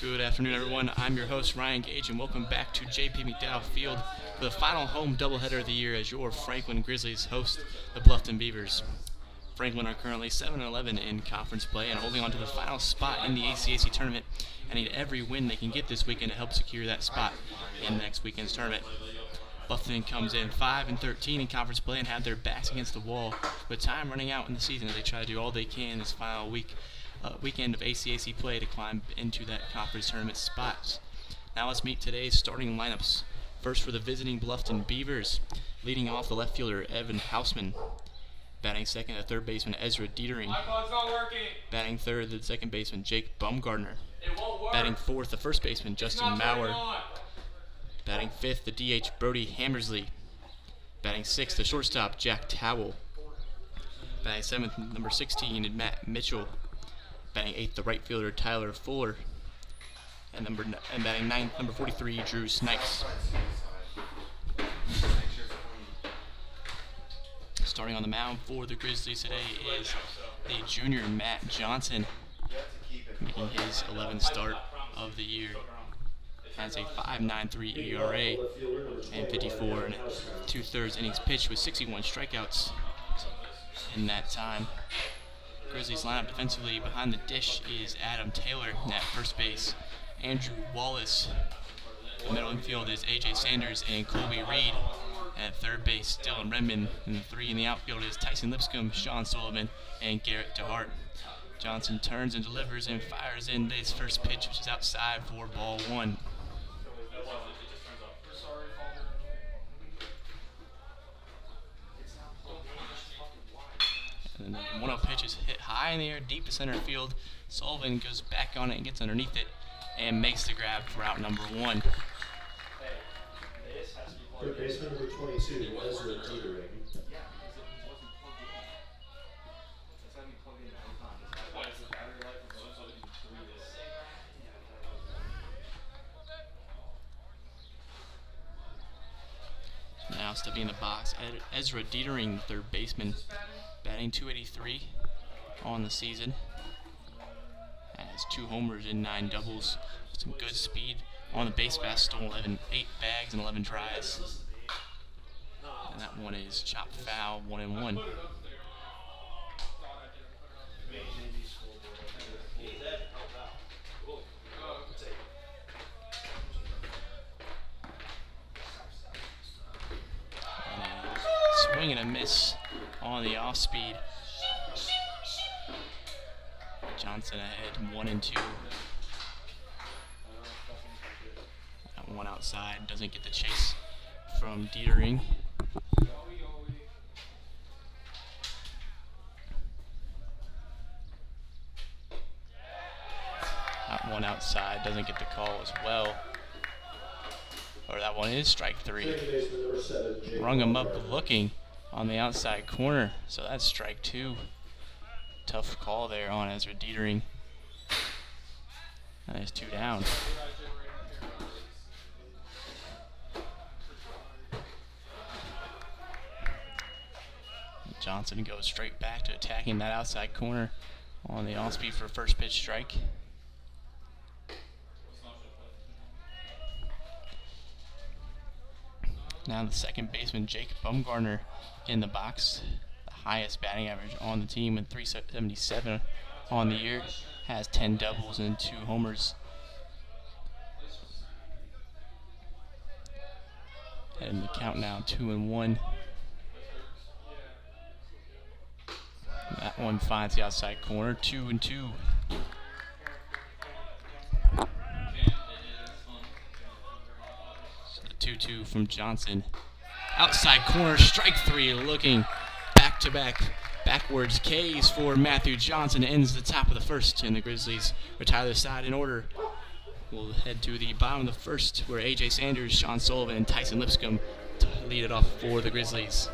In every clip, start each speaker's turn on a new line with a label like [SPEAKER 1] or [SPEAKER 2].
[SPEAKER 1] Good afternoon, everyone. I'm your host, Ryan Gage, and welcome back to J.P. McDowell Field for the final home doubleheader of the year as your Franklin Grizzlies host the Bluffton Beavers. Franklin are currently 7-11 in conference play and holding on to the final spot in the ACAC tournament and need every win they can get this weekend to help secure that spot in next weekend's tournament. Bluffton comes in 5-13 in conference play and have their backs against the wall with time running out in the season as they try to do all they can this final weekend of ACAC play to climb into that conference tournament spots. Now let's meet today's starting lineups. First for the visiting Bluffton Beavers, leading off the left fielder Evan Hausman. Batting second, the third baseman Ezra Dietering. Batting third, the second baseman Jake Baumgartner. Batting fourth, the first baseman Justin Maurer. Batting fifth, the DH Brody Hammersley. Batting sixth, the shortstop Jack Towell. Batting seventh, number 16, Matt Mitchell. Batting eighth, the right fielder Tyler Fuller. And batting ninth, number 43, Drew Snipes. Starting on the mound for the Grizzlies today is the junior Matt Johnson, making his 11th start of the year. Has a 5.93 ERA and 54 and 2/3 innings pitched with 61 strikeouts in that time. Grizzlies lineup defensively behind the dish is Adam Taylor at first base, Andrew Wallace. The middle infield is AJ Sanders and Colby Reed. At third base, Dylan Redmond, and the three in the outfield is Tyson Lipscomb, Sean Sullivan, and Garrett DeHart. Johnson turns and delivers and fires in his first pitch, which is outside for ball one. And the 1-0 pitch is hit high in the air, deep to center field. Sullivan goes back on it and gets underneath it and makes the grab for out number one.
[SPEAKER 2] Third baseman number 22, Ezra Dietering.
[SPEAKER 1] Now stepping in the box, Ezra Dietering, third baseman, batting .283 on the season. Has 2 homers and 9 doubles. Some good speed on the base pass, stole 8 bags and 11 tries. And that one is chopped foul, 1-1. Swing and a miss on the off speed. Johnson ahead 1-2. That one outside, doesn't get the chase from Dietering. That one outside, doesn't get the call as well. Or that one is strike 3. Rung him up looking on the outside corner, so that's strike 2. Tough call there on Ezra Dietering. That is 2 down. Johnson goes straight back to attacking that outside corner on the off-speed for first pitch strike. Now the second baseman, Jake Baumgartner, in the box. The highest batting average on the team with .377 on the year. Has 10 doubles and 2 homers. And the count now 2-1. That one finds the outside corner, 2-2. So the 2-2 from Johnson. Outside corner, strike 3, looking back-to-back backwards Ks for Matthew Johnson. Ends the top of the first, and the Grizzlies retire their side in order. We'll head to the bottom of the first, where AJ Sanders, Sean Sullivan, and Tyson Lipscomb lead it off for the Grizzlies.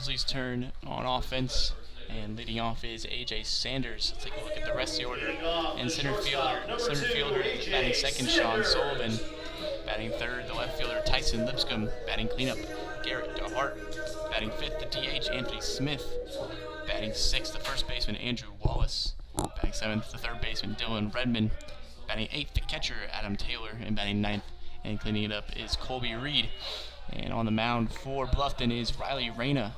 [SPEAKER 1] Grizzlies' turn on offense. And leading off is A.J. Sanders. Let's take a look at the rest of the order. And center fielder batting second, Sean Sullivan. Batting third, the left fielder, Tyson Lipscomb. Batting cleanup, Garrett DeHart. Batting fifth, the DH, Anthony Smith. Batting sixth, the first baseman, Andrew Wallace. Batting seventh, the third baseman, Dylan Redmond. Batting eighth, the catcher, Adam Taylor. And batting ninth and cleaning it up is Colby Reed. And on the mound for Bluffton is Riley Reyna,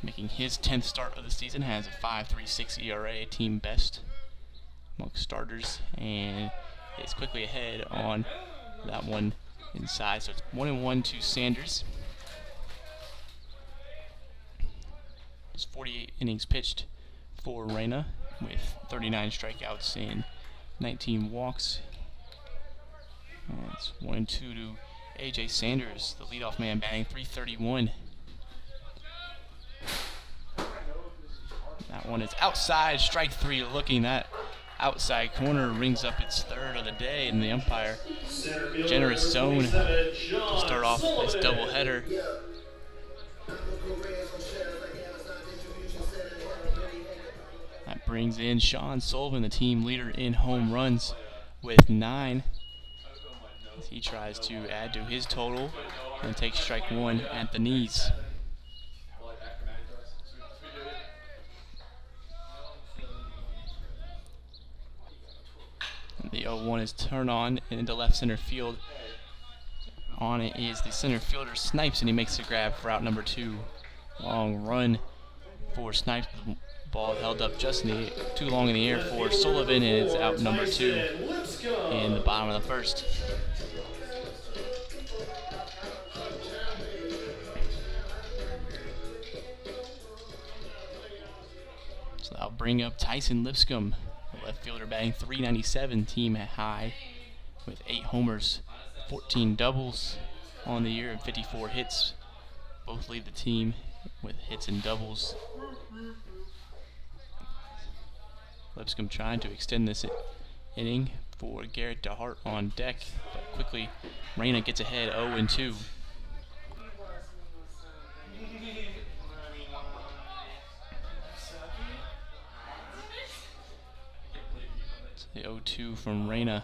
[SPEAKER 1] making his 10th start of the season. Has a 5.36 ERA, team best amongst starters, and is quickly ahead on that one inside. So it's 1-1 to Sanders. It's 48 innings pitched for Reyna with 39 strikeouts and 19 walks. And it's 1-2 to A.J. Sanders, the leadoff man, batting .331. That one is outside, strike three looking. That outside corner rings up its third of the day, and the umpire, generous zone to start off this doubleheader. That brings in Sean Sullivan, the team leader in home runs, with 9. As he tries to add to his total and takes strike one at the knees. The 0-1 is turned on into left center field. On it is the center fielder Snipes, and he makes the grab for out number 2. Long run for Snipes. The ball held up just too long in the air for Sullivan, and it's out number 2 in the bottom of the first. So that'll bring up Tyson Lipscomb, the left fielder, batting .397, team high, with 8 homers, 14 doubles on the year, and 54 hits. Both lead the team with hits and doubles. Lipscomb trying to extend this inning for Garrett DeHart on deck, but quickly Reyna gets ahead 0-2. The 0-2 from Reyna,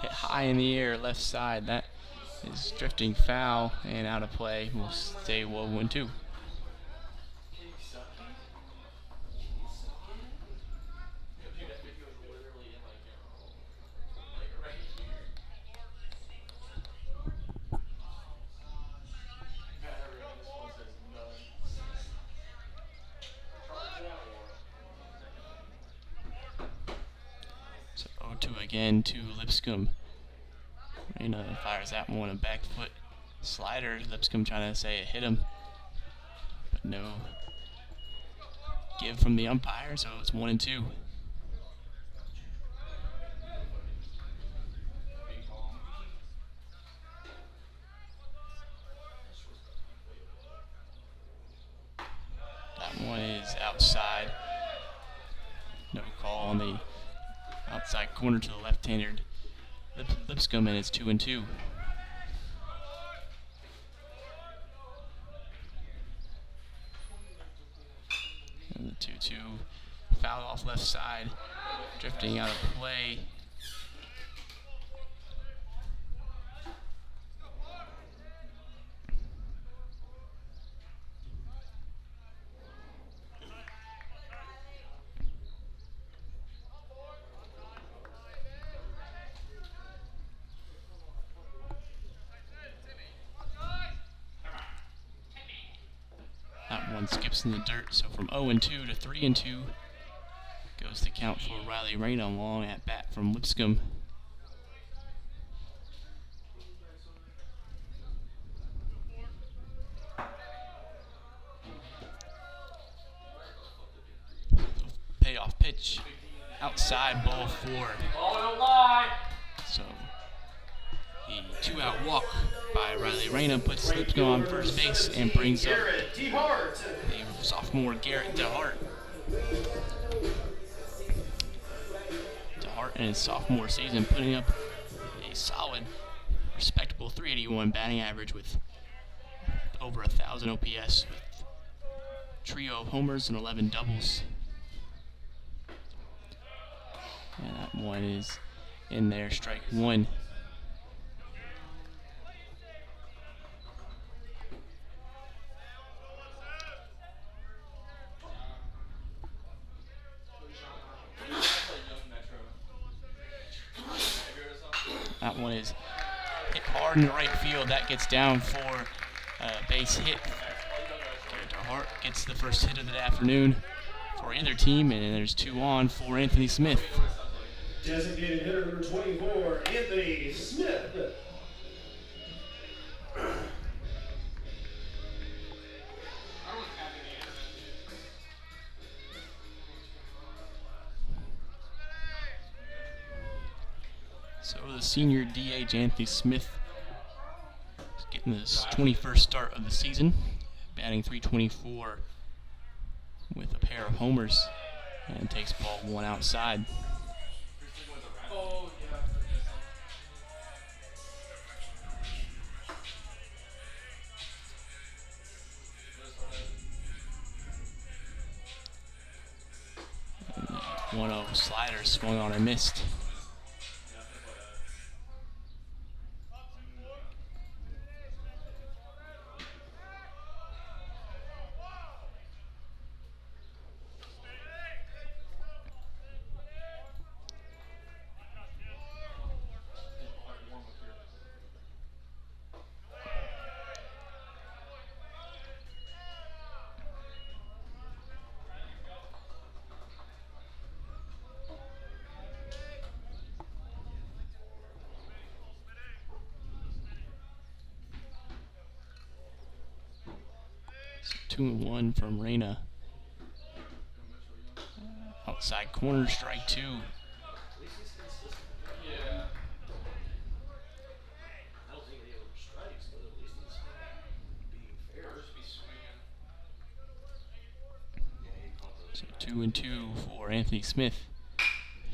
[SPEAKER 1] hit high in the air, left side. That is drifting foul and out of play. Will stay 1-2. Again to Lipscomb. Reyna fires that one, a back foot slider. Lipscomb trying to say it hit him, but no give from the umpire, so it's 1-2. That one is outside. No call on the outside corner to the left-hander Lipscomb, and it's 2-2. And the 2-2 foul off left side, drifting out of play. One skips in the dirt, so from 0-2 to 3-2 goes the count for Riley Reyna, long at bat from Lipscomb. Payoff pitch, outside, ball 4. So the 2-out walk by Riley Reyna puts Lipscomb on first base and brings up the sophomore Garrett DeHart. DeHart in his sophomore season putting up a solid, respectable .381 batting average with over 1,000 OPS with trio of homers and 11 doubles. And that one is in there, strike one. That one is hit hard in the right field. That gets down for a base hit. Hart gets the first hit of the afternoon for either team, and there's 2 on for Anthony Smith.
[SPEAKER 2] Designated hitter number 24, Anthony Smith.
[SPEAKER 1] So the senior DH Anthony Smith is getting his 21st start of the season, batting .324 with a pair of homers, and takes ball 1 outside. And 1-0 slider swung on and missed. So 2-1 from Reyna. Outside corner, strike 2. So 2-2 for Anthony Smith.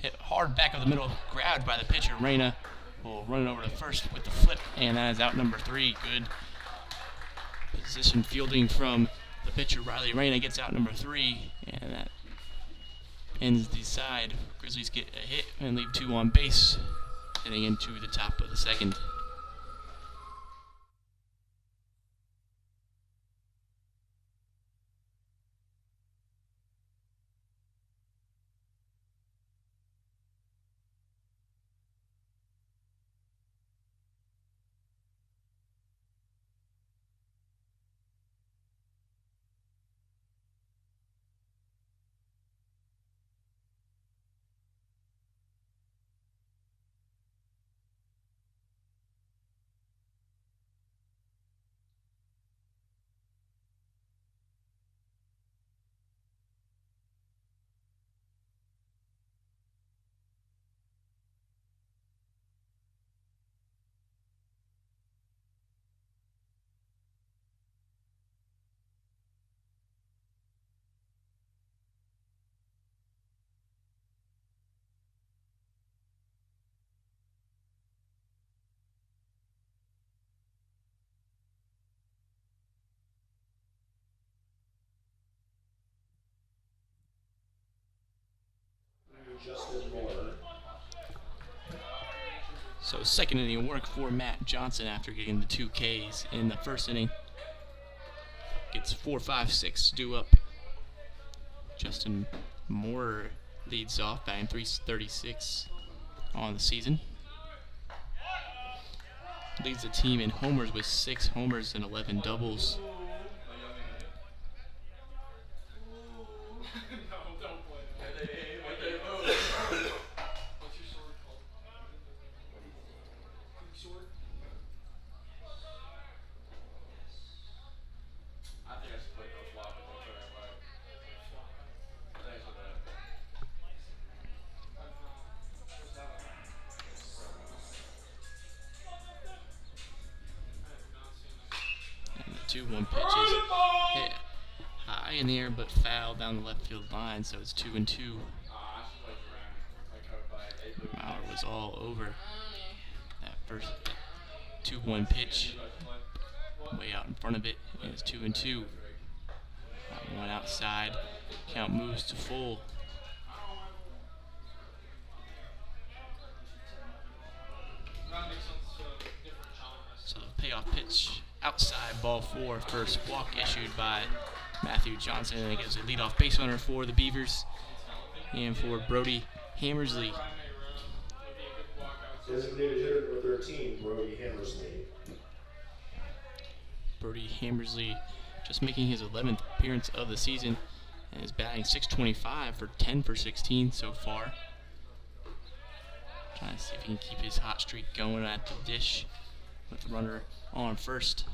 [SPEAKER 1] Hit hard back of the middle, grabbed by the pitcher. Reyna will run it over to first with the flip, and that is out number 3. Good position fielding from the pitcher. Riley Reyna gets out number 3, and that ends the side. Grizzlies get a hit and leave 2 on base, heading into the top of the second.
[SPEAKER 2] Justin Moore.
[SPEAKER 1] So second inning work for Matt Johnson after getting the 2 Ks in the first inning. Gets 4, 5, 6 due up. Justin Moore leads off, batting .336 on the season. Leads the team in homers with 6 homers and 11 doubles. And the 2-1 pitch is hit high in the air but foul down the left field line, so it's 2-2. Mauer was all over that first 2-1 pitch, way out in front of it, and it's 2-2. One outside. Count moves to full. So the payoff pitch outside, ball 4. First walk issued by Matthew Johnson, and it gives a leadoff base runner for the Beavers and for Brody Hammersley.
[SPEAKER 2] Designated hitter number 13, Brody Hammersley.
[SPEAKER 1] Brody Hammersley just making his 11th appearance of the season and is batting .625 for 10 for 16 so far. Trying to see if he can keep his hot streak going at the dish with the runner on first.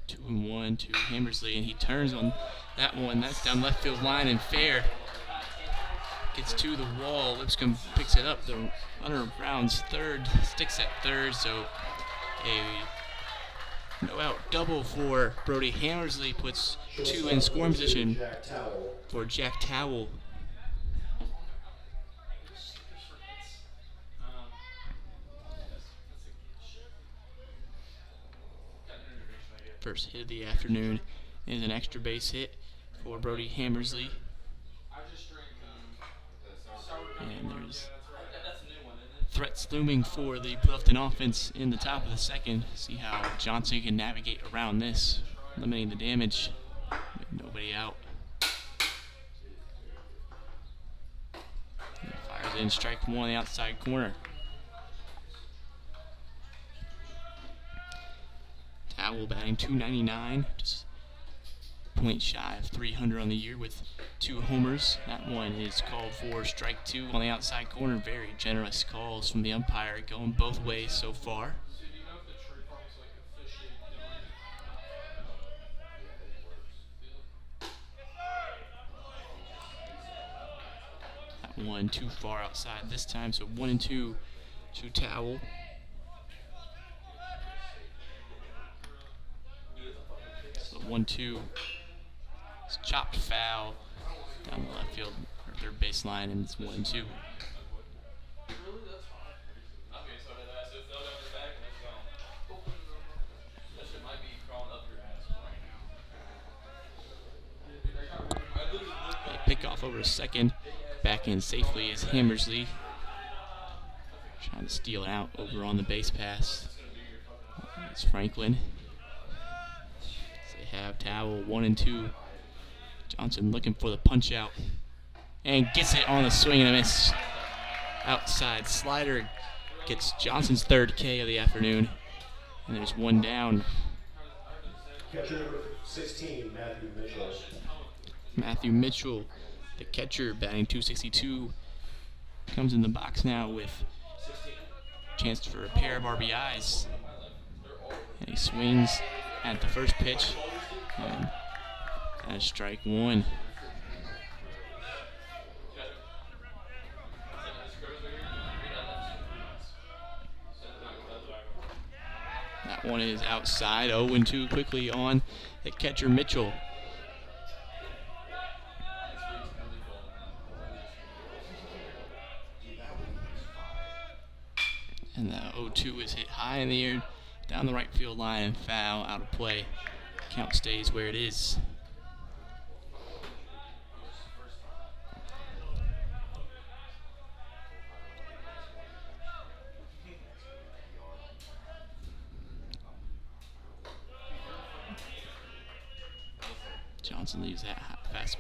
[SPEAKER 1] Two and one to Hammersley, and he turns on that one. That's down left field line and fair. Gets to the wall. Lipscomb picks it up. The runner rounds third, sticks at third, so a no-out double for Brody Hammersley puts two in scoring position for Jack Towell. First hit of the afternoon is an extra base hit for Brody Hammersley. And there's threats looming for the Bluffton offense in the top of the second. See how Johnson can navigate around this, limiting the damage with nobody out. And fires in strike one on the outside corner. Towell batting .299, just point shy of 300 on the year with 2 homers. That one is called for strike 2 on the outside corner. Very generous calls from the umpire, going both ways so far. That one too far outside this time, so 1 and 2 to Towell. So 1-2. It's chopped foul down the left field or third base line, and it's 1-2. Pick off over to second. Back in safely is Hammersley. Trying to steal out over on the base pass. It's Franklin. They have Towell 1 and 2. Johnson looking for the punch out and gets it on a swing and a miss. Outside slider gets Johnson's third K of the afternoon, and there's one down.
[SPEAKER 2] Catcher number 16, Matthew Mitchell.
[SPEAKER 1] Matthew Mitchell, the catcher, batting .262, comes in the box now with a chance for a pair of RBIs. And he swings at the first pitch, and that's strike 1. That one is outside. 0-2 quickly on the catcher Mitchell. And the 0-2 is hit high in the air down the right field line and foul, out of play. Count stays where it is. Johnson leaves that fast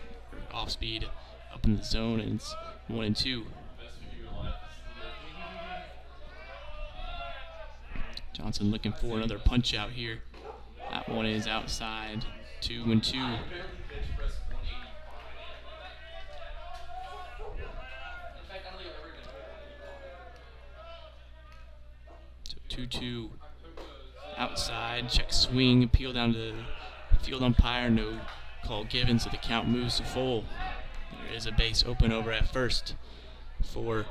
[SPEAKER 1] off speed up in the zone, and it's 1 and 2. Johnson looking for another punch out here. That one is outside. 2 and 2. 2-2 outside. Check swing. Appeal down to the field umpire. No call given, so the count moves to full. There is a base open over at first for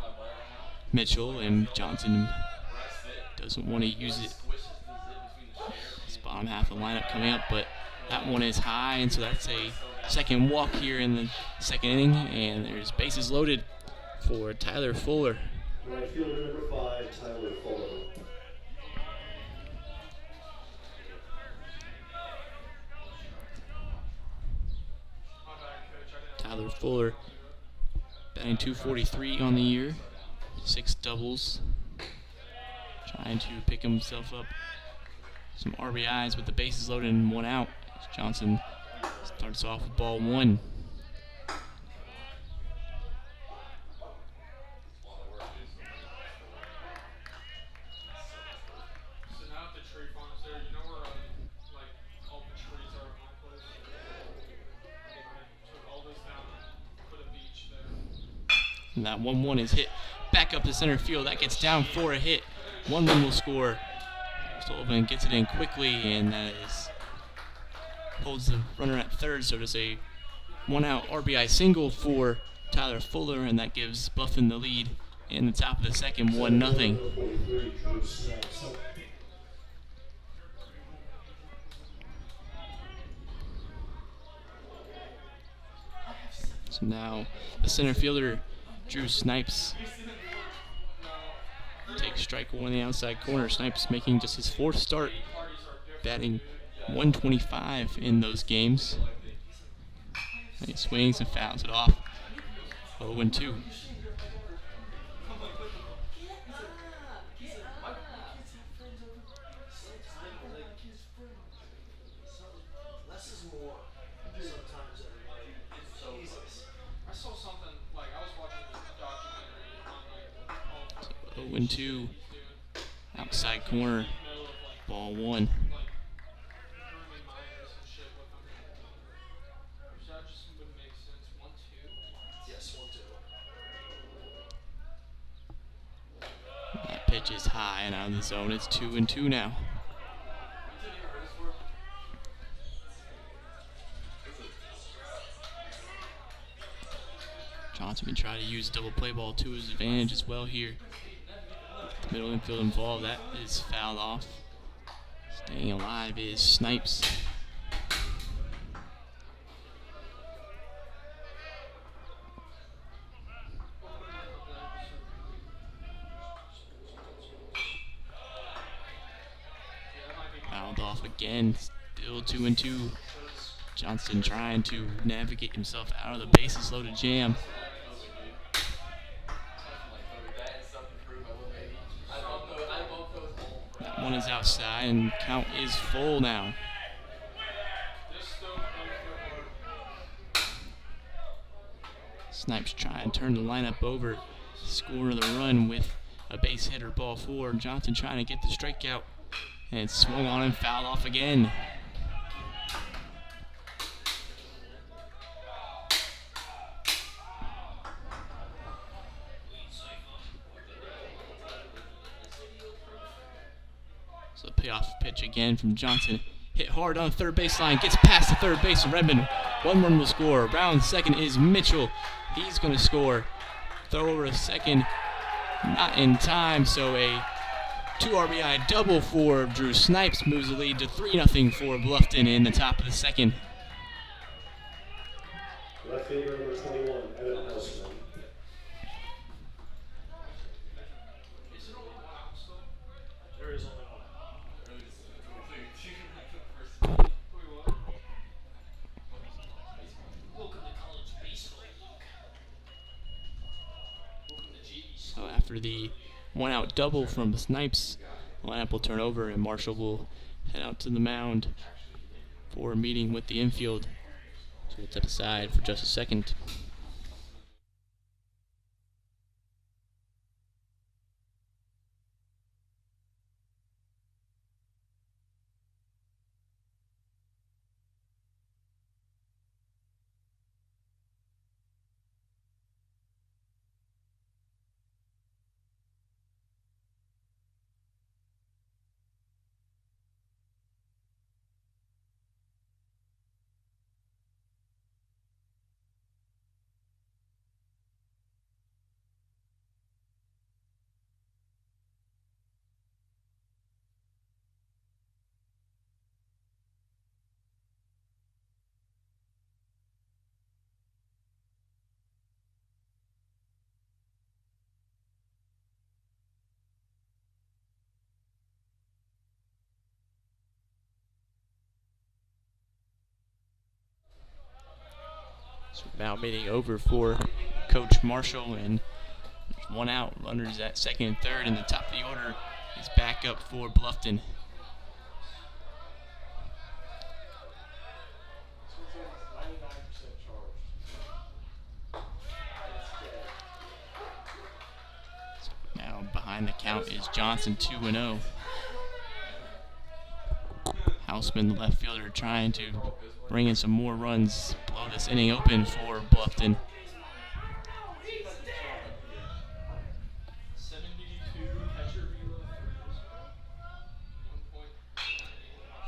[SPEAKER 1] Mitchell, and Johnson doesn't want to use it. This bottom half of the lineup coming up, but that one is high, and so that's a second walk here in the second inning, and there's bases loaded for Tyler Fuller.
[SPEAKER 2] Right fielder number 5, Tyler Fuller.
[SPEAKER 1] Tyler Fuller batting .243 on the year, 6 doubles, trying to pick himself up some RBIs with the bases loaded and 1 out. Johnson starts off with ball 1. And that 1-1 is hit back up to center field. That gets down for a hit. 1 run will score. Sullivan gets it in quickly, and that is holds the runner at third. So there's a 1-out RBI single for Tyler Fuller, and that gives Bluffton the lead in the top of the second, 1-0. So now the center fielder, Drew Snipes, takes strike 1 in the outside corner. Snipes making just his 4th start, batting .125 in those games. And he swings and fouls it off. 0-2. So 0-2. Outside corner. Ball 1. That pitch is high and out of the zone. It's 2-2 now. Johnson can try to use double play ball to his advantage as well here. The middle infield involved. That is fouled off. Staying alive is Snipes. Fouled off again. Still 2-2. Johnson trying to navigate himself out of the bases loaded jam. That one is outside, and count is full now. Snipes trying to turn the lineup over, score the run with a base hitter, ball 4. Johnson trying to get the strikeout, and it swung on and fouled off again. So the payoff pitch again from Johnson. Hit hard on the third baseline, gets past the third base of Redmond. 1 run will score. Round second is Mitchell. He's going to score. Throw over to second, not in time, so a 2 RBI double for Drew Snipes moves the lead to 3-0 for Bluffton in the top of the second.
[SPEAKER 2] Left fielder number 21, Evan Houseman. There is only one.
[SPEAKER 1] So after the 1-out double from Snipes, the lineup will turn over, and Marshall will head out to the mound for a meeting with the infield. So we'll step aside for just a second. So now meeting over for Coach Marshall, and there's one out. Runners at second and third, and the top of the order is back up for Bluffton. Now behind the count is Johnson, 2-0. Houseman, the left fielder, trying to bring in some more runs, blow this inning open for Bluffton.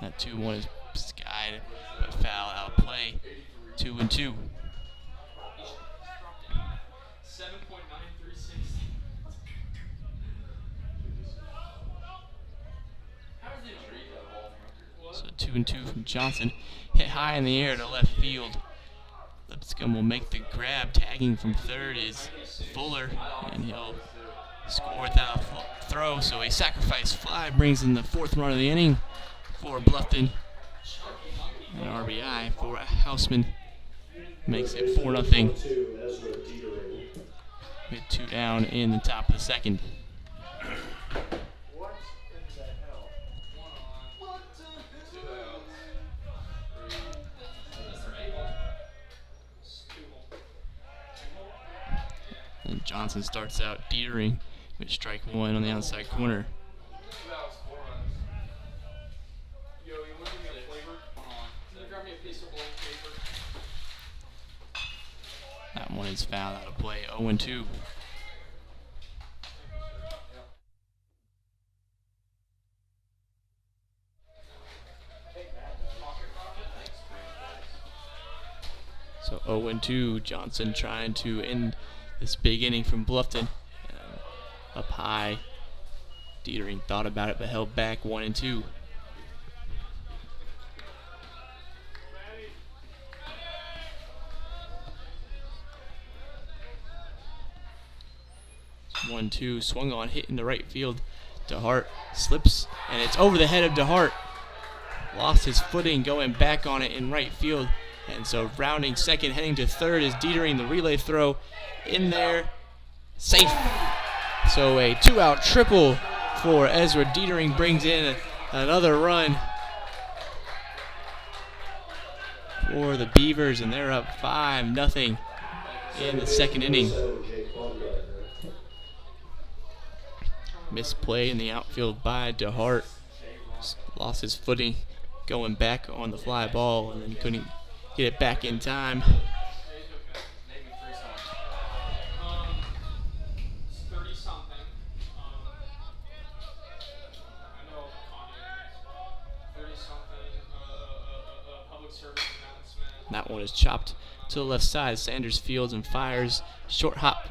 [SPEAKER 1] That 2-1 is skied, but foul out of play. 2-2. So 2-2 from Johnson. Hit high in the air to left field. Lipscomb will make the grab. Tagging from third is Fuller, and he'll score without a throw. So a sacrifice fly brings in the fourth run of the inning for Bluffton. An RBI for Houseman makes it 4-0. With 2 down in the top of the second. And Johnson starts out Dietering with strike one on the outside corner. That one is fouled out of play. 0-2. So 0-2. Johnson trying to end this big inning from Bluffton. Up high. Dietering thought about it but held back. 1-2. One-two, swung on, hit into right field. DeHart slips, and it's over the head of DeHart. Lost his footing going back on it in right field. And so rounding second, heading to third is Dietering. The relay throw in there. Safe. So a 2-out triple for Ezra Dietering brings in another run for the Beavers, and they're up 5-0 in the second inning. Misplay in the outfield by DeHart. Lost his footing going back on the fly ball, and then couldn't get it back in time. That one is chopped to the left side. Sanders fields and fires. Short hop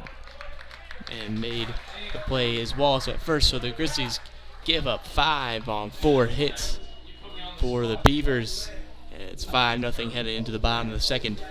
[SPEAKER 1] and made the play as Wallace at first. So the Grizzlies give up 5 on 4 hits for the Beavers. And it's 5-0 headed into the bottom of the second.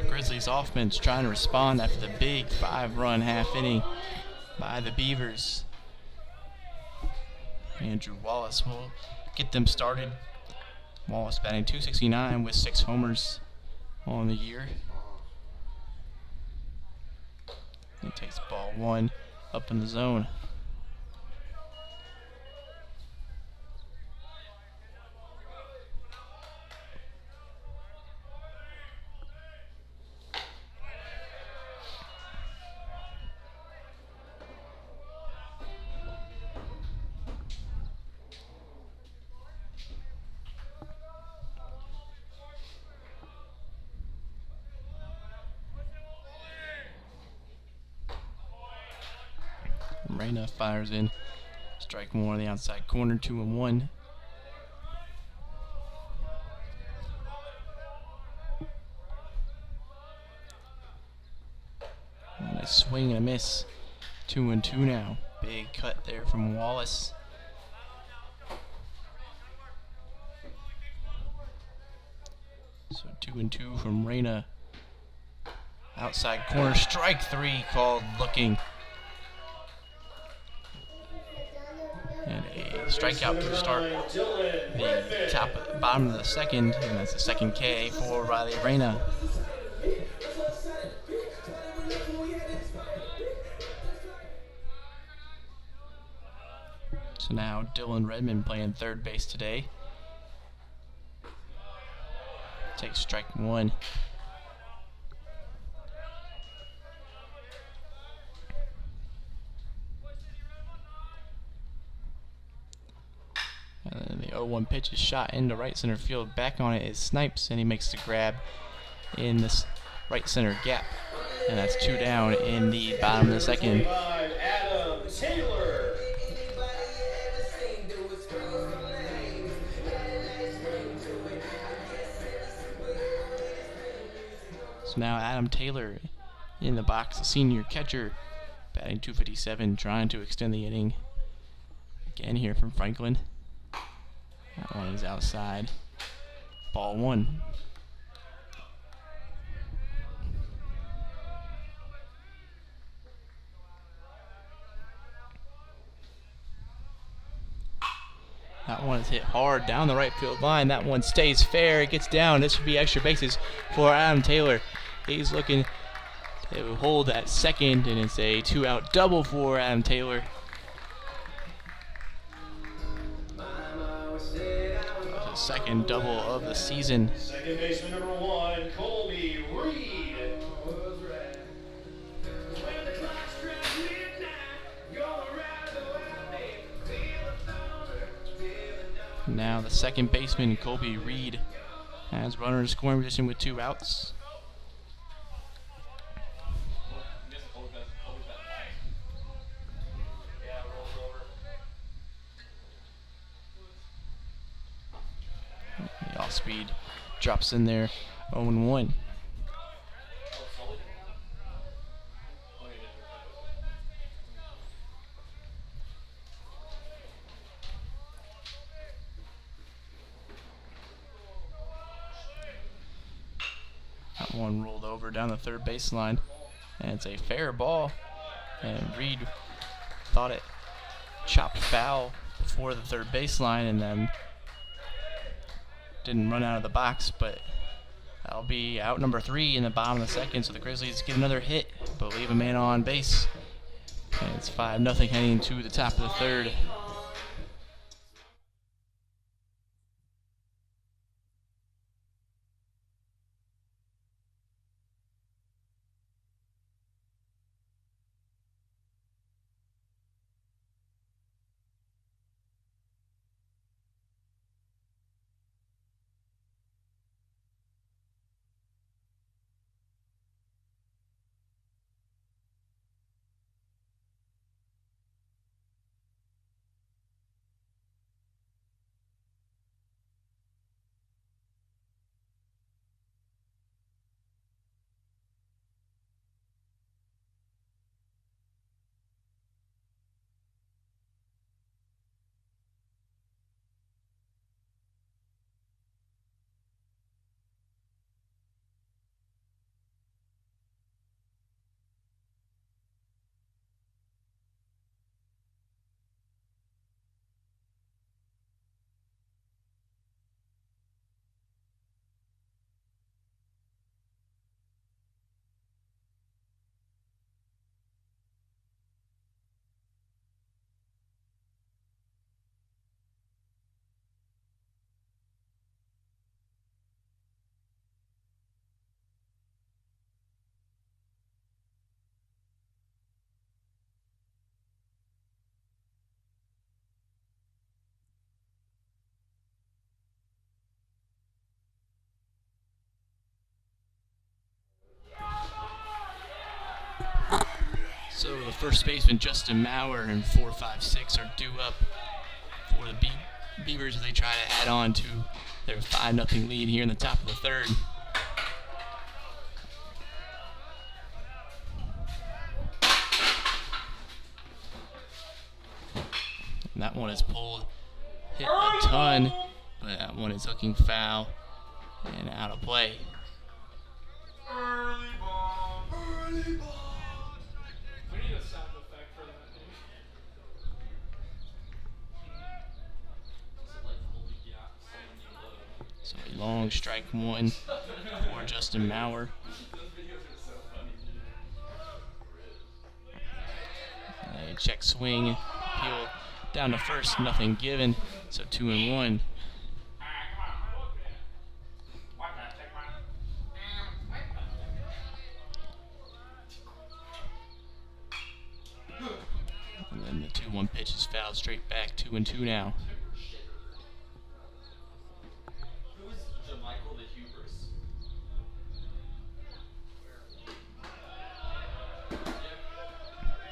[SPEAKER 1] Grizzlies offense trying to respond after the big 5-run half inning by the Beavers. Andrew Wallace will get them started Wallace batting .269 with 6 homers on the year. He takes ball 1 up in the zone. Reyna fires in. Strike 1 on the outside corner, 2-1. And a swing and a miss. 2-2 now. Big cut there from Wallace. So 2-2 from Reyna. Outside corner, strike 3 called looking. And a strikeout to start the bottom of the second, and that's the second K for Riley Reyna. So now Dylan Redmond playing third base today. Takes strike 1. And then the 0-1 pitch is shot into right center field. Back on it is Snipes, and he makes the grab in this right center gap. And that's 2 down in the bottom of the second.
[SPEAKER 2] Adam Taylor.
[SPEAKER 1] So now Adam Taylor in the box, the senior catcher, batting .257, trying to extend the inning. Again here from Franklin. That one is outside. Ball 1. That one is hit hard down the right field line. That one stays fair. It gets down. This should be extra bases for Adam Taylor. He's looking to hold that second, and it's a 2-out double for Adam Taylor. Second double of the season.
[SPEAKER 2] Second baseman number 1, Colby Reed.
[SPEAKER 1] Now the second baseman, Colby Reed, has runner in scoring position with 2 outs. The off-speed drops in there, 0-1. That one rolled over down the third baseline, and it's a fair ball. And Reed thought it chopped foul before the third baseline, and then didn't run out of the box, but that'll be out number 3 in the bottom of the second. So the Grizzlies get another hit, but leave a man on base. And it's 5-0 heading to the top of the third. So the first baseman Justin Maurer and 4, 5, 6 are due up for the Beavers as they try to add on to their 5-0 lead here in the top of the third. And that one is pulled, hit a ton, but that one is looking foul and out of play.
[SPEAKER 3] Early ball. Early ball. We need a sound effect for that.
[SPEAKER 1] So a long strike one for Justin Maurer. A check swing, appeal down to first, nothing given. So 2-1. And then the 2-1 pitch is fouled straight back, 2-2 now.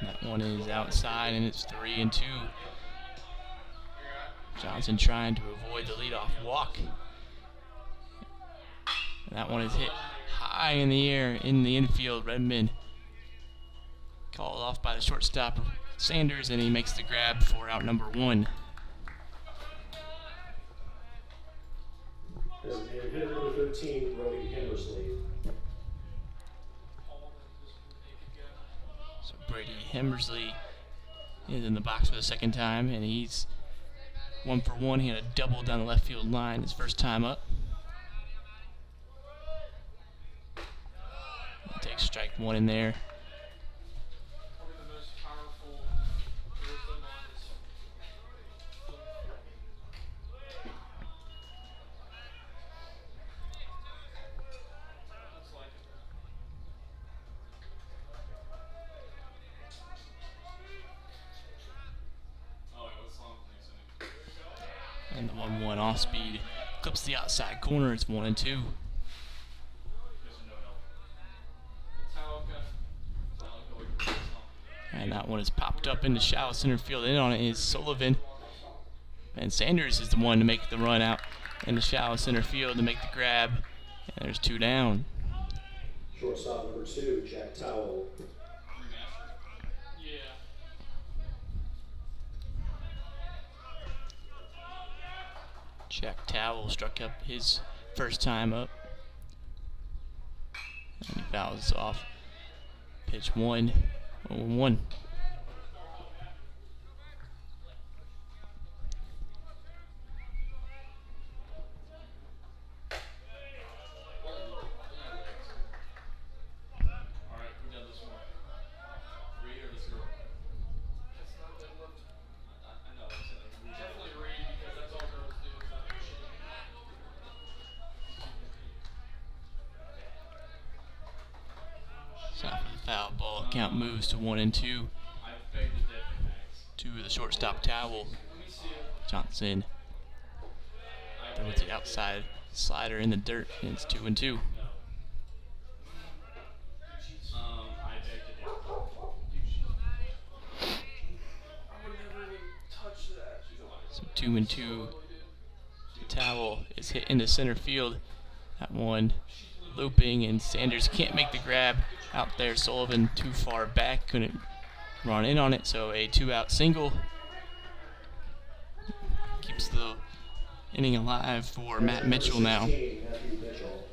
[SPEAKER 1] That one is outside and it's 3-2. Johnson trying to avoid the leadoff walk. And that one is hit high in the air in the infield. Redmond called off by the shortstop Sanders, and he makes the grab for out number 1.
[SPEAKER 2] Designated hitter number 13, Brody Hemmersley.
[SPEAKER 1] So Brady Hemmersley is in the box for the second time, and he's 1 for 1. He had a double down the left field line his first time up. He takes strike 1 in there.
[SPEAKER 3] Probably the most powerful rhythm on this. Looks like it.
[SPEAKER 1] And the 1-1 off speed clips the outside corner. It's 1-2. And that one is popped up into shallow center field. In on it is Sullivan. And Sanders is the one to make the run out into shallow center field to make the grab. And there's 2 down.
[SPEAKER 2] Shortstop number 2, Jack Towell.
[SPEAKER 3] Yeah.
[SPEAKER 1] Jack Towell struck up his first time up. And he fouls off. Pitch 1, 0-1.
[SPEAKER 3] Definitely read because that's all girls do. Is that shit.
[SPEAKER 1] So after the foul ball, count moves to 1-2. To the shortstop Towel. Johnson throws the outside slider in the dirt, and it's 2-2. So 2-2. Towel is hit into center field. That one looping, and Sanders can't make the grab out there. Sullivan too far back, couldn't run in on it, so a 2-out single keeps the inning alive for Matt Mitchell now.
[SPEAKER 2] Matthew Mitchell.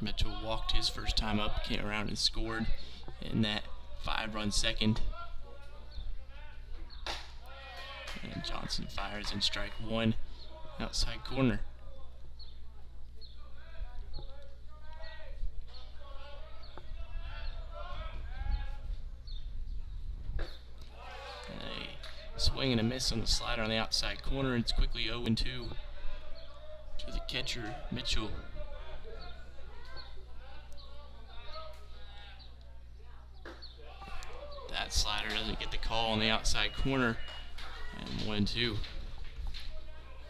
[SPEAKER 1] Mitchell walked his first time up, came around and scored in that 5-run second. And Johnson fires in strike 1, outside corner. A swing and a miss on the slider on the outside corner, and it's quickly 0-2 to the catcher, Mitchell. That slider doesn't get the call on the outside corner. And 1-2.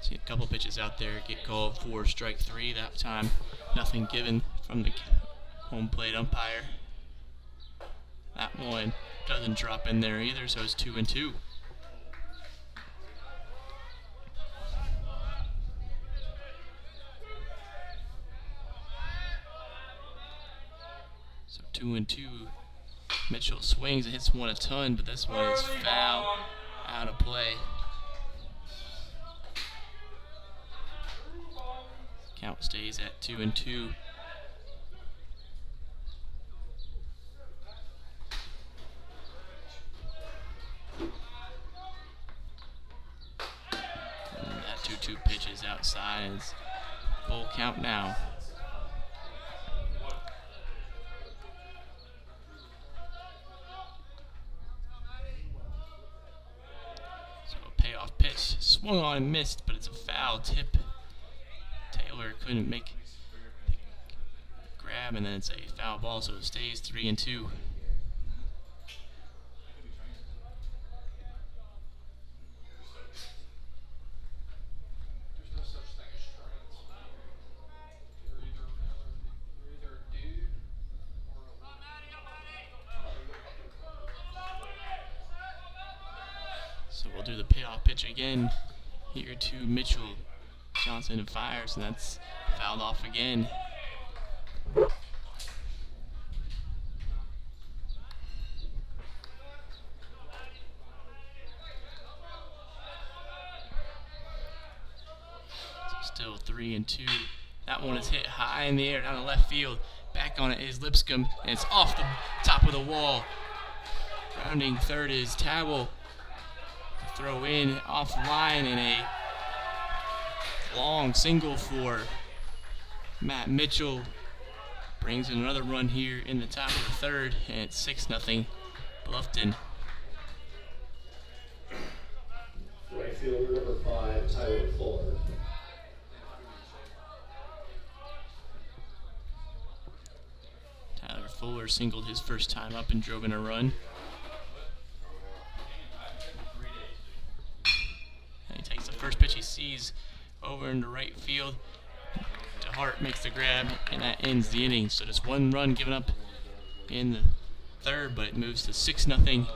[SPEAKER 1] See a couple pitches out there get called for strike 3 that time. Nothing given from the home plate umpire. That one doesn't drop in there either, so it's 2-2. So 2-2. Mitchell swings and hits one a ton, but this one is foul, out of play. Count stays at 2-2. And that 2-2 pitch is outside, and it's full count now. So a payoff pitch, swung on and missed, but it's a foul tip. Taylor couldn't make the grab, and then it's a foul ball, so it stays 3-2.
[SPEAKER 3] There's no such thing as strikes. You're either a dude or a woman.
[SPEAKER 1] So we'll do the payoff pitch again here to Mitchell. Johnson fires, and that's fouled off again. So still 3-2. That one is hit high in the air down the left field. Back on it is Lipscomb, and it's off the top of the wall. Rounding third is Towel. Throw in off line in a long single for Matt Mitchell. Brings in another run here in the top of the third, and it's 6-0 Bluffton.
[SPEAKER 2] Right fielder number 5, Tyler Fuller.
[SPEAKER 1] Tyler Fuller singled his first time up and drove in a run. And he takes the first pitch he sees over into right field. DeHart makes the grab, and that ends the inning. So just one run given up in the third, but it moves to 6-0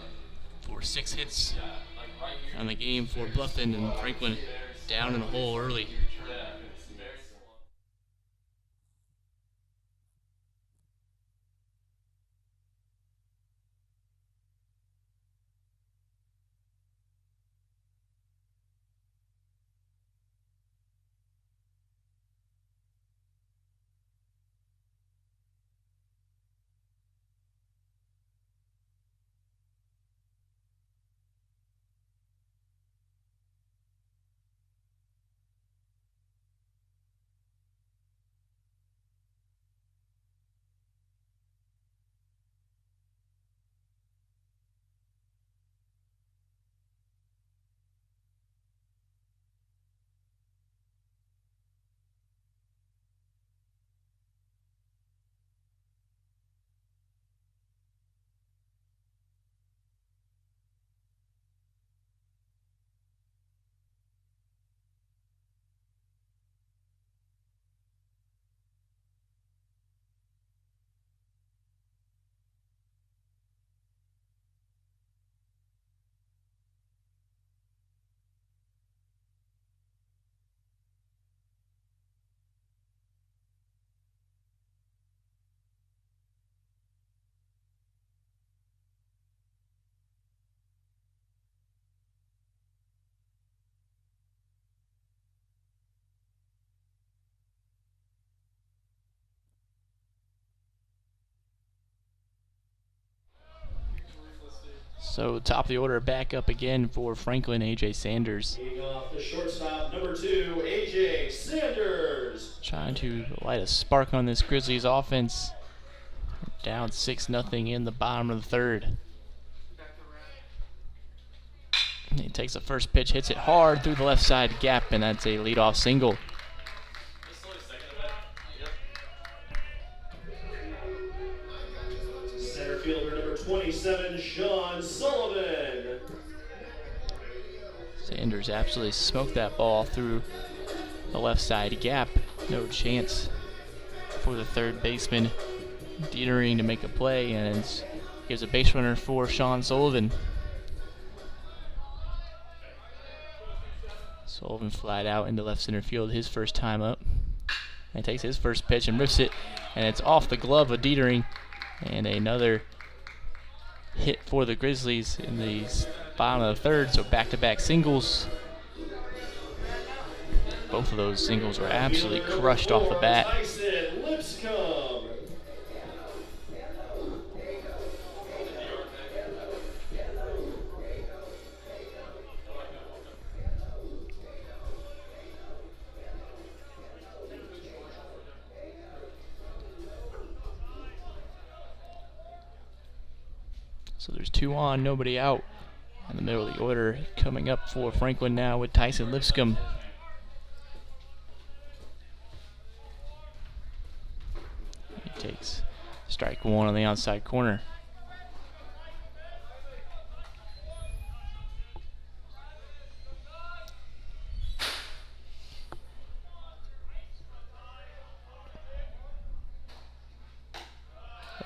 [SPEAKER 1] for 6 hits on the game for Bluffton, and Franklin down in the hole early. So top of the order back up again for Franklin, A.J. Sanders.
[SPEAKER 2] Leading off the shortstop, number 2, A.J. Sanders.
[SPEAKER 1] Trying to light a spark on this Grizzlies offense. Down 6-0 in the bottom of the third. He takes the first pitch, hits it hard through the left side gap, and that's a leadoff single.
[SPEAKER 2] Center fielder number 27, Sean Sullivan.
[SPEAKER 1] Sanders absolutely smoked that ball through the left side gap. No chance for the third baseman Dietering to make a play, and gives a base runner for Sean Sullivan. Sullivan flied out into left center field his first time up. And takes his first pitch and rips it, and it's off the glove of Dietering. And another hit for the Grizzlies in the bottom of the third, so back-to-back singles. Both of those singles were absolutely crushed off the bat. So there's 2 on, nobody out. In the middle of the order, coming up for Franklin now with Tyson Lipscomb. He takes strike 1 on the outside corner.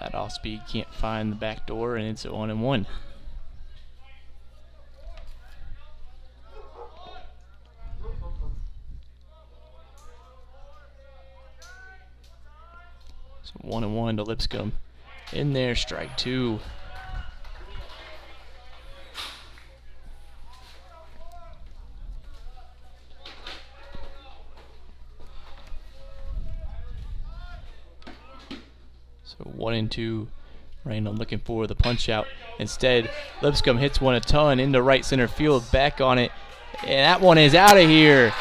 [SPEAKER 1] That off speed can't find the back door, and it's a 1-1. So 1-1 to Lipscomb. In there, strike 2. So 1-2. Randall looking for the punch out. Instead, Lipscomb hits one a ton into right center field, back on it, and that one is out of here.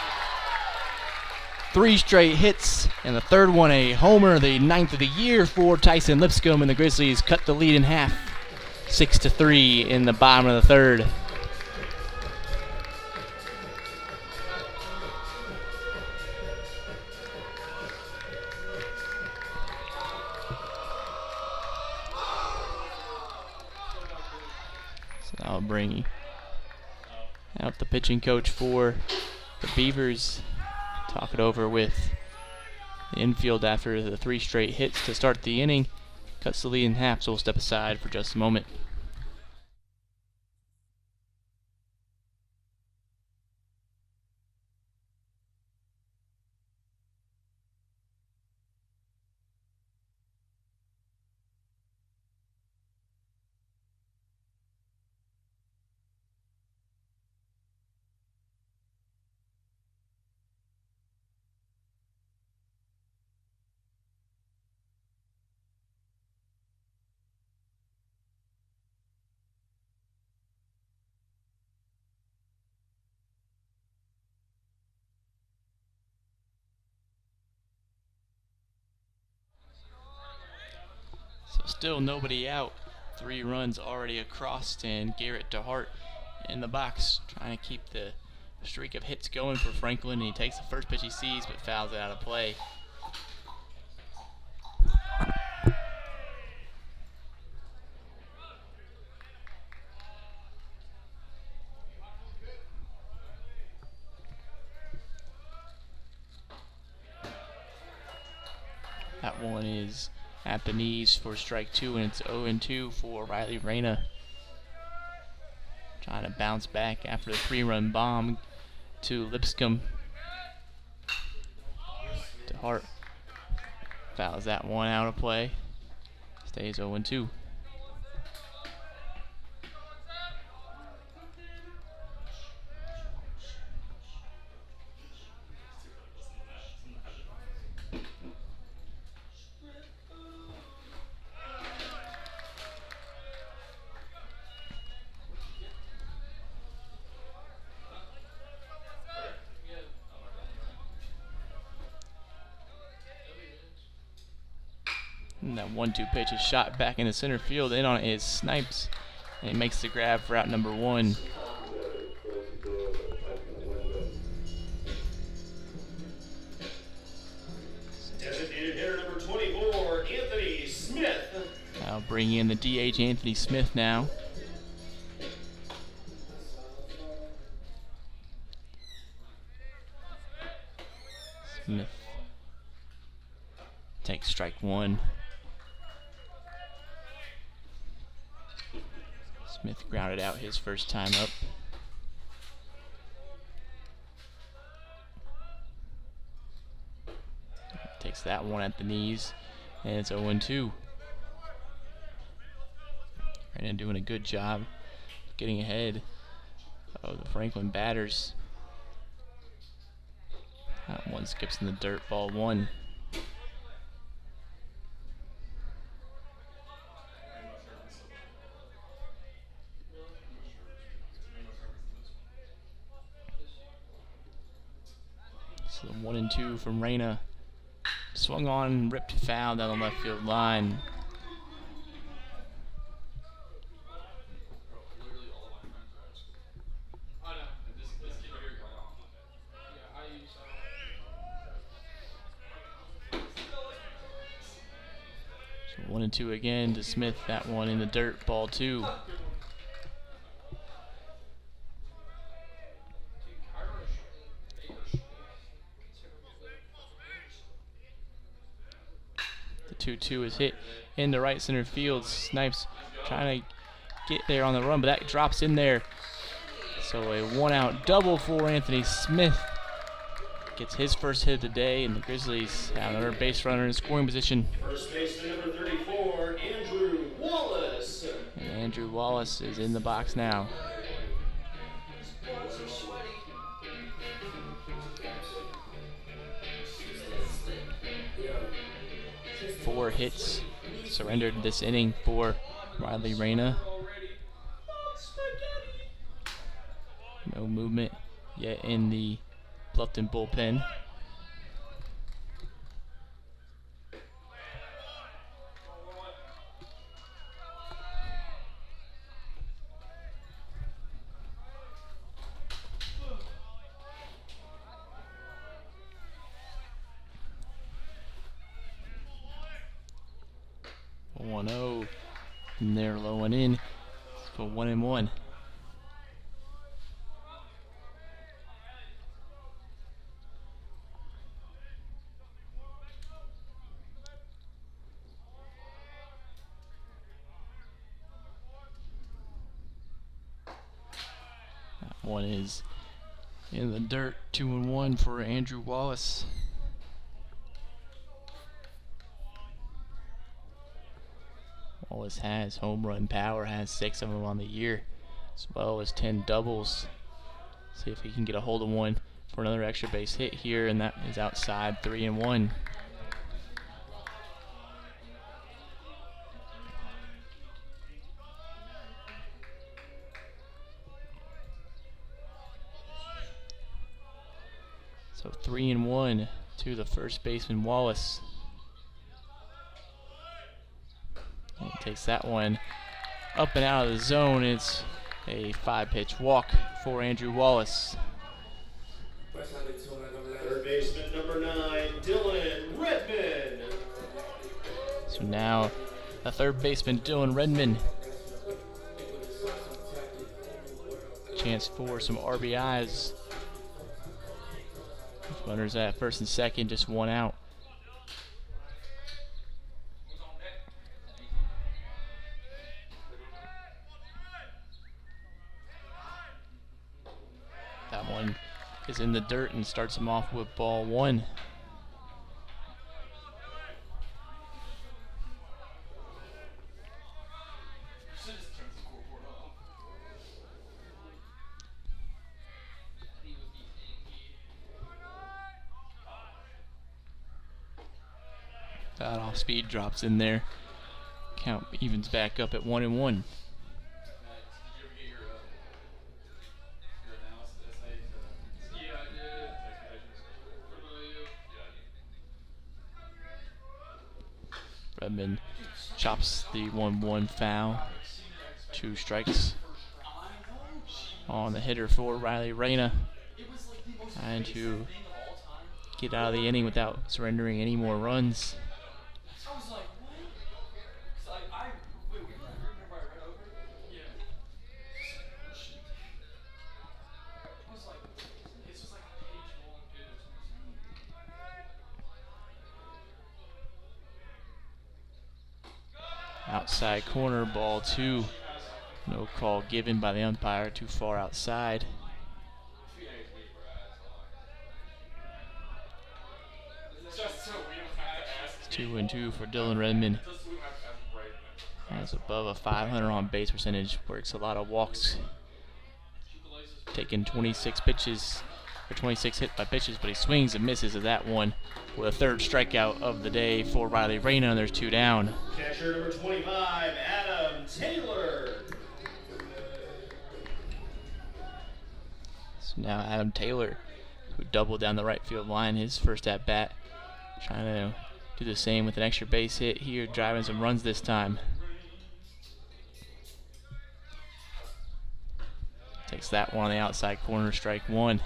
[SPEAKER 1] 3 straight hits, and the third one a homer, the 9th of the year for Tyson Lipscomb, and the Grizzlies cut the lead in half, 6-3 in the bottom of the third. So now I'll bring out the pitching coach for the Beavers. Talk it over with the infield after the 3 straight hits to start the inning. Cuts the lead in half, so we'll step aside for just a moment. So still nobody out. 3 runs already across, and Garrett DeHart in the box trying to keep the streak of hits going for Franklin. He takes the first pitch he sees but fouls it out of play. That one is at the knees for strike 2, and it's 0-2 for Riley Reyna. Trying to bounce back after the 3-run bomb to Lipscomb. DeHart fouls that one out of play. Stays 0-2. And that 1-2 pitch is shot back into center field. In on it is Snipes, and he makes the grab for out number 1.
[SPEAKER 2] Designated hitter number 24, Anthony Smith.
[SPEAKER 1] Now bring in the DH Anthony Smith now. Smith takes strike one. Smith grounded out his first time up. Takes that one at the knees, and it's 0-2. Reina doing a good job getting ahead of the Franklin batters. That one skips in the dirt, ball one. So the 1-2 from Reina. Swung on, ripped foul down the left field line. So 1-2 again to Smith. That one in the dirt, ball two. The 2-2 is hit into right center field. Snipes trying to get there on the run, but that drops in there. So a one-out double for Anthony Smith. Gets his first hit of the day, and the Grizzlies have another base runner in scoring position.
[SPEAKER 2] First baseman number 34, Andrew Wallace.
[SPEAKER 1] And Andrew Wallace is in the box now. Four hits surrendered this inning for Riley Reina. No movement yet in the Bluffton bullpen. A 1-0, and they're low and in for 1-1. That one is in the dirt, 2-1 for Andrew Wallace. Wallace has home run power, has 6 of them on the year, as well as 10 doubles. See if he can get a hold of one for another extra base hit here, and that is outside, 3-1. So 3-1 to the first baseman Wallace. And he takes that one up and out of the zone. It's a 5-pitch walk for Andrew Wallace.
[SPEAKER 2] Third baseman number 9, Dylan Redmond.
[SPEAKER 1] So now the third baseman Dylan Redmond. Chance for some RBIs. Runners at first and second, just one out. That one is in the dirt and starts him off with ball one. That off speed drops in there. Count evens back up at 1-1. Redmond chops the 1-1 foul. 2 strikes on the hitter for Riley Reina. Trying to get out of the inning without surrendering any more runs. Outside corner, ball 2. No call given by the umpire, too far outside. 2-2 for Dylan Redmond. Has above a 500 on base percentage, works a lot of walks, taking 26 pitches, or 26 hit by pitches, but he swings and misses at that one with a third strikeout of the day for Riley Reyna, and there's 2 down.
[SPEAKER 2] Catcher number 25, Adam Taylor.
[SPEAKER 1] So now Adam Taylor, who doubled down the right field line his first at bat, trying to do the same with an extra base hit here, driving some runs this time. Takes that one on the outside corner, strike 1.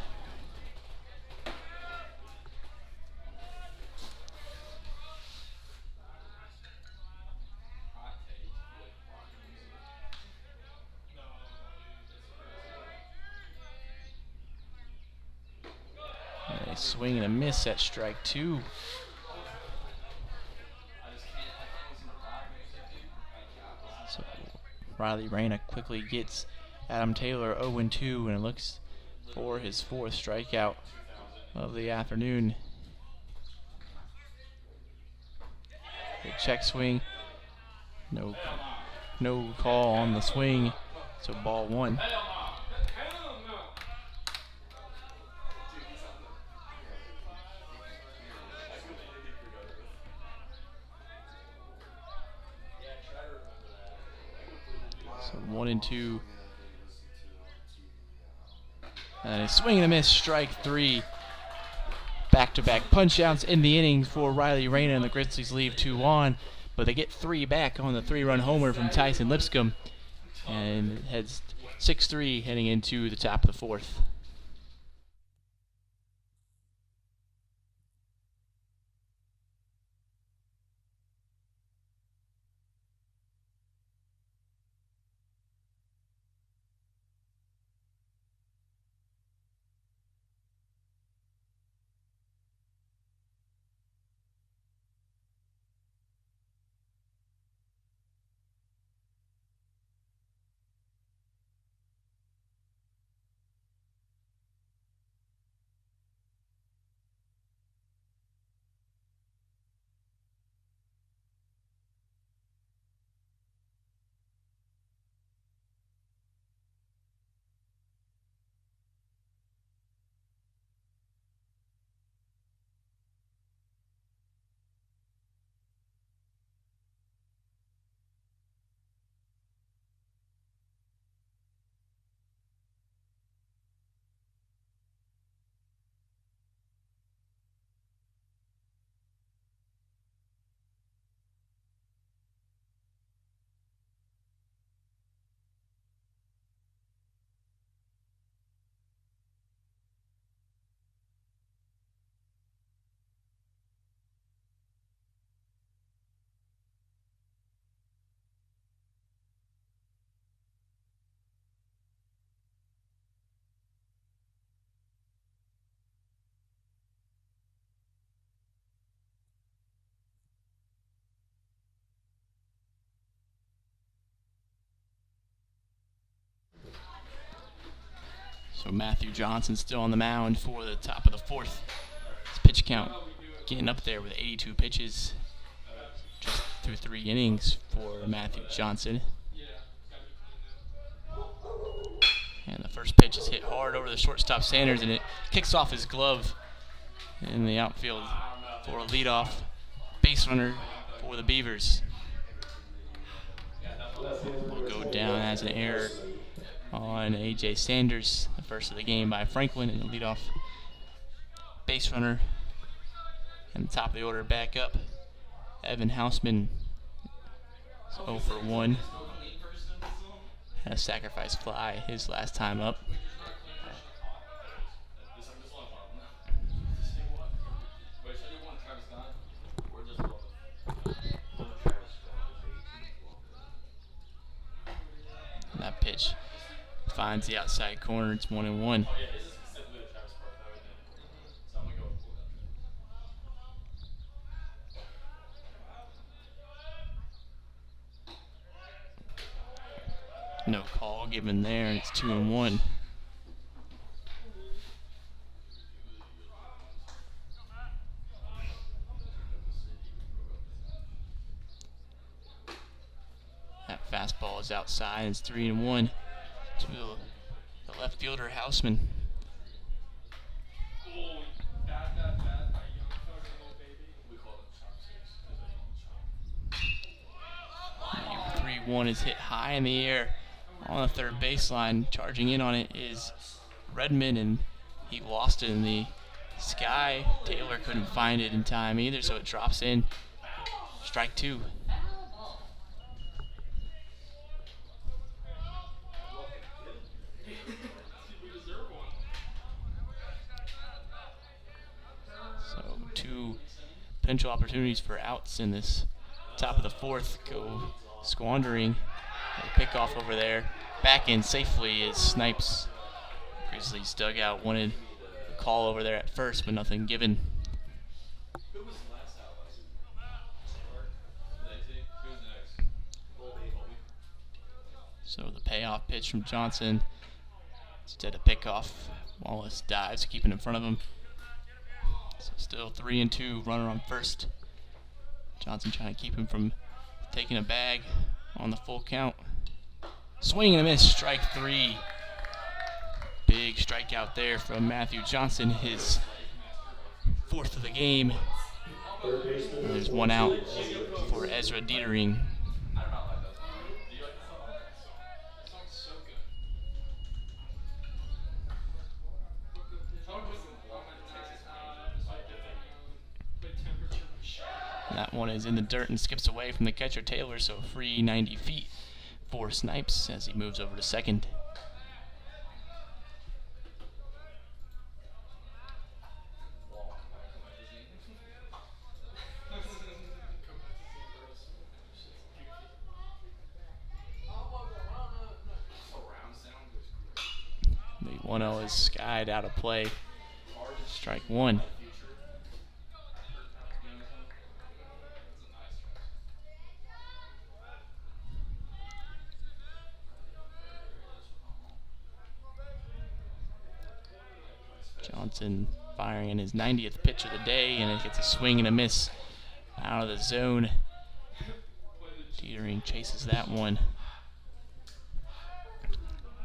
[SPEAKER 1] And a swing and a miss at strike 2. So Riley Reyna quickly gets Adam Taylor 0-2, and it looks for his 4th strikeout of the afternoon. A check swing, no call on the swing, so ball 1. So 1-2. And a swing and a miss, strike 3. Back-to-back punch-outs in the innings for Riley Reyna, and the Grizzlies leave 2 on, but they get 3 back on the 3-run homer from Tyson Lipscomb, and it heads 6-3 heading into the top of the 4th. So Matthew Johnson still on the mound for the top of the 4th. His pitch count getting up there with 82 pitches just through 3 innings for Matthew Johnson. And the first pitch is hit hard over the shortstop Sanders, and it kicks off his glove in the outfield for a leadoff base runner for the Beavers. Will go down as an error on A.J. Sanders, the first of the game by Franklin, and the leadoff base runner. And the top of the order back up, Evan Hausman, 0 for 1. Had a sacrifice fly his last time up. And that pitch finds the outside corner. It's 1-1. No call given there, and it's 2-1. That fastball is outside, and it's 3-1 to the left fielder, Houseman.
[SPEAKER 3] Oh, bad by young thug and little baby.
[SPEAKER 1] 3-1 is hit high in the air on the third baseline. Charging in on it is Redmond, and he lost it in the sky. Taylor couldn't find it in time either, so it drops in. Strike 2. So 2 potential opportunities for outs in this top of the fourth go squandering. A pickoff over there. Back in safely is Snipes. Grizzlies dugout wanted a call over there at first, but nothing given. So the payoff pitch from Johnson. Instead of pickoff, Wallace dives, keeping in front of him. So still 3-2, runner on first. Johnson trying to keep him from taking a bag on the full count. Swing and a miss, strike 3. Big strikeout there from Matthew Johnson, his 4th of the game. And there's 1 out for Ezra Dietering. That one is in the dirt and skips away from the catcher Taylor, so free 90 feet for Snipes as he moves over to second. The 1-0 is skied out of play. Strike 1. Johnson firing in his 90th pitch of the day, and it gets a swing and a miss out of the zone. Dietering chases that one.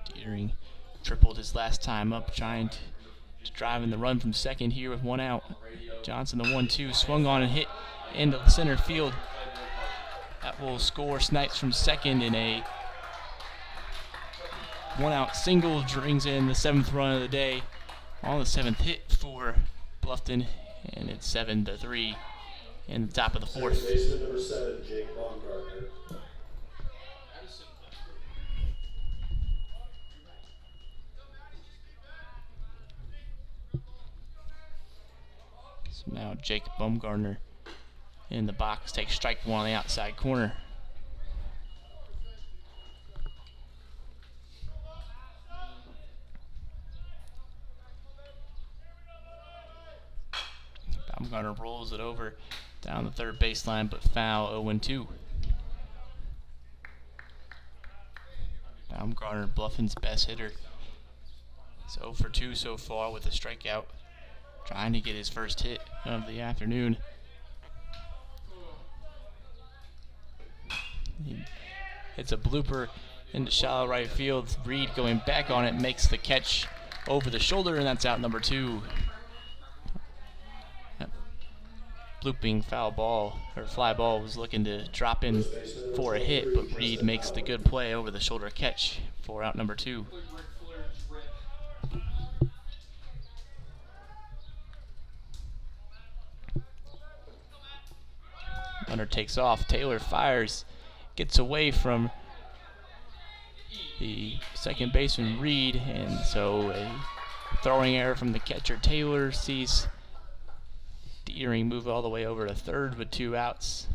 [SPEAKER 1] Dietering tripled his last time up, trying to drive in the run from second here with 1 out. Johnson, the 1-2, swung on and hit into center field. That will score Snipes from second in a 1-out single, brings in the 7th run of the day on the 7th hit for Bluffton, and it's 7-3 in the top of the 4th.
[SPEAKER 2] Baseman number 7, Jake Baumgartner.
[SPEAKER 1] So now Jake Baumgartner in the box takes strike 1 on the outside corner. Baumgartner rolls it over down the third baseline, but foul, 0-2. Baumgartner, Bluffton's best hitter. He's 0-2 so far with a strikeout, trying to get his first hit of the afternoon. It's a blooper into shallow right field. Reed going back on it, makes the catch over the shoulder, and that's out number 2. Looping foul ball or fly ball was looking to drop in for a hit, but Reed makes the good play over the shoulder catch for out number 2. Runner takes off. Taylor fires, gets away from the second baseman Reed, and so a throwing error from the catcher Taylor sees Dietering move all the way over to third with 2 outs.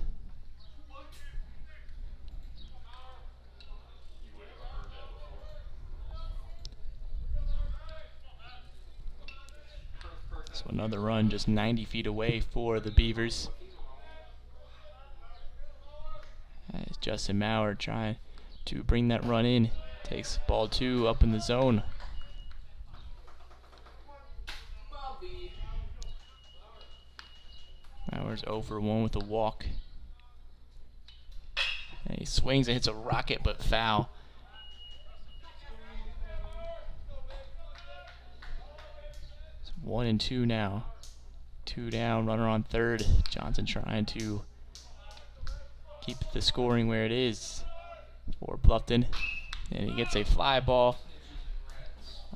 [SPEAKER 1] So another run just 90 feet away for the Beavers. As Justin Maurer trying to bring that run in. Takes ball 2 up in the zone. Bowers 0 for 1 with a walk. And he swings and hits a rocket, but foul. It's 1 and 2 now. 2 down, runner on third. Johnson trying to keep the scoring where it is for Bluffton. And he gets a fly ball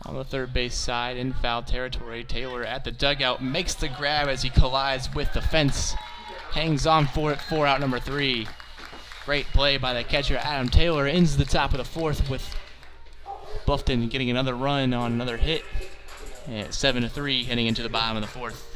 [SPEAKER 1] on the third base side in foul territory. Taylor at the dugout makes the grab as he collides with the fence. Hangs on for it, 4 out number 3. Great play by the catcher Adam Taylor. Ends the top of the fourth with Bluffton getting another run on another hit. And 7-3 heading into the bottom of the fourth.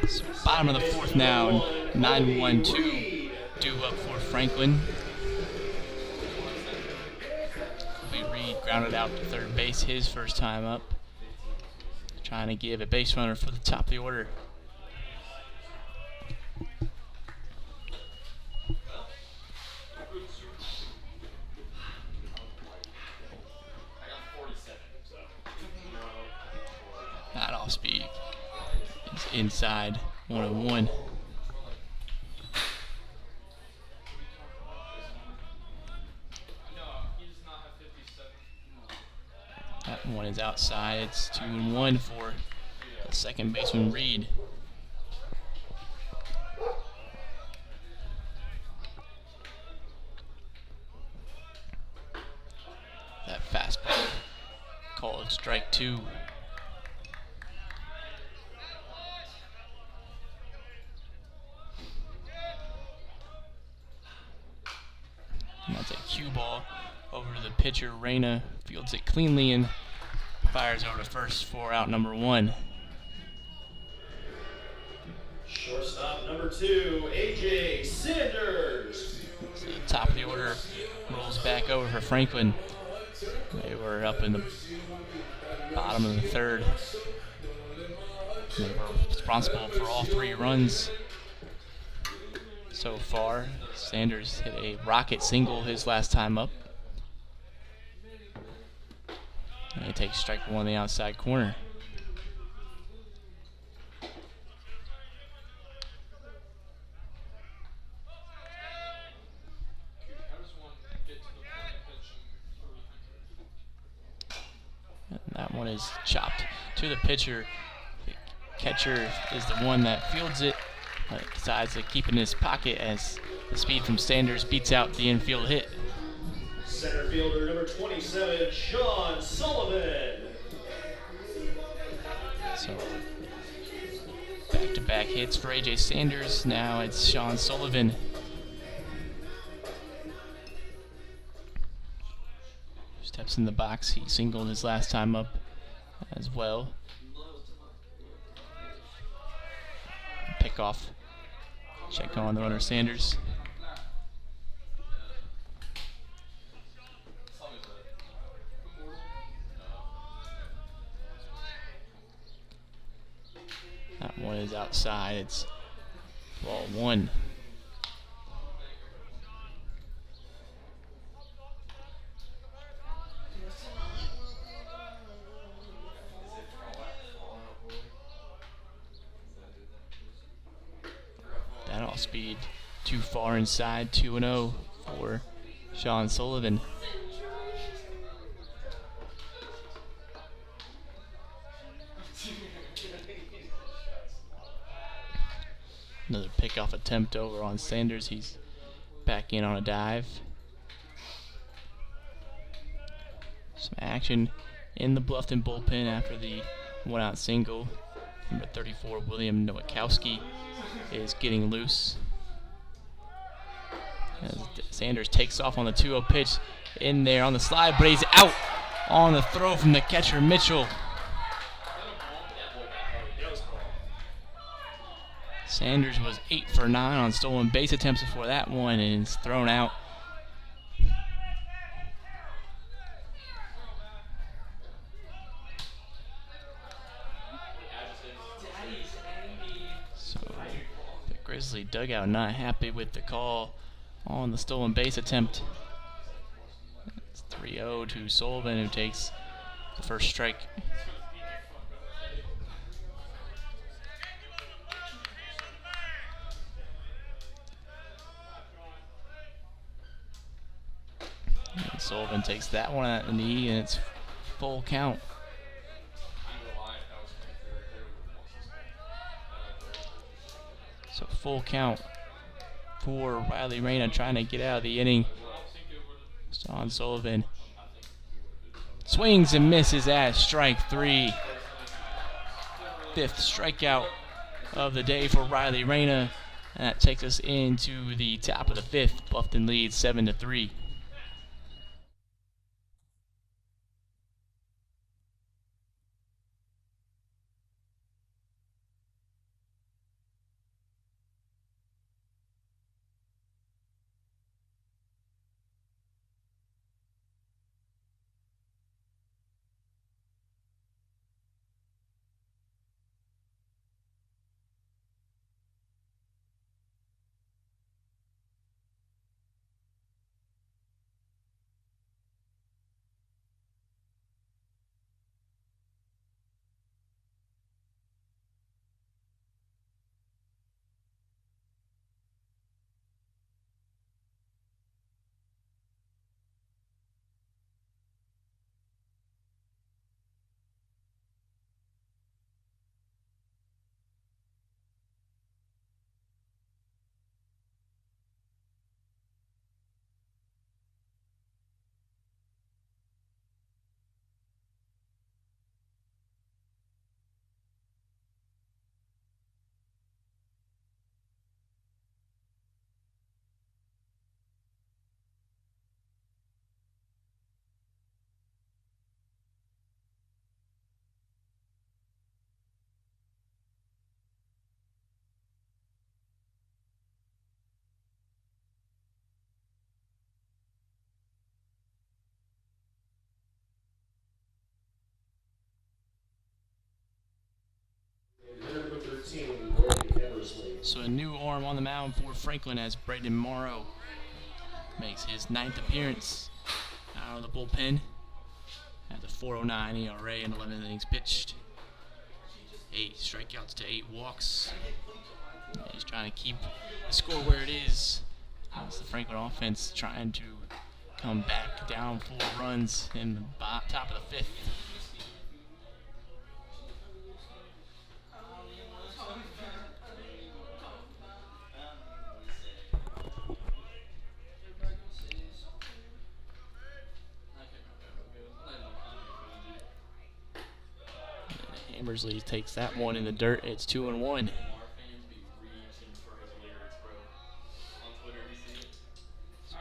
[SPEAKER 1] So bottom of the fourth now, 9-1-2 due up for Franklin. Reed grounded out to third base his first time up. Trying to give a base runner for the top of the order. Not off speed. It's inside 1-1. That one is outside. It's 2-1 for the second baseman Reed. That fastball called strike 2. And that's a cue ball over to the pitcher. Reyna fields it cleanly and fires over to first for out number 1.
[SPEAKER 2] Shortstop number 2, A.J. Sanders.
[SPEAKER 1] So the top of the order rolls back over for Franklin. They were up in the bottom of the third. They were responsible for all 3 runs so far. Sanders hit a rocket single his last time up. And he takes strike 1 on the outside corner. And that one is chopped to the pitcher. The catcher is the one that fields it, but decides to keep it in his pocket as the speed from Sanders beats out the infield hit.
[SPEAKER 2] Center fielder number 27, Sean Sullivan.
[SPEAKER 1] So back-to-back hits for A.J. Sanders. Now it's Sean Sullivan. Steps in the box. He singled his last time up as well. Pick off. Check on the runner Sanders. That one is outside. It's Ball one. That off speed too far inside, 2-0 for Sean Sullivan. Another pickoff attempt over on Sanders. He's back in on a dive. Some action in the Bluffton bullpen after the one-out single. Number 34, William Nowakowski, is getting loose. As Sanders takes off on the 2-0 pitch in there on the slide, but he's out on the throw from the catcher, Mitchell. Sanders was 8 for 9 on stolen base attempts before that one and is thrown out. So the Grizzly dugout not happy with the call on the stolen base attempt. It's 3-0 to Sullivan, who takes the first strike. And Sullivan takes that one at the knee, and it's full count. So full count for Riley Reyna trying to get out of the inning. Sean Sullivan swings and misses at strike 3. 5th strikeout of the day for Riley Reyna. And that takes us into the top of the 5th. Bluffton leads 7-3. So a new arm on the mound for Franklin as Braden Morrow makes his 9th appearance out of the bullpen at the 4.09 ERA and 11 innings pitched. 8 strikeouts to 8 walks. He's trying to keep the score where it is. As the Franklin offense trying to come back down 4 runs in the top of the 5th. Hammersley takes that one in the dirt. It's 2-1.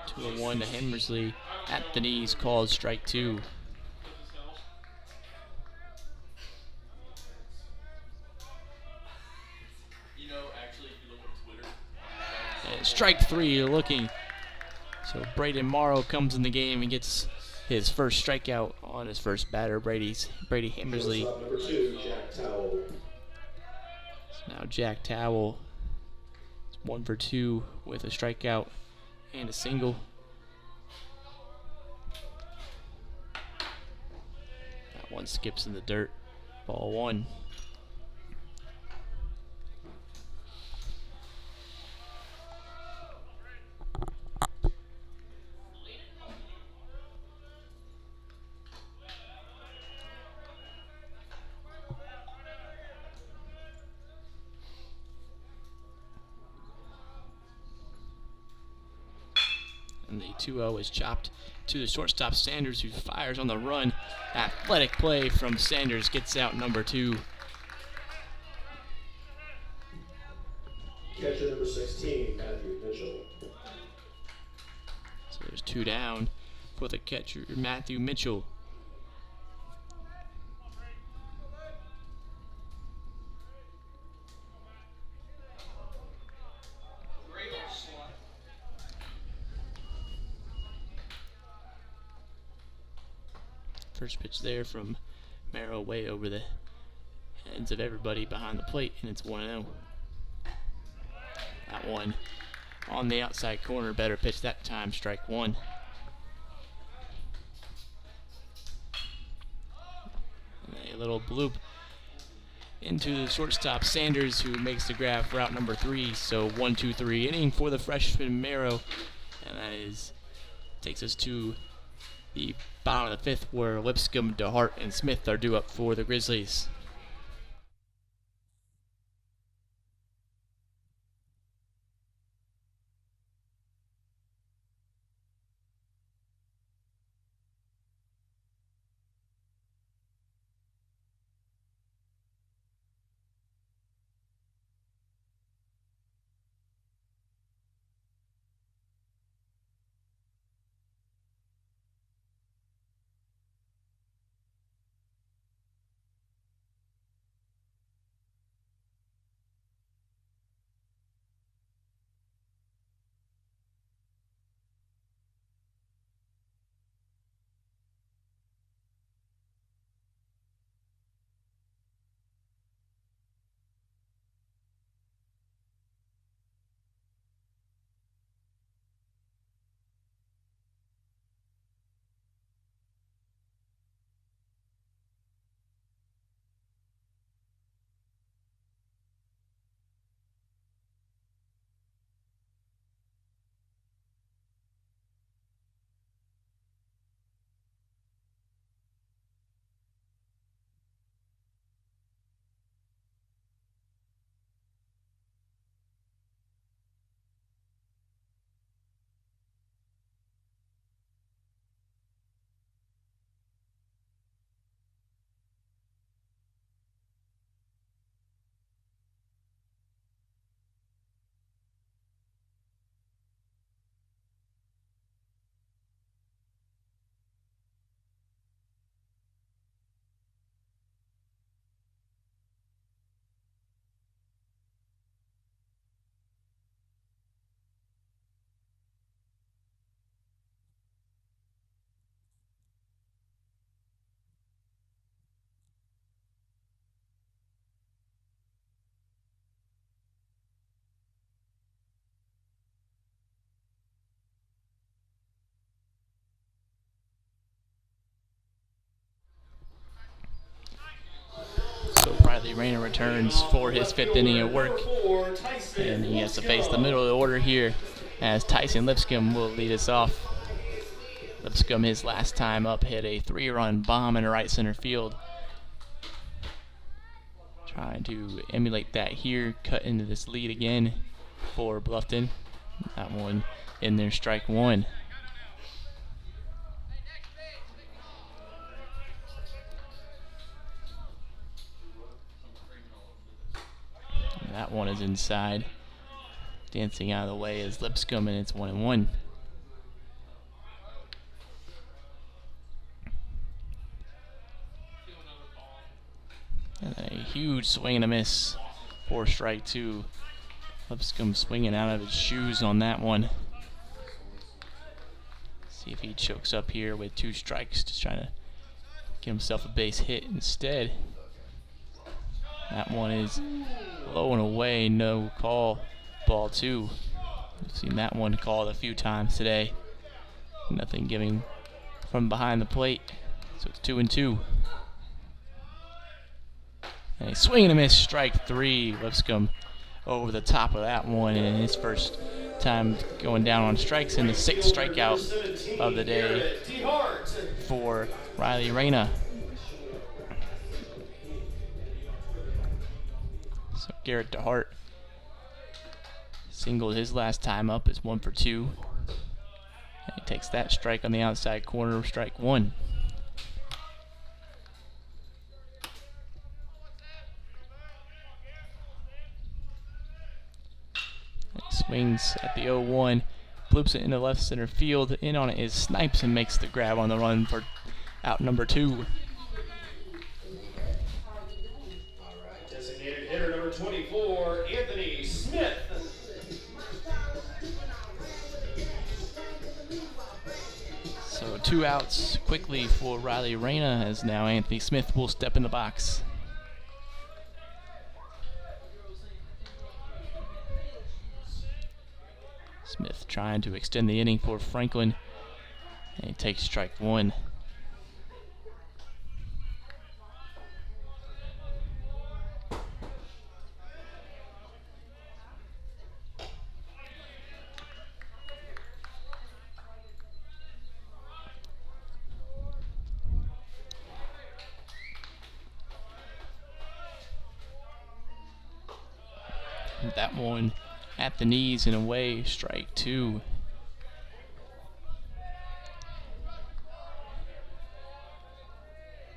[SPEAKER 1] 2-1 to Hammersley at the knees, called strike 2. And strike 3, you're looking. So Braden Morrow comes in the game and gets his first strikeout on his first batter, Brady Hammersley.
[SPEAKER 2] Number 2, Jack Towell.
[SPEAKER 1] So now Jack Towell is 1 for 2 with a strikeout and a single. That one skips in the dirt. Ball 1. And the 2-0 is chopped to the shortstop Sanders, who fires on the run. Athletic play from Sanders gets out number 2.
[SPEAKER 2] Catcher number 16, Matthew Mitchell.
[SPEAKER 1] So there's 2 down for the catcher, Matthew Mitchell.
[SPEAKER 3] Great slot.
[SPEAKER 1] First pitch there from Merrill, way over the heads of everybody behind the plate, and it's 1-0. That one on the outside corner, better pitch that time, strike 1. And a little bloop into the shortstop Sanders, who makes the grab for out number 3. So 1-2-3 inning for the freshman Merrill, and that takes us to the bottom of the 5th, where Lipscomb, DeHart, and Smith are due up for the Grizzlies. So Riley Rayner returns for his 5th inning of work, and he has to face the middle of the order here as Tyson Lipscomb will lead us off. Lipscomb, his last time up, hit a 3-run bomb in right center field. Trying to emulate that here, cut into this lead again for Bluffton. That one in there, strike 1. That one is inside. Dancing out of the way is Lipscomb, and it's 1-1. And a huge swing and a miss for strike 2. Lipscomb swinging out of his shoes on that one. See if he chokes up here with 2 strikes, just trying to get himself a base hit instead. That one is low and away, no call. Ball 2. We've seen that one called a few times today. Nothing giving from behind the plate. So it's 2-2. And a swing and a miss, strike 3. Lipscomb over the top of that one, and his first time going down on strikes, and the 6th strikeout of the day for Riley Reyna. So Garrett DeHart singled his last time up, is 1 for 2. And he takes that strike on the outside corner, strike 1. Swings at the 0-1, bloops it into left center field. In on it is Snipes and makes the grab on the run for out number 2.
[SPEAKER 2] Alright, designated hitter number 24, Anthony Smith.
[SPEAKER 1] So 2 outs quickly for Riley Reyna, as now Anthony Smith will step in the box. Smith trying to extend the inning for Franklin, and he takes strike 1. That one at the knees and away, strike 2.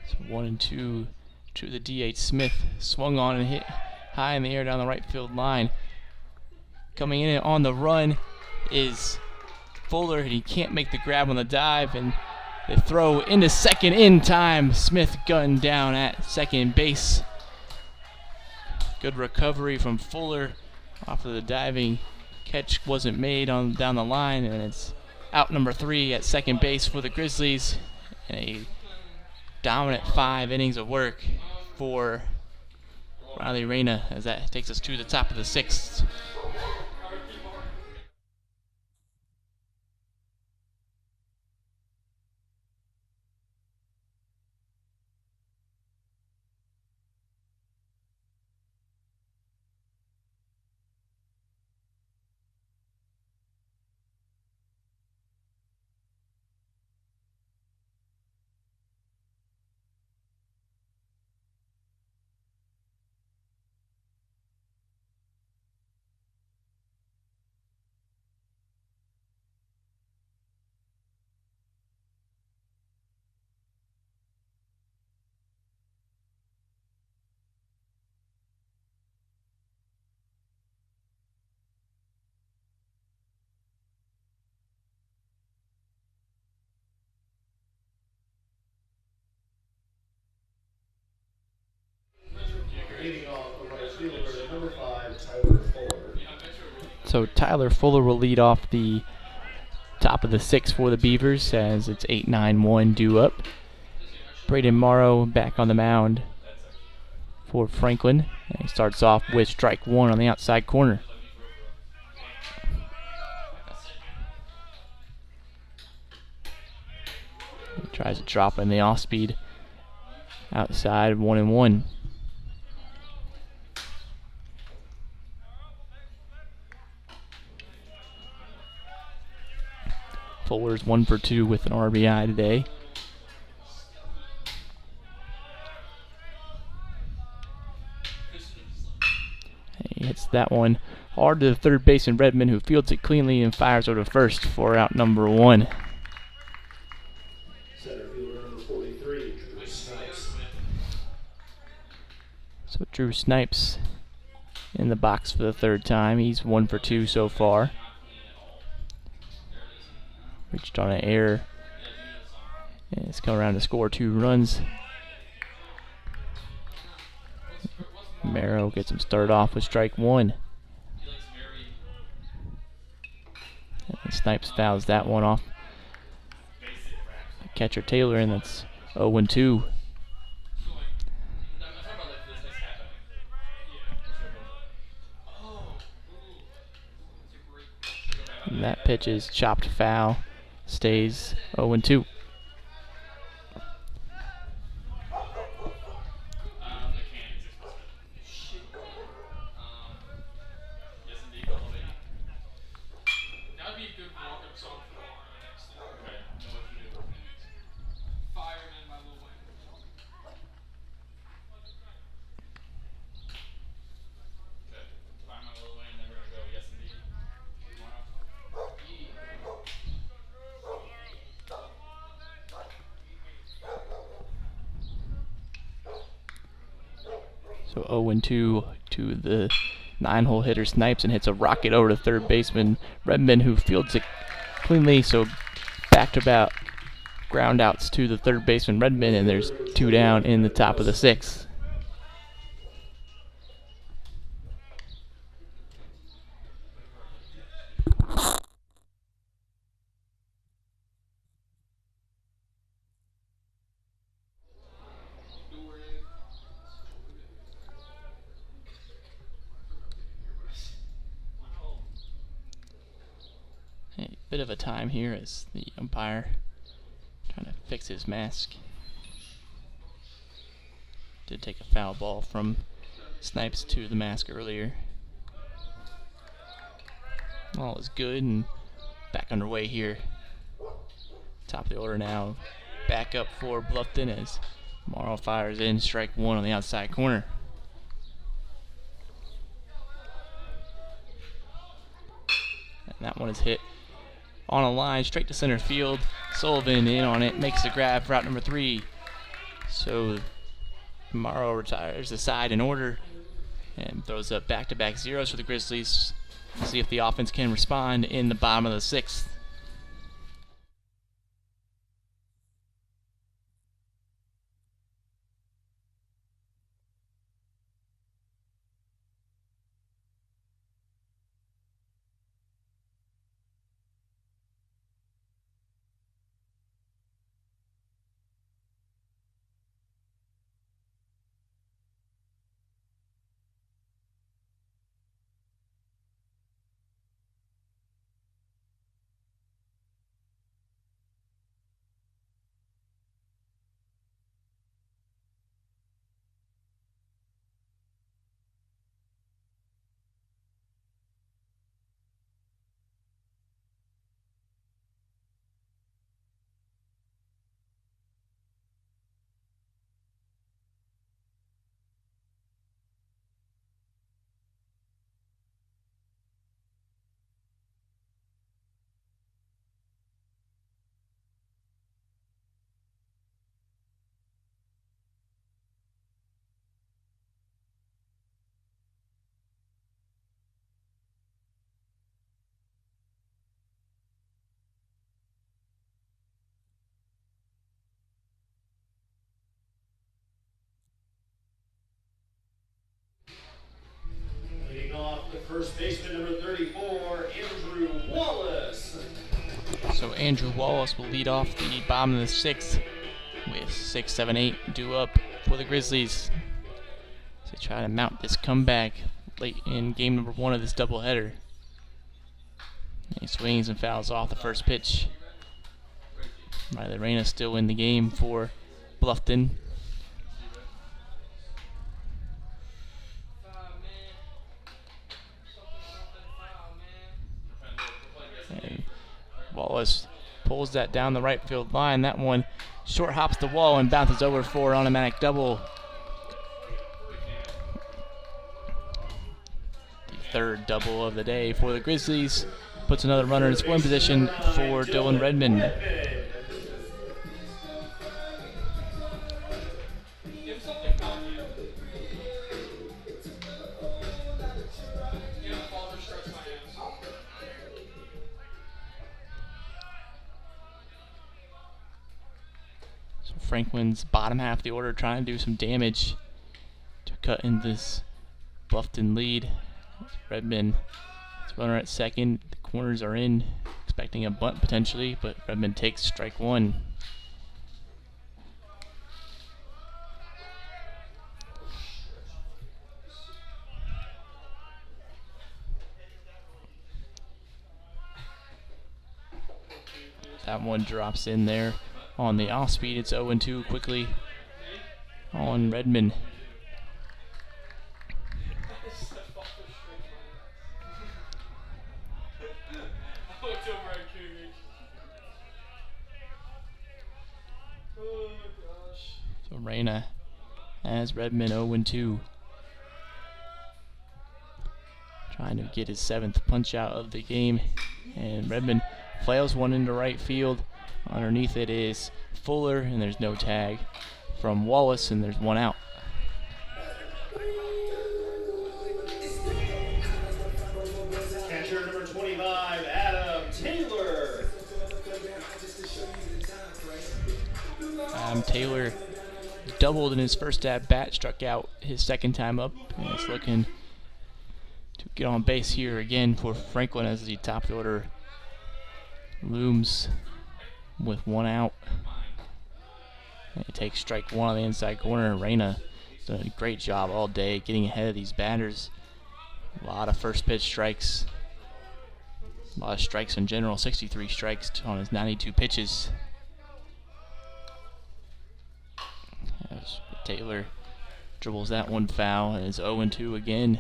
[SPEAKER 1] So 1-2 to the DH. Smith swung on and hit high in the air down the right field line. Coming in on the run is Fuller, and he can't make the grab on the dive, and they throw into second in time. Smith gunned down at second base. Good recovery from Fuller off of the diving. Catch wasn't made on down the line, and it's out number 3 at second base for the Grizzlies. And a dominant 5 innings of work for Riley Reyna, as that takes us to the top of the 6th.
[SPEAKER 2] Leading off the right fielder, number 5, Tyler Fuller.
[SPEAKER 1] So Tyler Fuller will lead off the top of the 6th for the Beavers, as it's 8-9-1 due up. Braden Morrow back on the mound for Franklin. And he starts off with strike 1 on the outside corner. He tries to drop in the off speed outside, 1-1. Fuller's 1 for 2 with an RBI today. He hits that one hard to the third baseman Redmond, who fields it cleanly and fires over to first for out number 1.
[SPEAKER 2] Center fielder number 43, Drew Snipes.
[SPEAKER 1] So Drew Snipes in the box for the 3rd time. He's 1 for 2 so far. Reached on an error, and it's come around to score 2 runs. Marrow gets him started off with strike 1. And Snipes fouls that one off catcher Taylor, and that's 0-2. And that pitch is chopped foul. Stays 0-2.
[SPEAKER 3] That'd be a good walk-up song for tomorrow next thing. Okay. Know what to do. Fireman by Lil Wayne.
[SPEAKER 4] Okay. Find my Lil Wayne, then we're gonna go yes indeed tomorrow.
[SPEAKER 1] So 0-2 to the 9-hole hitter Snipes and hits a rocket over to third baseman Redmond, who fields it cleanly. So back-to-back ground outs to the third baseman Redmond, and there's 2 down in the top of the 6th. A bit of a time here as the umpire trying to fix his mask. Did take a foul ball from Snipes to the mask earlier. All is good and back underway here. Top of the order now. Back up for Bluffton as Morrow fires in strike 1 on the outside corner. And that one is hit on a line straight to center field. Sullivan in on it, makes the grab for out number 3. So Morrow retires the side in order and throws up back-to-back zeros for the Grizzlies. See if the offense can respond in the bottom of the 6th.
[SPEAKER 2] Leading off the first baseman, number 34, Andrew Wallace.
[SPEAKER 1] So Andrew Wallace will lead off the bottom of the 6th with 6, 7, 8 due up for the Grizzlies. So they try to mount this comeback late in game number 1 of this doubleheader. He swings and fouls off the first pitch. Riley Reyna still in the game for Bluffton. And Wallace pulls that down the right field line. That one short hops the wall and bounces over for an automatic double. The third double of the day for the Grizzlies. Puts another runner in scoring position for Dylan Redmond. So Franklin's bottom half of the order trying to do some damage to cut in this Bluffton lead. Redmond, runner at second. The corners are in, expecting a bunt potentially, but Redmond takes strike 1. That one drops in there on the off speed. It's 0-2 quickly on Redmond. So Reyna has Redmond 0-2. Trying to get his 7th punch out of the game. And Redmond flails one into right field. Underneath it is Fuller, and there's no tag from Wallace, and there's one out.
[SPEAKER 2] Catcher number 25, Adam Taylor.
[SPEAKER 1] Taylor doubled in his first at bat, struck out his second time up, and is looking to get on base here again for Franklin as the top of the order looms with one out. And he takes strike one on the inside corner. Reyna done a great job all day getting ahead of these batters. A lot of first pitch strikes. A lot of strikes in general, 63 strikes on his 92 pitches. As Taylor dribbles that one foul and is 0-2 again.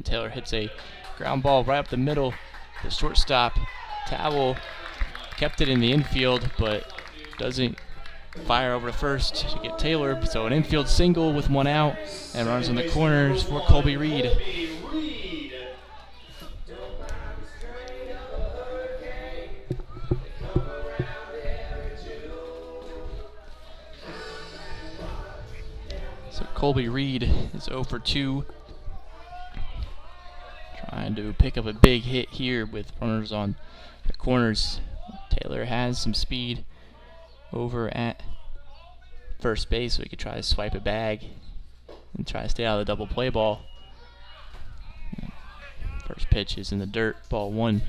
[SPEAKER 1] Taylor hits a ground ball right up the middle. The shortstop, Towel, kept it in the infield, but doesn't fire over to first to get Taylor. So an infield single with one out, and runs in the corners for Colby Reed. So Colby Reed is 0-2. Trying to pick up a big hit here with runners on the corners. Taylor has some speed over at first base, so he could try to swipe a bag and try to stay out of the double play ball. First pitch is in the dirt, ball one.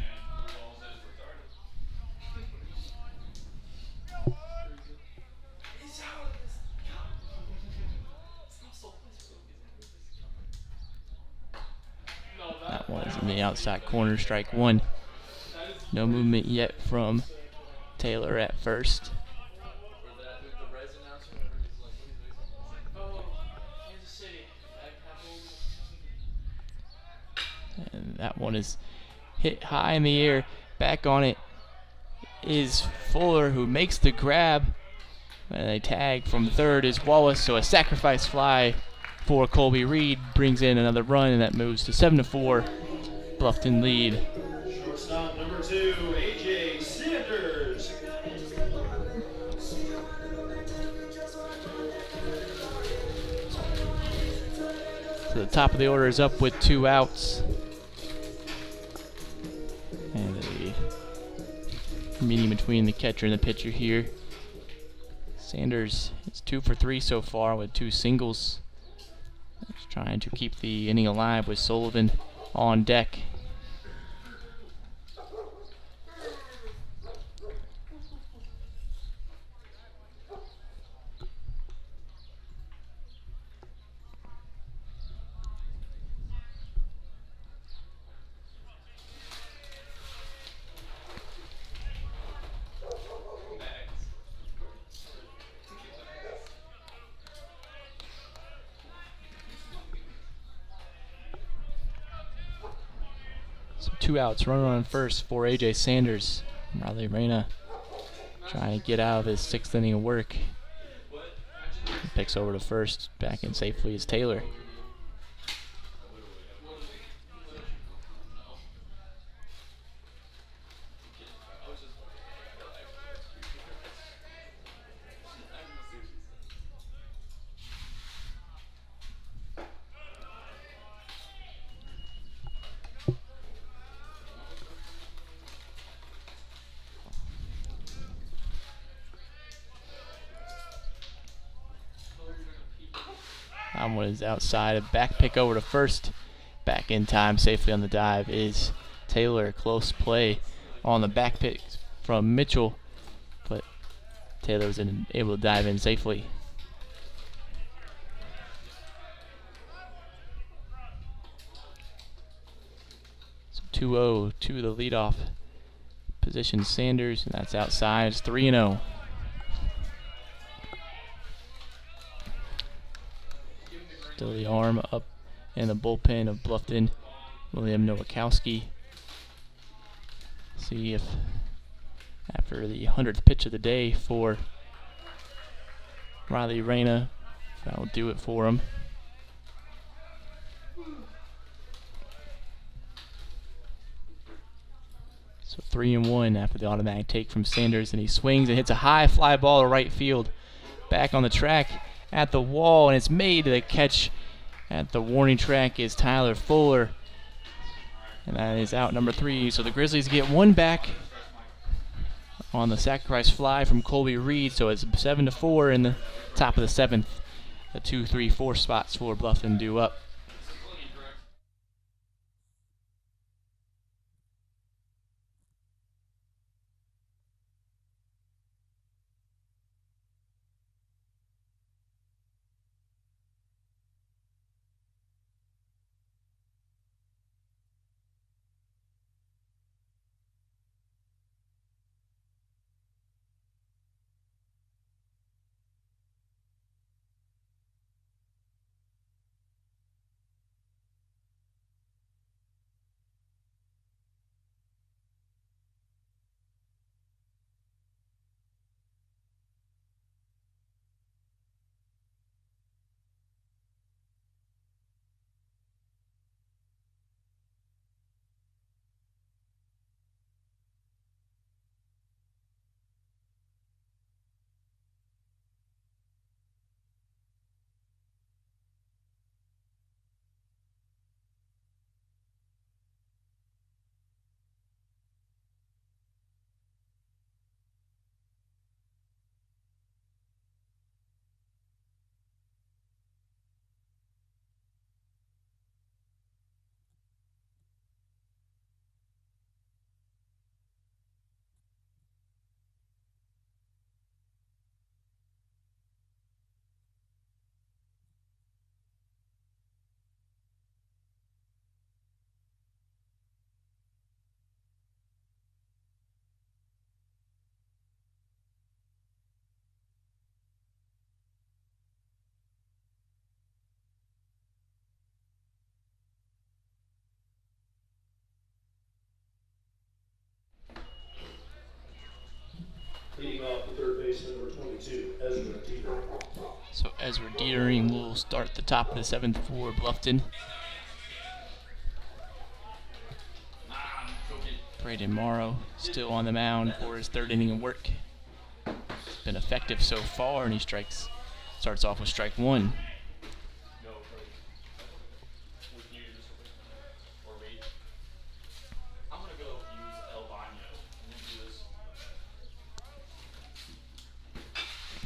[SPEAKER 1] That one's in the outside corner, strike one. No movement yet from Taylor at first. And that one is hit high in the air. Back on it is Fuller, who makes the grab. And a tag from third is Wallace, so a sacrifice fly for Colby Reed brings in another run, and that moves to 7-4. Bluffton lead.
[SPEAKER 2] Shortstop number 2, AJ Sanders.
[SPEAKER 1] So the top of the order is up with 2 outs. And a meeting between the catcher and the pitcher here. Sanders is 2 for 3 so far with 2 singles. He's trying to keep the inning alive with Sullivan on deck. So 2 outs, runner on first for AJ Sanders. Riley Reyna trying to get out of his 6th inning of work. He picks over to first, back in safely is Taylor. That one is outside. A back pick over to first Back in time safely on the dive is Taylor. Close play on the back pick from Mitchell, but Taylor was able to dive in safely. So 2-0 to the leadoff position Sanders, and that's outside. It's 3-0. Still the arm up in the bullpen of Bluffton, William Nowakowski. See if after the 100th pitch of the day for Riley Reyna, that'll do it for him. So 3-1 after the automatic take from Sanders, and he swings and hits a high fly ball to right field. Back on the track at the wall, and it's made. The catch at the warning track is Tyler Fuller, and that is out number 3. So the Grizzlies get one back on the sacrifice fly from Colby Reed. So it's 7-4 in the top of the 7th. The 2, 3, 4 spots for Bluffton due up.
[SPEAKER 2] Leading off the third base, number 22, Ezra Dieter.
[SPEAKER 1] So Ezra Dietering will start the top of the 7th for Bluffton. Braden Morrow still on the mound for his 3rd inning of work. Been effective so far, and he starts off with strike 1.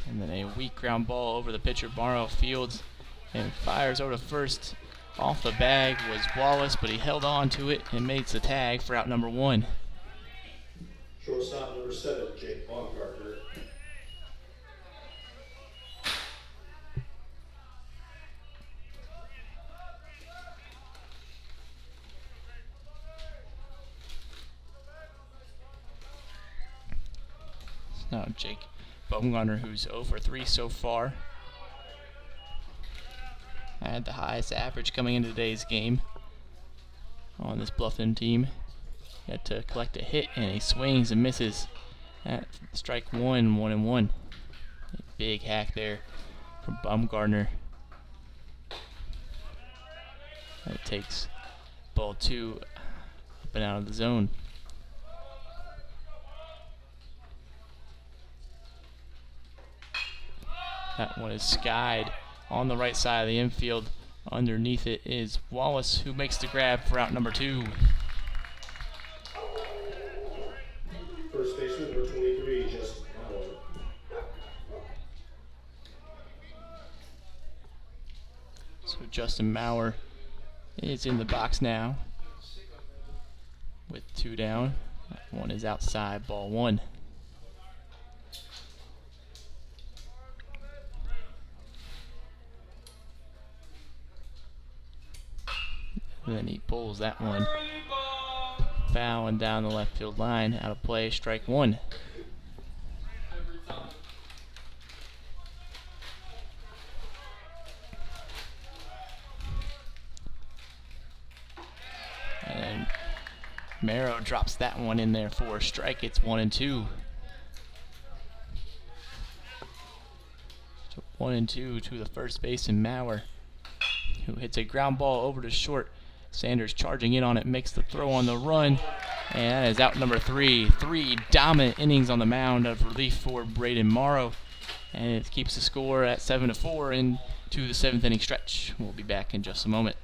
[SPEAKER 1] And then a weak ground ball over the pitcher. Morrow fields and fires over to first. Off the bag was Wallace, but he held on to it and makes the tag for out number 1.
[SPEAKER 2] Shortstop number 7, Jake Baumgartner.
[SPEAKER 1] Now Jake Baumgartner, who's 0 for 3 so far. Had the highest average coming into today's game on this Bluffton team. Had to collect a hit, and he swings and misses at strike 1, 1-1. A big hack there from Baumgartner. That takes ball 2 up and out of the zone. That one is skied on the right side of the infield. Underneath it is Wallace, who makes the grab for out number 2.
[SPEAKER 2] First baseman number 23, Justin Mauer.
[SPEAKER 1] So Justin Mauer is in the box now with 2 down. One is outside, ball 1. And then he pulls that one. Foul and down the left field line. Out of play, strike 1. And Marrow drops that one in there for a strike. It's 1-2. So 1-2 to the first baseman Maurer, who hits a ground ball over to short. Sanders charging in on it, makes the throw on the run, and that is out number 3. 3 dominant innings on the mound of relief for Braden Morrow, and it keeps the score at 7-4 into the 7th inning stretch. We'll be back in just a moment.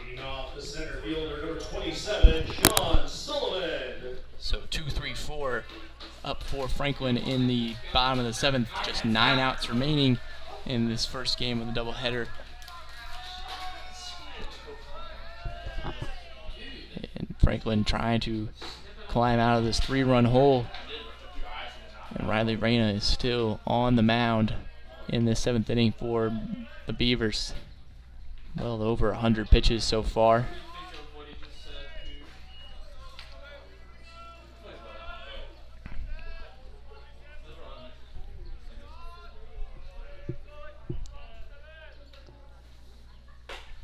[SPEAKER 2] Leading off the center fielder, number 27, Sean Sullivan.
[SPEAKER 1] So 2-3-4 up for Franklin in the bottom of the 7th. Just 9 outs remaining in this first game of the doubleheader. And Franklin trying to climb out of this 3-run hole. And Riley Reyna is still on the mound in the 7th inning for the Beavers. Well over 100 pitches so far.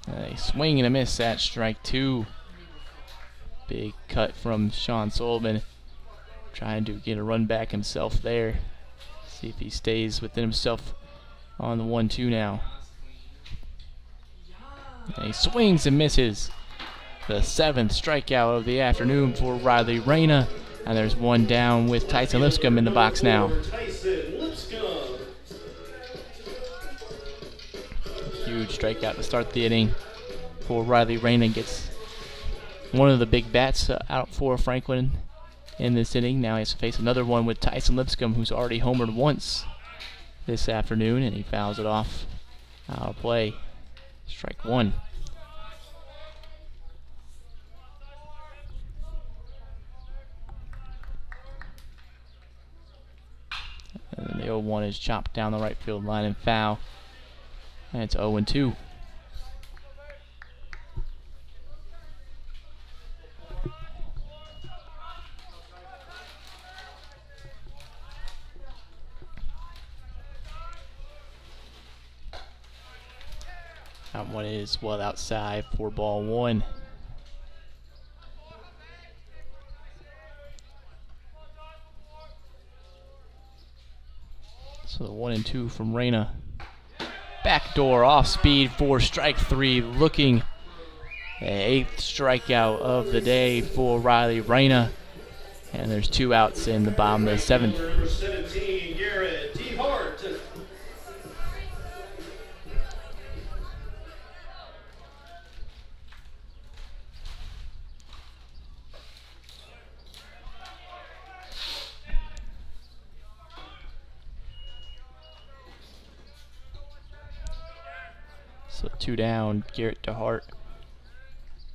[SPEAKER 1] A swing and a miss at strike 2. Big cut from Sean Sullivan. Trying to get a run back himself there. See if he stays within himself on the 1-2 now. And he swings and misses. The 7th strikeout of the afternoon for Riley Reyna. And there's one down with Tyson Lipscomb in the box now. Huge strikeout to start the inning for Riley Reyna. Gets one of the big bats out for Franklin in this inning. Now he has to face another one with Tyson Lipscomb, who's already homered once this afternoon, and he fouls it off out of play. Strike 1. And the 0-1 is chopped down the right field line and foul. And it's 0-2. That one is well outside for ball 1. So the 1-2 from Reyna. Backdoor off speed for strike 3. Looking the 8th strikeout of the day for Riley Reyna. And there's 2 outs in the bottom of the 7th.
[SPEAKER 2] Number 17, Garrett DeHart.
[SPEAKER 1] So 2 down, Garrett DeHart.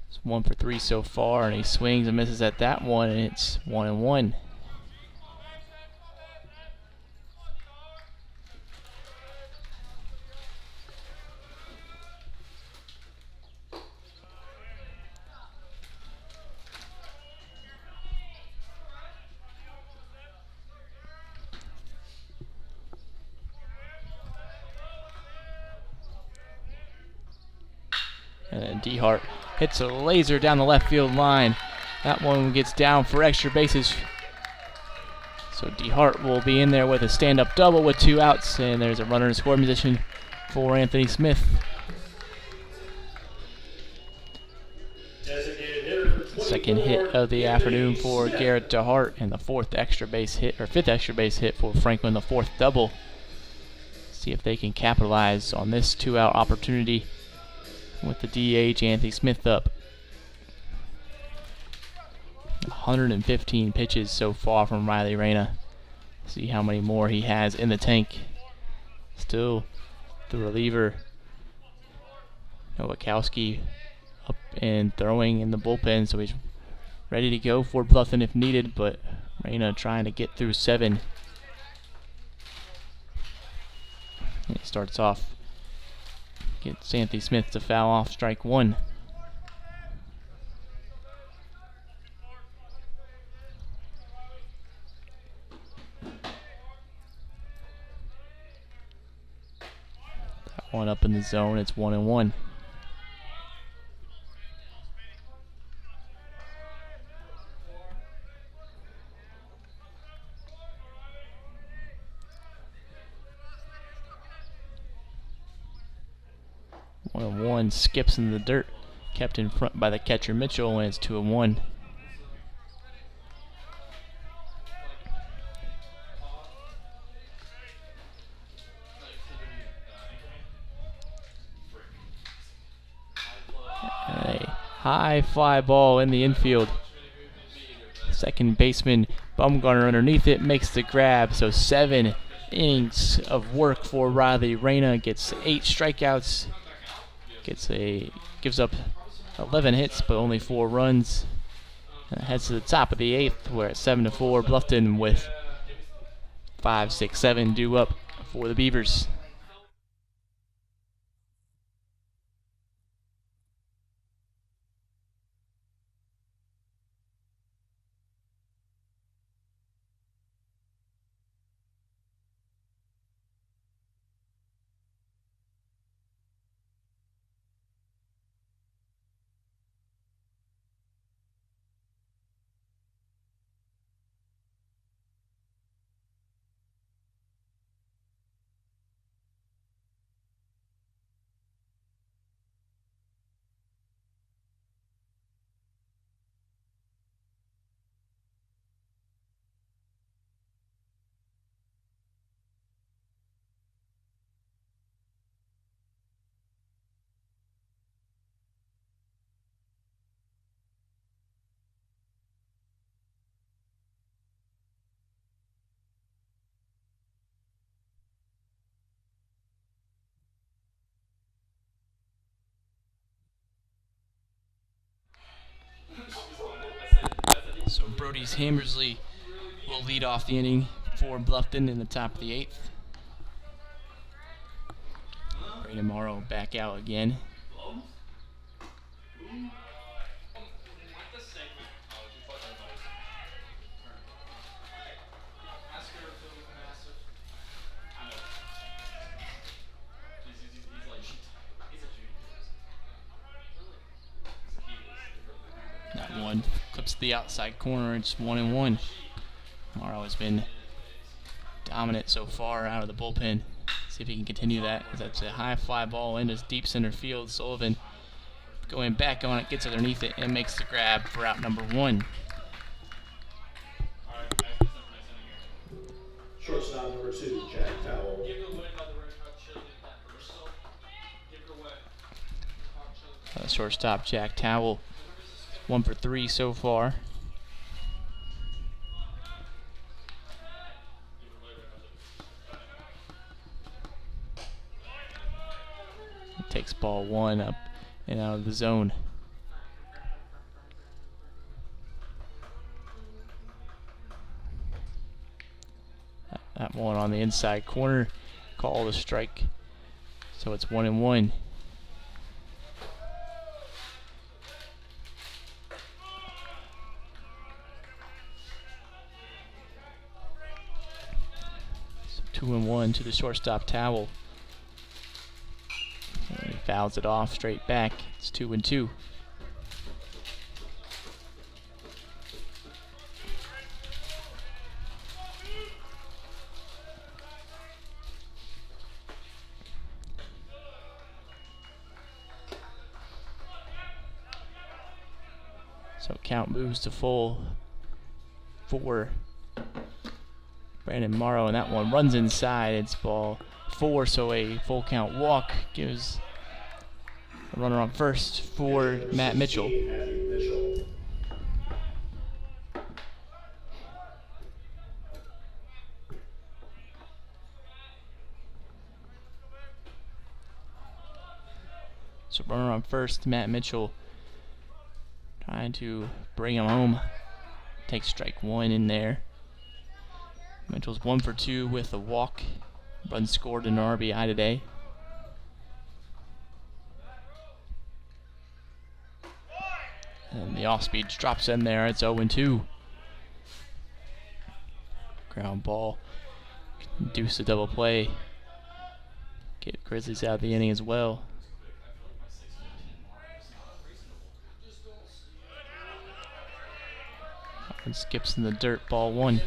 [SPEAKER 1] It's 1 for 3 so far, and he swings and misses at that one, and it's 1-1. And then DeHart hits a laser down the left field line. That one gets down for extra bases. So DeHart will be in there with a stand-up double with 2 outs, and there's a runner in scoring position for Anthony Smith.
[SPEAKER 2] Designated hitter for 24.
[SPEAKER 1] Second hit of the afternoon for Garrett DeHart, and the 5th extra base hit for Franklin, the 4th double. See if they can capitalize on this 2-out opportunity with the DH Anthony Smith up. 115 pitches so far from Riley Reyna. See how many more he has in the tank. Still the reliever Nowakowski up and throwing in the bullpen, so he's ready to go for Bluffton if needed, but Reyna trying to get through 7. And he starts off, gets Anthony Smith to foul off strike 1. That one up in the zone, it's 1-1. One skips in the dirt, kept in front by the catcher Mitchell, and it's 2-1. And a high fly ball in the infield. Second baseman Baumgartner underneath it makes the grab, so 7 innings of work for Riley Reyna. Gets 8 strikeouts. Gives up 11 hits, but only 4 runs. And heads to the top of the 8th. We're at 7-4. Bluffton with 5, 6, 7 due up for the Beavers. So Brody's Hammersley will lead off the inning for Bluffton in the top of the 8th. Ray Morrow back out again. That one clips the outside corner. It's 1-1. Morrow has been dominant so far out of the bullpen. See if he can continue that. That's a high fly ball into deep center field. Sullivan going back on it, gets underneath it, and makes the grab for out number 1.
[SPEAKER 2] Shortstop number 2, Jack Towell.
[SPEAKER 1] Shortstop Jack Towell, 1 for 3 so far. takes ball 1 up and out of the zone. That one on the inside corner, called a strike. So it's 1-1. So 2-1 to the shortstop Towel. And he fouls it off straight back. It's 2-2. So count moves to full for Brandon Morrow, and that one runs inside. It's ball 4, so a full count walk gives a runner on first for Matt Mitchell. So runner on first, Matt Mitchell, trying to bring him home. Takes strike 1 in there. Mitchell's 1 for 2 with a walk. Run scored an RBI today. And the off-speed drops in there. It's 0-2. Ground ball. Induce a double play. Get Grizzlies out of the inning as well. And skips in the dirt, ball 1.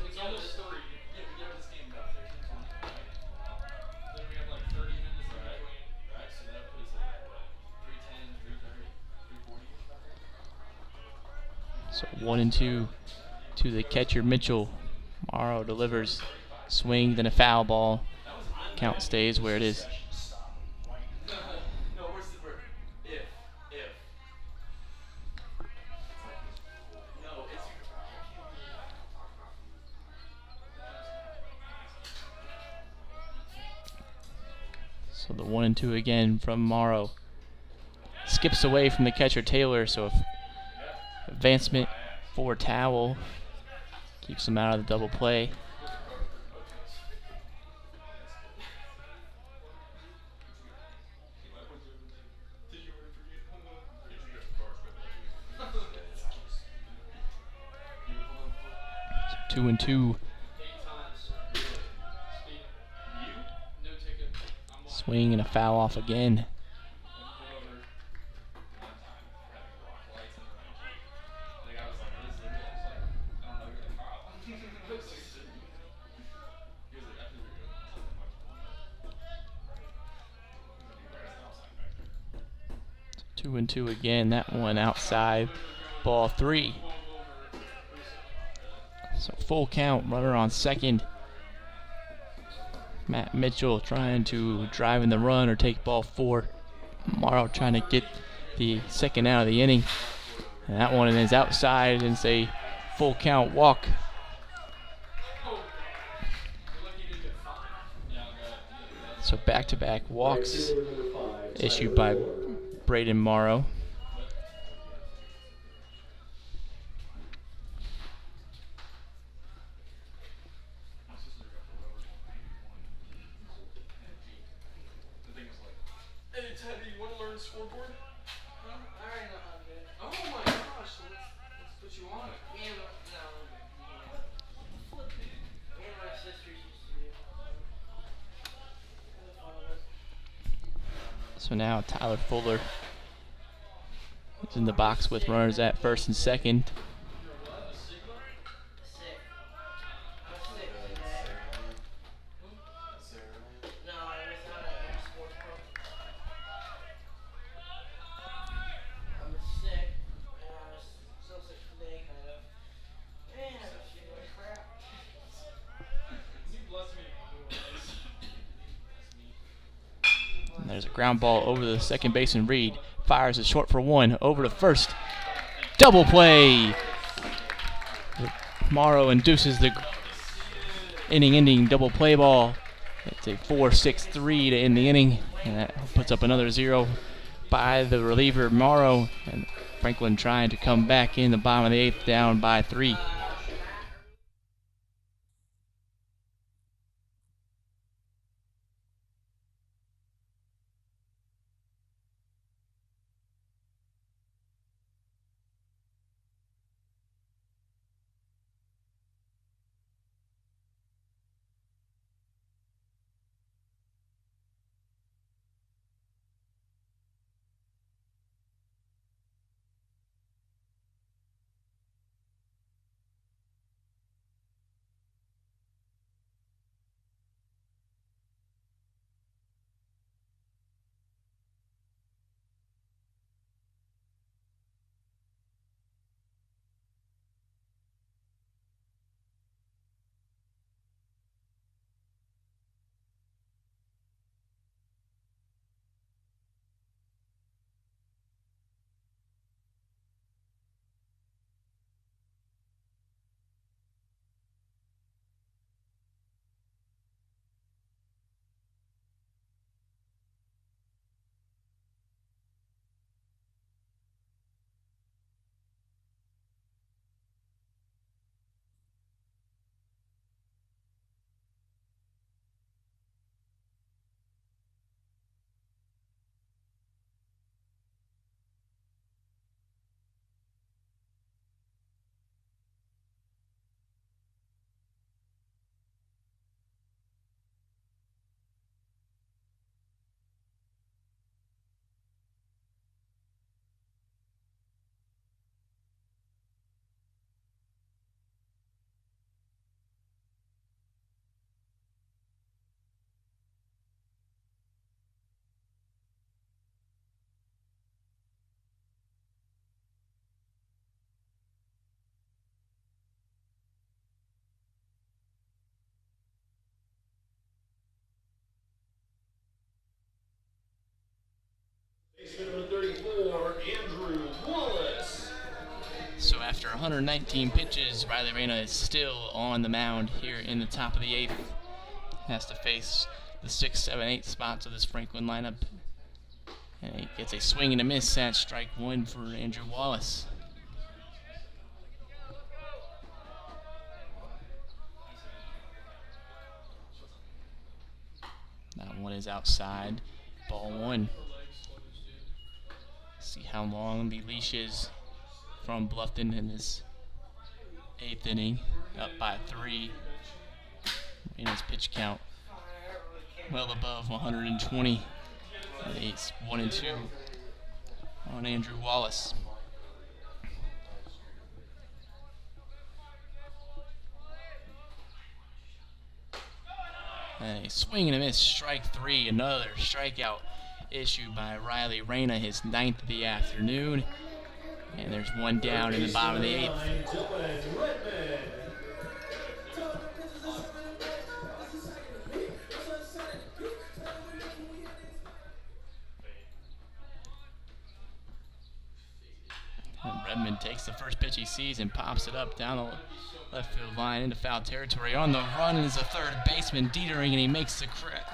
[SPEAKER 1] So 1-2 to the catcher Mitchell. Morrow delivers, swing, then a foul ball. Count stays where it is. So the 1-2 again from Morrow. Skips away from the catcher Taylor, so advancement for Towel. Keeps him out of the double play. So 2-2. Swing and a foul off again. So 2-2 again. That one outside. Ball 3. So full count. Runner on second. Matt Mitchell trying to drive in the run or take ball 4. Morrow trying to get the second out of the inning. And that one is outside and it's a full count walk. So back-to-back walks issued by Braden Morrow.
[SPEAKER 3] Scoreboard? Huh? I already know how to do it. Oh my gosh, so let's put you on it. Me and my sisters used to do it.
[SPEAKER 1] So now Tyler Fuller is in the box with runners at first and second. There's a ground ball over the second baseman Reed. Fires it short for 1. Over to first. Double play. Morrow induces the inning-ending double play ball. It's a 4-6-3 to end the inning, and that puts up another 0 by the reliever Morrow, and Franklin trying to come back in the bottom of the 8th, down by 3.
[SPEAKER 2] Baseman number 34, Andrew Wallace.
[SPEAKER 1] So after 119 pitches, Riley Reyna is still on the mound here in the top of the 8th. Has to face the 6, 7, 8 spots of this Franklin lineup. And he gets a swing and a miss at strike 1 for Andrew Wallace. That one is outside. Ball 1. See how long the leash is from Bluffton in this 8th inning. Up by 3. Reyna's pitch count well above 120. It's 1-2 on Andrew Wallace. And a swing and a miss, strike 3, another strikeout issued by Riley Reyna, his 9th of the afternoon. And there's one down in the bottom of the 8th. 'And Redmond takes the first pitch he sees and pops it up down the left field line into foul territory. On the run is the third baseman, Dietering, and he makes the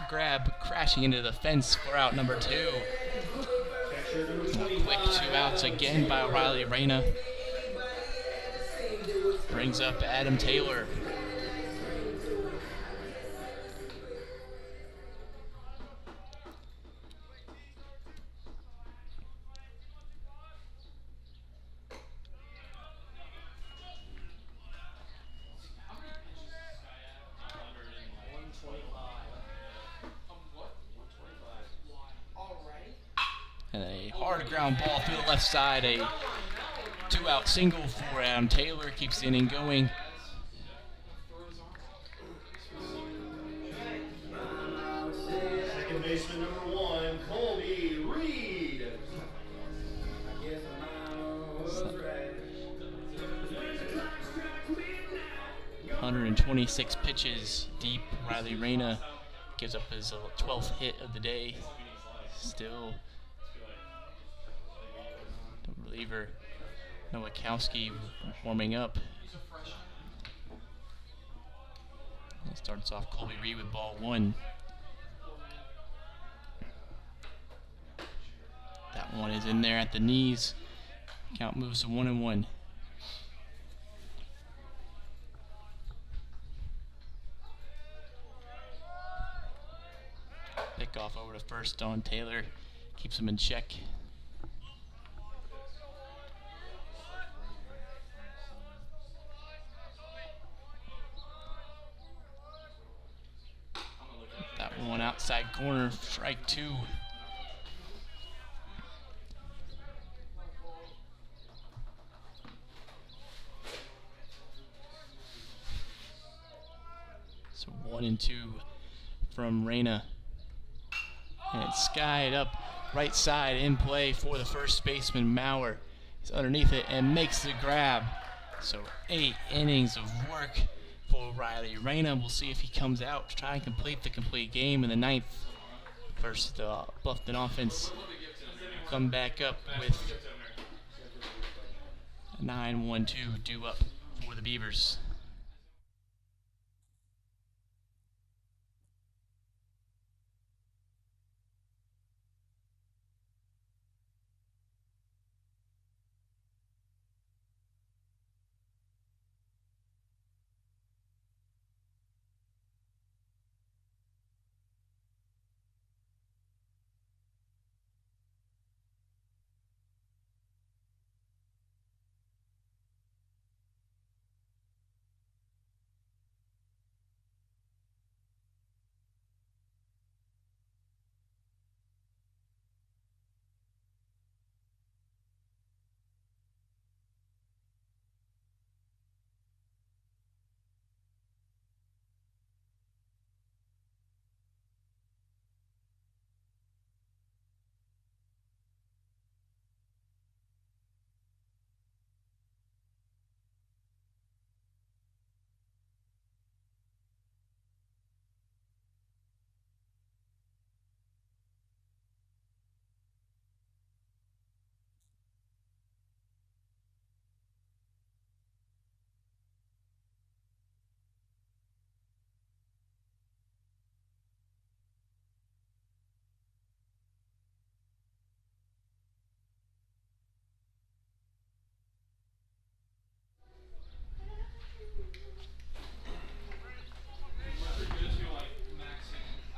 [SPEAKER 1] grab, crashing into the fence for out number 2. A quick 2 outs again by Riley Reyna. Brings up Adam Taylor. And a hard ground ball through the left side. A 2-out single for Adam Taylor. Keeps the inning going.
[SPEAKER 2] Second baseman number 1, Colby Reed.
[SPEAKER 1] 126 pitches deep. Riley Reyna gives up his 12th hit of the day. Still the reliever Nowakowski warming up. It starts off Colby Reed with ball 1. That one is in there at the knees. Count moves to 1-1. Pick off over to first on Taylor. Keeps him in check. That one outside corner, strike 2. So 1-2 from Reyna. And it's skied up right side in play for the first baseman, Maurer. He's underneath it and makes the grab. So 8 innings of work for Riley Reyna. We'll see if he comes out to try and complete the complete game in the 9th versus the Bluffton offense. Come back up with a 9-1-2 due up for the Beavers.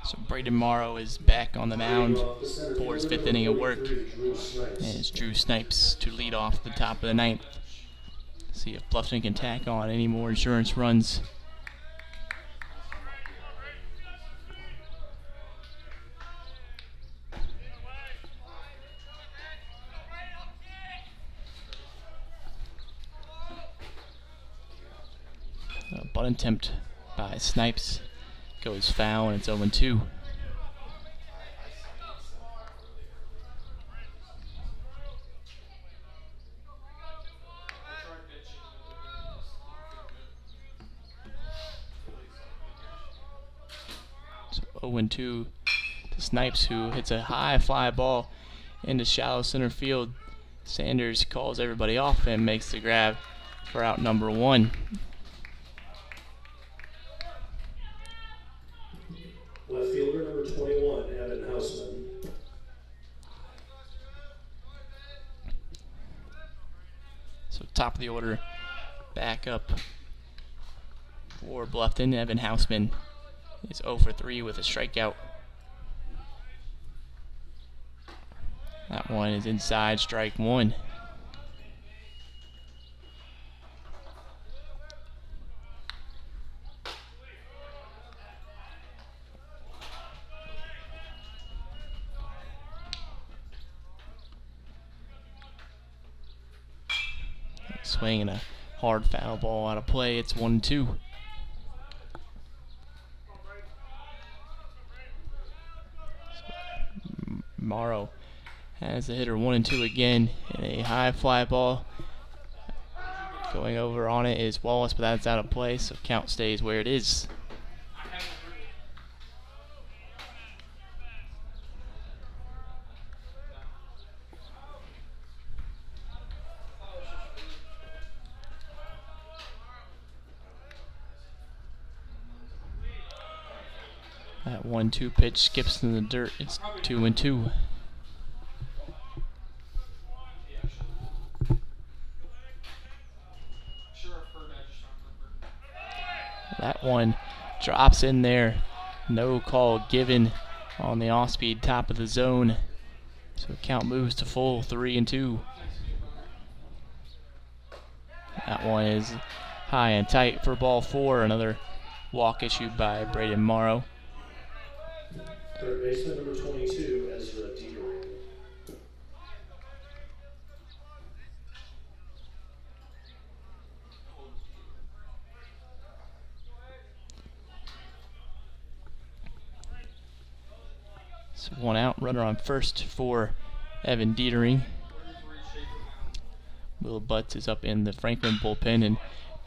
[SPEAKER 1] So Braden Morrow is back on the mound for his 5th inning of work. And it's Drew Snipes to lead off the top of the 9th. See if Bluffton can tack on any more insurance runs. A bunt attempt by Snipes goes foul, and it's 0-2. So 0-2 to Snipes, who hits a high fly ball into shallow center field. Sanders calls everybody off and makes the grab for out number 1.
[SPEAKER 2] Left fielder number 21, Evan Houseman.
[SPEAKER 1] So top of the order, back up for Bluffton. Evan Houseman is 0 for 3 with a strikeout. That one is inside, strike 1. Swinging a hard foul ball out of play. It's 1-2. Morrow has the hitter 1-2 again, and a high fly ball going over on it is Wallace, but that's out of play, so count stays where it is. That 1-2 pitch skips in the dirt. It's 2-2. one drops in there. No call given on the off-speed top of the zone. So count moves to full 3-2. That one is high and tight for ball 4. Another walk issued by Braden Morrow.
[SPEAKER 2] Third baseman number 22, Ezra Dietering.
[SPEAKER 1] So one out, runner on first for Evan Dietering. Will Butts is up in the Franklin bullpen, and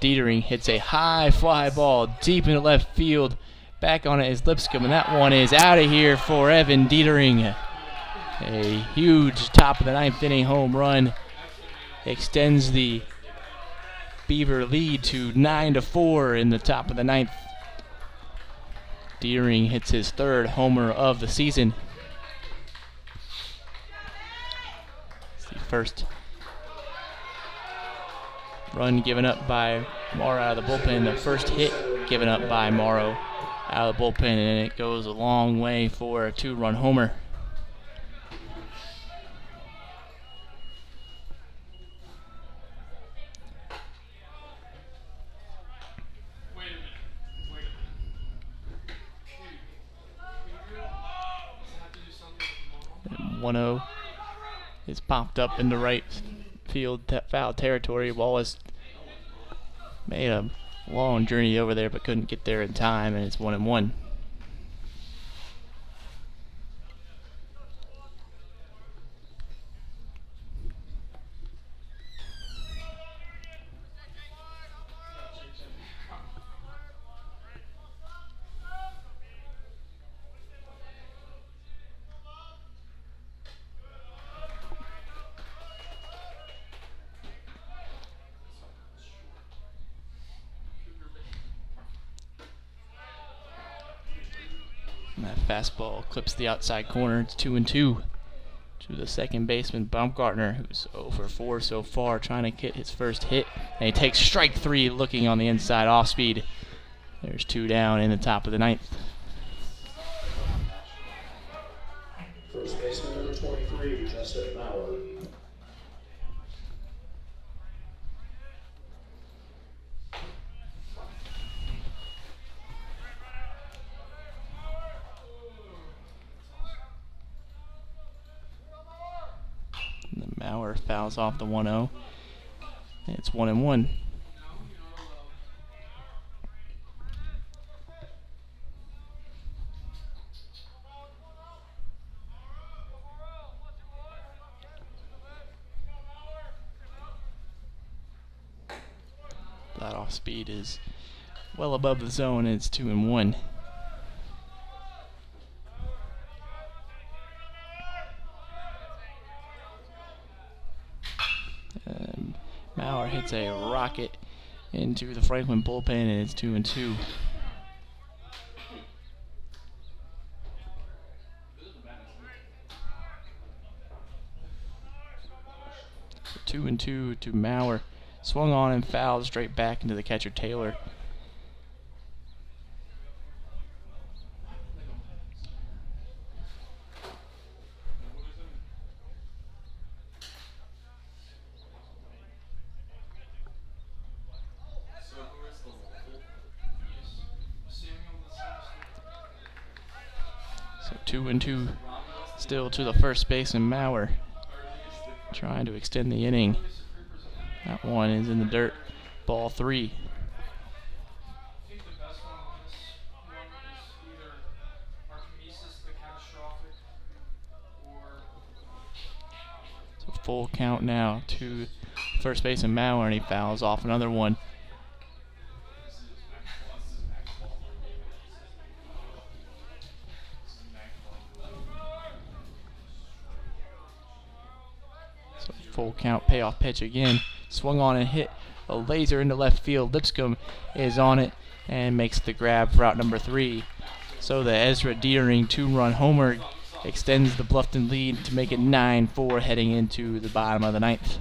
[SPEAKER 1] Dietering hits a high fly ball deep into left field. Back on it is Lipscomb, and that one is out of here for Evan Dietering. A huge top of the 9th inning home run extends the Beaver lead to 9-4 in the top of the 9th. Dietering hits his 3rd homer of the season. It's the first run given up by Morrow out of the bullpen, the first hit given up by Morrow out of the bullpen, and it goes a long way for a 2-run homer.
[SPEAKER 3] Wait a minute. Does it have to do something with the ball?
[SPEAKER 1] 1-0 is popped up into right field foul territory. Wallace made a long journey over there but couldn't get there in time, and it's 1-1. And that fastball clips the outside corner. It's 2-2 to the second baseman, Baumgartner, who's 0 for 4 so far, trying to get his first hit. And he takes strike 3 looking on the inside off speed. There's 2 down in the top of the 9th.
[SPEAKER 2] First baseman number 23, Justin Bauer.
[SPEAKER 1] And then Maurer fouls off the 1-0. It's 1-1. That off speed is well above the zone, and it's 2-1. Maurer hits a rocket into the Franklin bullpen, and it's 2-2. So 2-2 to Maurer. Swung on and fouled straight back into the catcher Taylor. So 2-2 still to the first baseman Maurer, trying to extend the inning. That one is in the dirt. Ball 3.
[SPEAKER 3] I think the best one on this one is either Archimedes, the catastrophic, or
[SPEAKER 1] So full count now to first baseman Maurer, and he fouls off another one. So full count, payoff pitch again. Swung on and hit a laser into left field. Lipscomb is on it and makes the grab for out number 3. So the Ezra Dietering 2-run homer extends the Bluffton lead to make it 9-4 heading into the bottom of the 9th.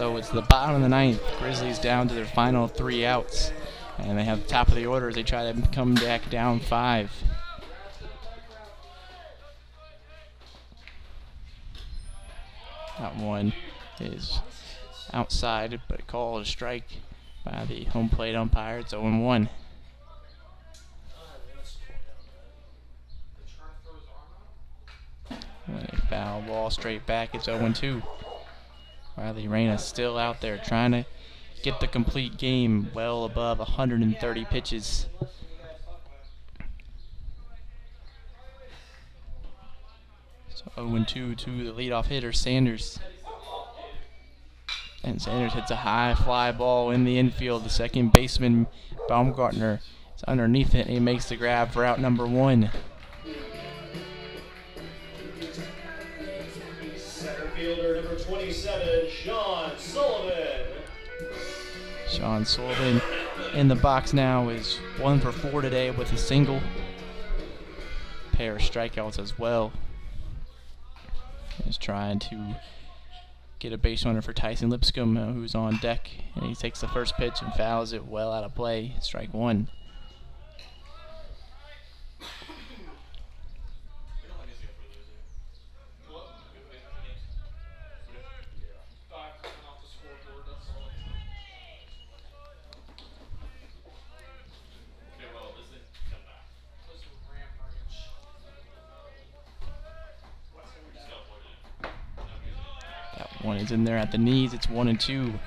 [SPEAKER 1] So it's the bottom of the ninth. Grizzlies down to their final 3 outs. And they have the top of the order as they try to come back down 5. That one is outside, but called a strike by the home plate umpire. It's 0-1. When a foul ball straight back, it's 0-2. Riley Reyna still out there trying to get the complete game, well above 130 pitches. So 0-2 to the leadoff hitter, Sanders. And Sanders hits a high fly ball in the infield. The second baseman, Baumgartner, is underneath it, and he makes the grab for out number 1.
[SPEAKER 2] Center fielder number 27, Sean Sullivan.
[SPEAKER 1] Sean Sullivan in the box now is 1 for 4 today with a single. Pair of strikeouts as well. He's trying to get a base runner for Tyson Lipscomb, who's on deck, and he takes the first pitch and fouls it well out of play. Strike 1. That one is in there at the knees. It's 1-2.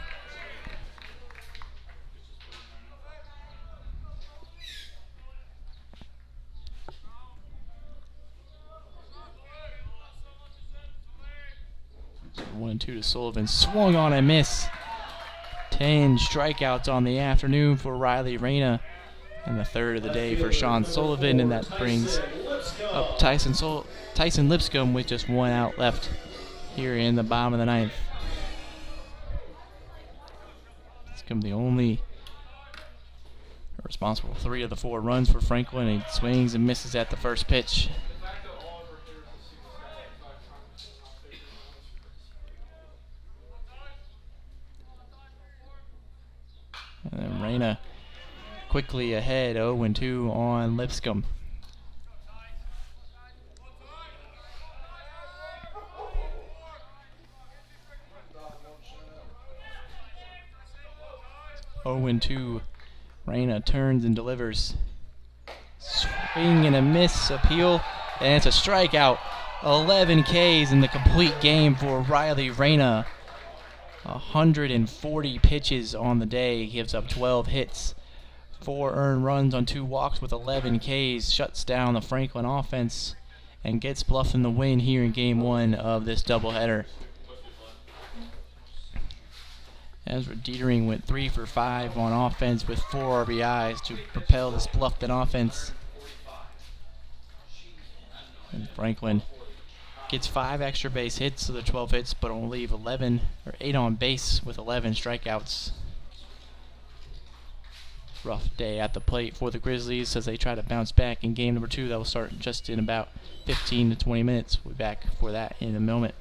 [SPEAKER 1] So 1-2 to Sullivan. Swung on and miss. 10 strikeouts on the afternoon for Riley Reyna. And the third of the day for Sean Sullivan. And that brings up Tyson Lipscomb with just 1 out left here in the bottom of the ninth. Lipscomb the only responsible for 3 of the 4 runs for Franklin. He swings and misses at the first pitch. And then Reyna quickly ahead, 0-2 on Lipscomb. Oh and 2. Reyna turns and delivers. Swing and a miss, appeal, and it's a strikeout. 11 Ks in the complete game for Riley Reyna. 140 pitches on the day, gives up 12 hits, 4 earned runs on 2 walks with 11 Ks, shuts down the Franklin offense, and gets Bluffton the win here in Game 1 of this doubleheader. Ezra Dietering went 3 for 5 on offense with 4 RBIs to propel this Bluffton offense. And Franklin gets 5 extra base hits to the 12 hits, but only leave 8 on base with 11 strikeouts. Rough day at the plate for the Grizzlies as they try to bounce back in game number 2. That will start just in about 15 to 20 minutes. We'll be back for that in a moment.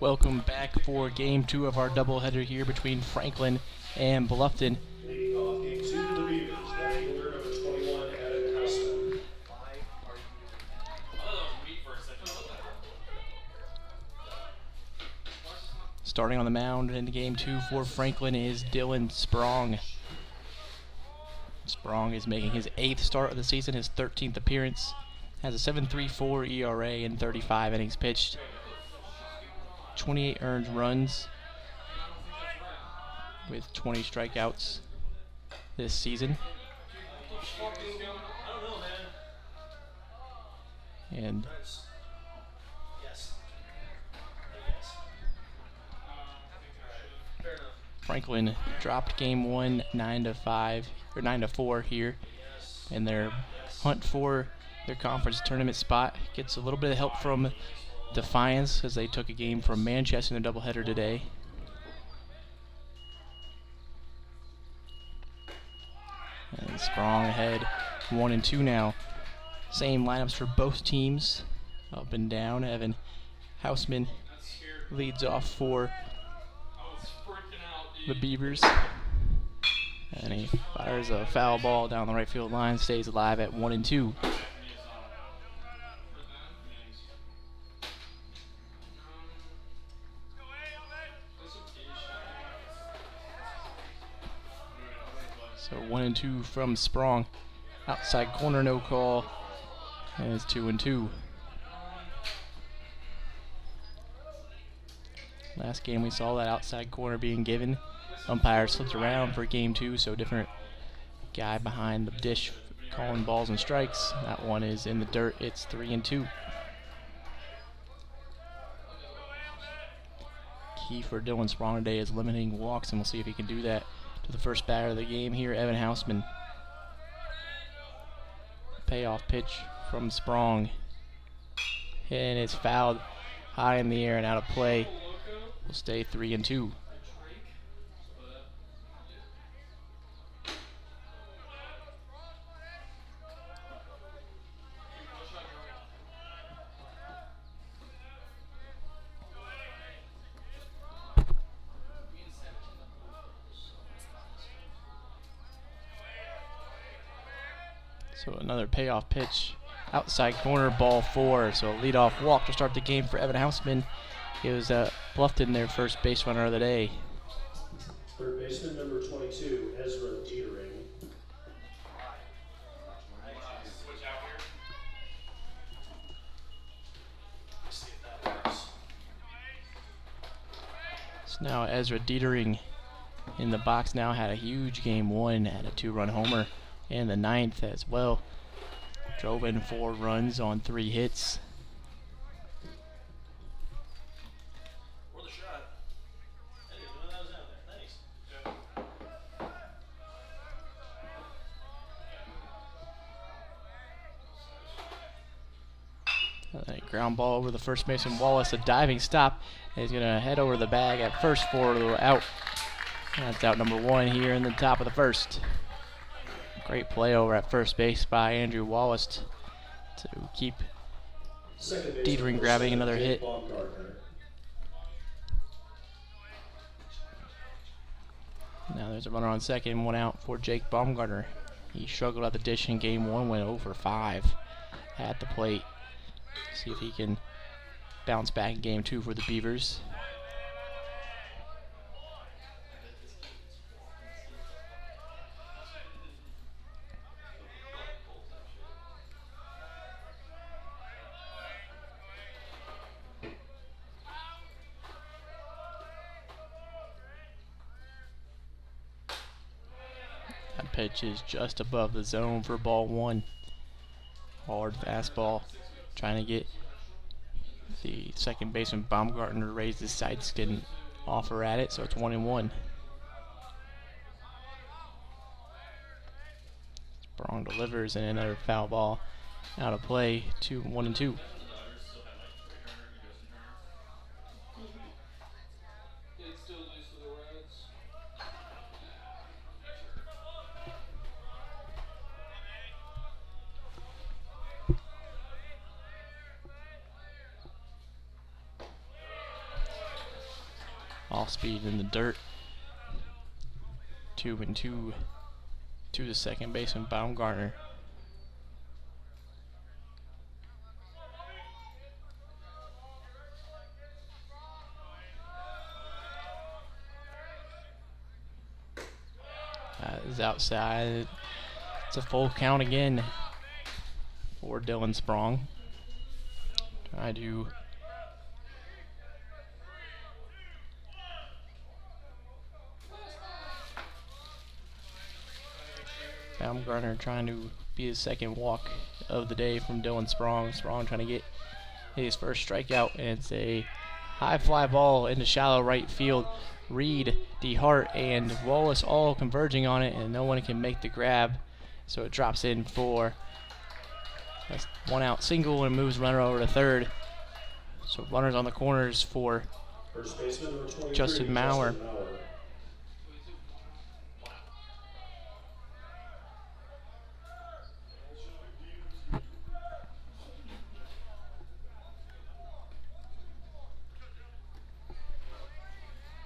[SPEAKER 1] Welcome back for game 2 of our doubleheader here between Franklin and Bluffton.
[SPEAKER 2] Leading off game 2 for the Beavers, left fielder number 21, Evan Houseman.
[SPEAKER 1] Starting on the mound in game 2 for Franklin is Dylan Sprong. Sprong is making his 8th start of the season, his 13th appearance. Has a 7.34 ERA in 35 innings pitched. 28 earned runs with 20 strikeouts this season. And Franklin dropped game 1 9-4 here in their hunt for their conference tournament spot. Gets a little bit of help from Defiance as they took a game from Manchester in a doubleheader today. And Sprong ahead 1-2 now. Same lineups for both teams, up and down. Evan Houseman leads off for the Beavers. And he fires a foul ball down the right field line, stays alive at 1-2. So 1-2 from Sprong. Outside corner, no call. And it's 2-2. Last game we saw that outside corner being given. Umpire slipped around for game 2, so different guy behind the dish calling balls and strikes. That one is in the dirt. It's 3-2. Key for Dylan Sprong today is limiting walks, and we'll see if he can do that to the first batter of the game here, Evan Houseman. Payoff pitch from Sprong. And it's fouled high in the air and out of play. Will stay 3-2. So another payoff pitch, outside corner, ball 4. So a leadoff walk to start the game for Evan Houseman. It was Bluffton their first base runner of the day.
[SPEAKER 2] Third baseman number 22, Ezra Dietering.
[SPEAKER 1] So now Ezra Dietering in the box now, had a huge game 1, had a 2-run homer in the 9th as well. Drove in 4 runs on 3 hits. A ground ball over the first baseman Wallace, a diving stop. He's going to head over the bag at first for a out. That's out number 1 here in the top of the first. Great play over at first base by Andrew Wallace to keep Dietering grabbing another hit. Now there's a runner on second, 1 out for Jake Baumgartner. He struggled at the dish in game 1, went 0 for 5 at the plate. See if he can bounce back in game 2 for the Beavers. That pitch is just above the zone for ball 1. Hard fastball. Trying to get the second baseman Baumgartner to raise his sights. Didn't offer at it, so it's 1-1. Sprong delivers and another foul ball out of play. 1-2. off speed in the dirt. 2-2 to the second baseman, Baumgartner. That is outside. It's a full count again for Dylan Sprong. Try to Baumgartner trying to be his second walk of the day from Dylan Sprong. Sprong trying to get his first strikeout, and it's a high fly ball into shallow right field. Reed, DeHart, and Wallace all converging on it, and no one can make the grab, so it drops in for a 1-out single and moves runner over to third. So runners on the corners for
[SPEAKER 2] First baseman number 23,
[SPEAKER 1] Justin Maurer.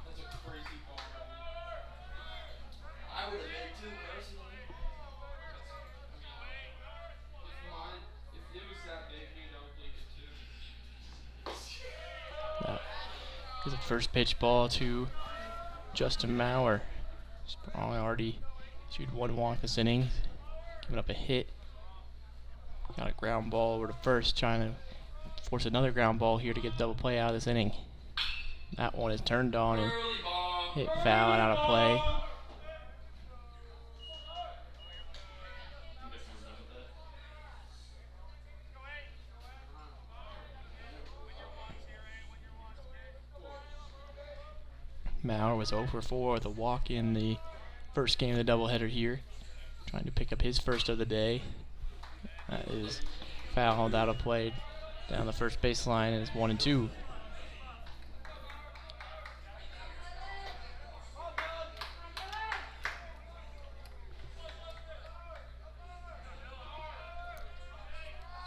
[SPEAKER 3] That's a crazy ball. I would have made two personally. If it was that big, I would take it too.
[SPEAKER 1] That is a first pitch ball to Justin Maurer. Sprong already issued 1 walk this inning, giving up a hit. Got a ground ball over to first, trying to force another ground ball here to get double play out of this inning. That one is turned on and
[SPEAKER 3] Early ball.
[SPEAKER 1] hit foul and out of play. Maurer was 0 for 4 with a walk in the first game of the doubleheader here, trying to pick up his first of the day. That is fouled out of play down the first baseline, and it's 1-2.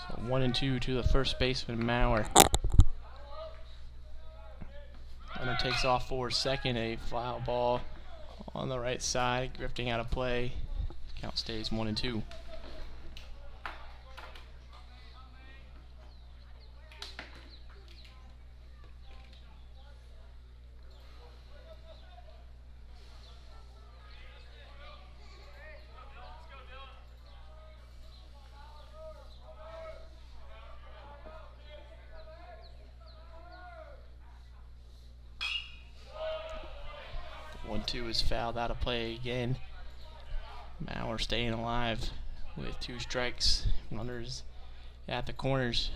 [SPEAKER 1] So 1-2 to the first baseman, Maurer. Runner takes off for second, a foul ball on the right side, drifting out of play. Count stays 1-2. The 1-2 is fouled out of play again. Maurer staying alive with 2 strikes. Runners at the corners.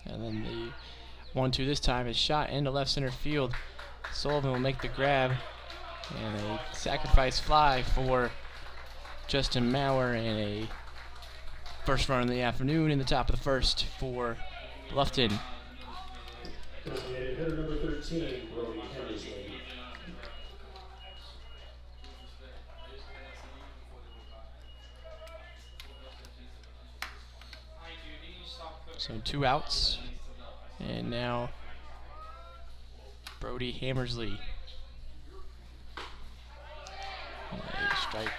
[SPEAKER 1] And then the 1-2 this time is shot into left center field. Sullivan will make the grab, and a sacrifice fly for Justin Maurer, and a first run in the afternoon in the top of the first for Bluffton.
[SPEAKER 2] Designated hitter number 13, Brody Henderson.
[SPEAKER 1] So 2 outs, and now Brody Hammersley. A strike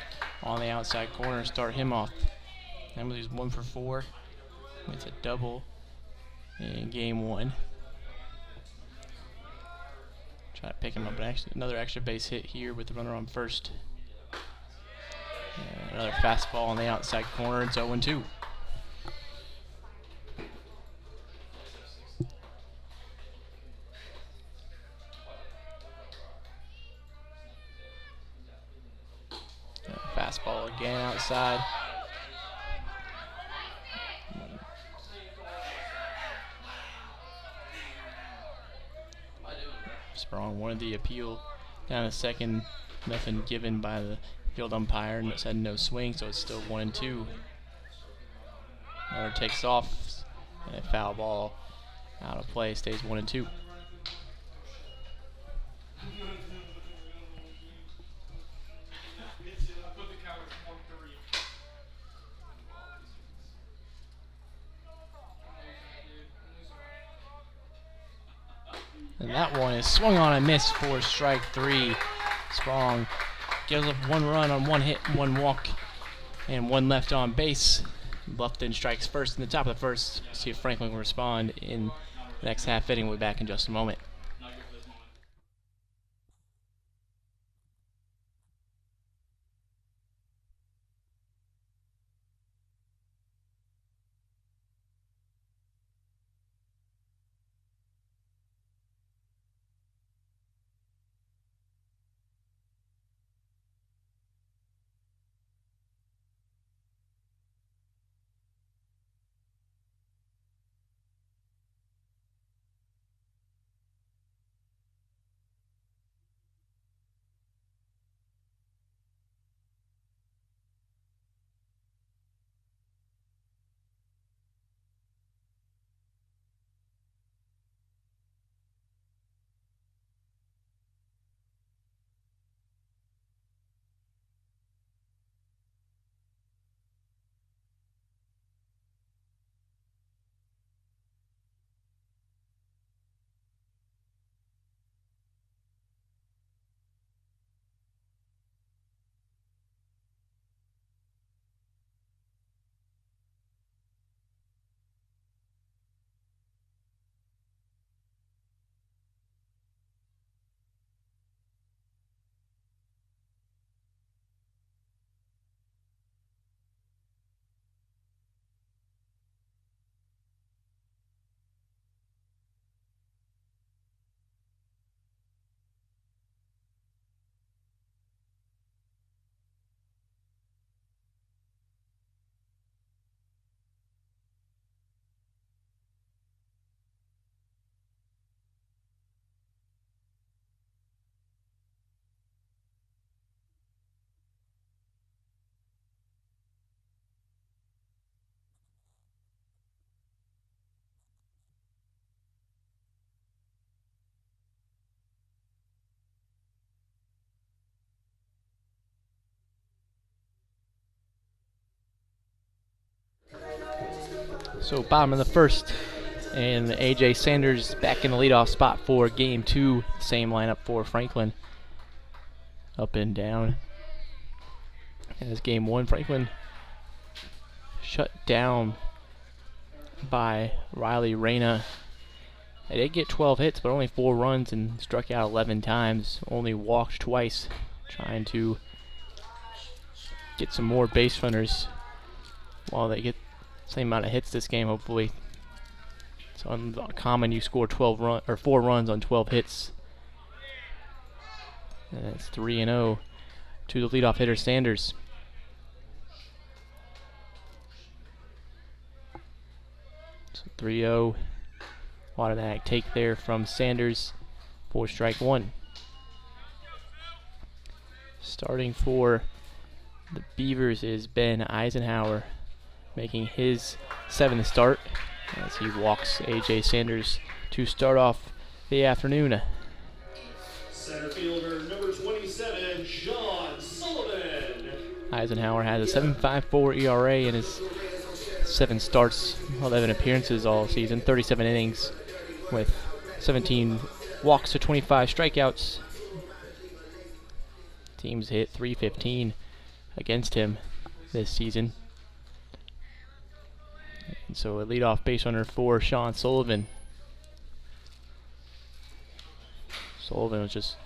[SPEAKER 1] on the outside corner, start him off. Hammersley's 1 for 4 with a double in game 1. Try to pick him up another extra base hit here with the runner on first. And another fastball on the outside corner. It's 0-2. Fastball again outside. Sprong wanted the appeal down to second. Nothing given by the field umpire, and said no swing, so it's still 1-2. Runner takes off, and a foul ball out of play, stays 1-2. that one is swung on and missed for strike 3. Sprong gives up 1 run on 1 hit, 1 walk, and 1 left on base. Bluffton strikes first in the top of the first. See if Franklin will respond in the next half inning. We'll be back in just a moment. So bottom of the first, and A.J. Sanders back in the leadoff spot for game 2. Same lineup for Franklin. Up and down. As game 1, Franklin shut down by Riley Reyna. They did get 12 hits, but only 4 runs and struck out 11 times. Only walked twice, trying to get some more base runners while they get same amount of hits this game, hopefully. It's uncommon you score 4 runs on 12 hits. And it's 3-0 to the leadoff hitter Sanders. So 3-0. Automatic take there from Sanders for strike 1. Starting for the Beavers is Ben Eisenhower, making his 7th start as he walks A.J. Sanders to start off the afternoon.
[SPEAKER 2] Center fielder number 27, Sean Sullivan.
[SPEAKER 1] Eisenhower has a 7.54 ERA in his 7 starts, 11 appearances all season, 37 innings with 17 walks to 25 strikeouts. Teams hit .315 against him this season. And so a leadoff base runner for Sean Sullivan. Sullivan was just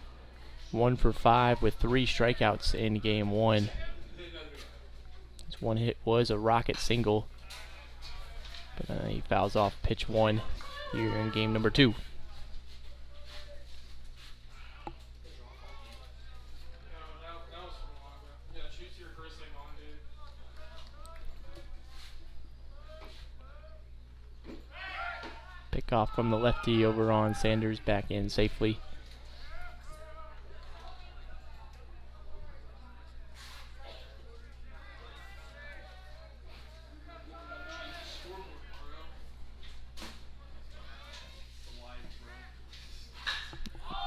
[SPEAKER 1] 1 for 5 with 3 strikeouts in game 1. His 1 hit was a rocket single, but he fouls off pitch 1 here in game number 2. Pick off from the lefty over on Sanders, back in safely.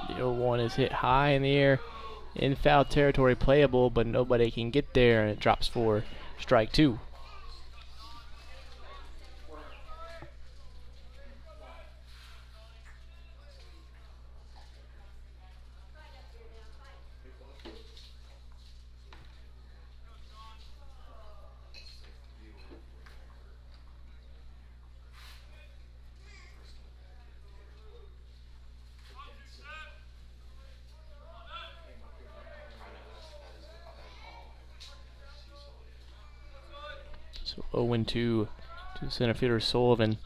[SPEAKER 1] The 0-1 is hit high in the air in foul territory, playable, but nobody can get there, and it drops for strike 2. So 0-2 to center fielder Sullivan.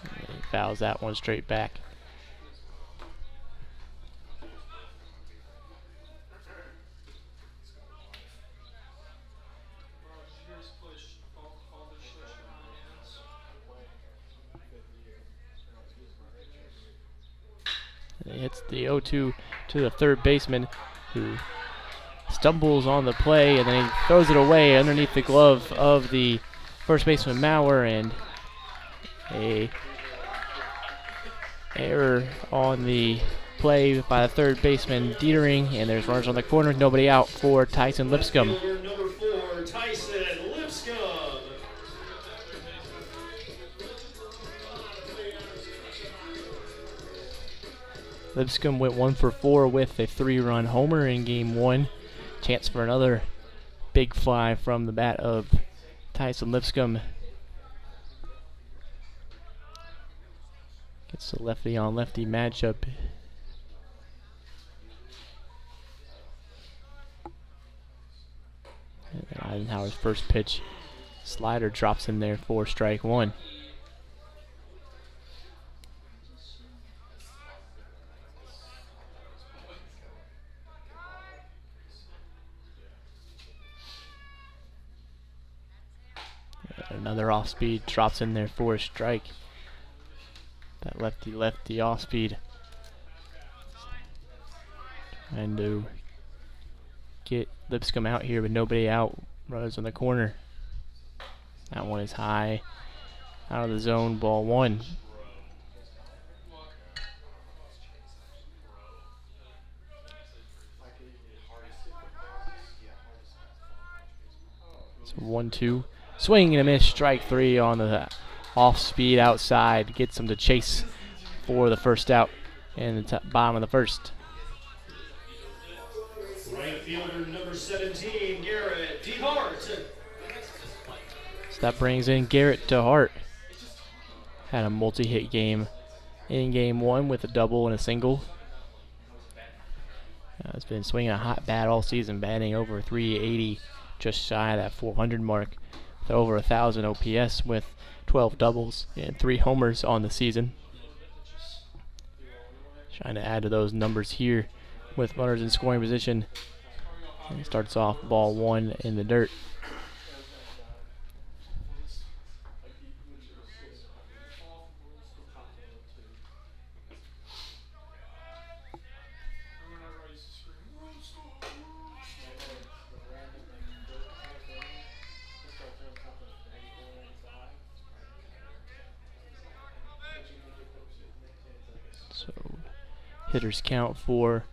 [SPEAKER 1] And he fouls that one straight back. And it hits the 0-2 to the third baseman, who stumbles on the play, and then he throws it away underneath the glove of the first baseman Maurer, and a error on the play by the third baseman Dietering, and there's runners on the corner, nobody out for Tyson Lipscomb.
[SPEAKER 2] Fielder number 4, Tyson Lipscomb.
[SPEAKER 1] Lipscomb went 1 for 4 with a 3-run homer in game 1. Chance for another big fly from the bat of Tyson Lipscomb. Gets the lefty on lefty matchup. And then Eisenhower's first pitch, slider drops in there for strike 1. Another off speed drops in there for a strike. That lefty off speed. Trying to get Lipscomb out here, but nobody out. Runners on the corner. That one is high. Out of the zone, ball 1. So 1-2. Swing and a miss, strike 3 on the off speed outside. Gets him to chase for the first out in the bottom of the first.
[SPEAKER 2] Right fielder number 17, Garrett DeHart.
[SPEAKER 1] So that brings in Garrett DeHart. Had a multi-hit game in game 1 with a double and a single. Has been swinging a hot bat all season, batting over 380, just shy of that 400 mark. With over 1,000 OPS with 12 doubles and 3 homers on the season. Trying to add to those numbers here with runners in scoring position. And he starts off ball 1 in the dirt. So hitters count for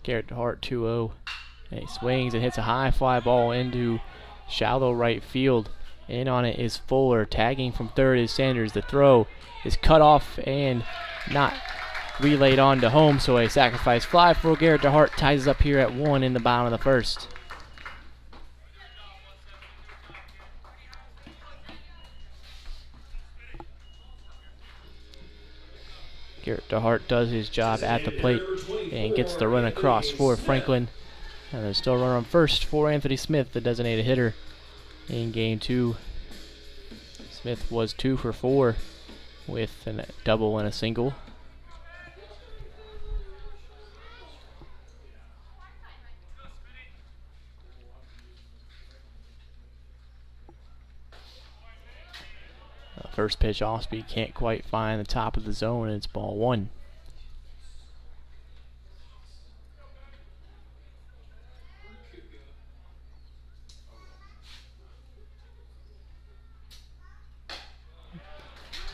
[SPEAKER 1] Garrett DeHart 2-0. And he swings and hits a high fly ball into shallow right field. In on it is Fuller. Tagging from third is Sanders. The throw is cut off and not relayed on to home. So a sacrifice fly for Garrett DeHart ties us up here at 1 in the bottom of the first. Garrett DeHart does his job at the plate and gets the run across for Franklin. And there's still a runner on first for Anthony Smith, the designated hitter in game 2. Smith was 2 for 4 with a double and a single. First pitch off speed can't quite find the top of the zone, and it's ball 1.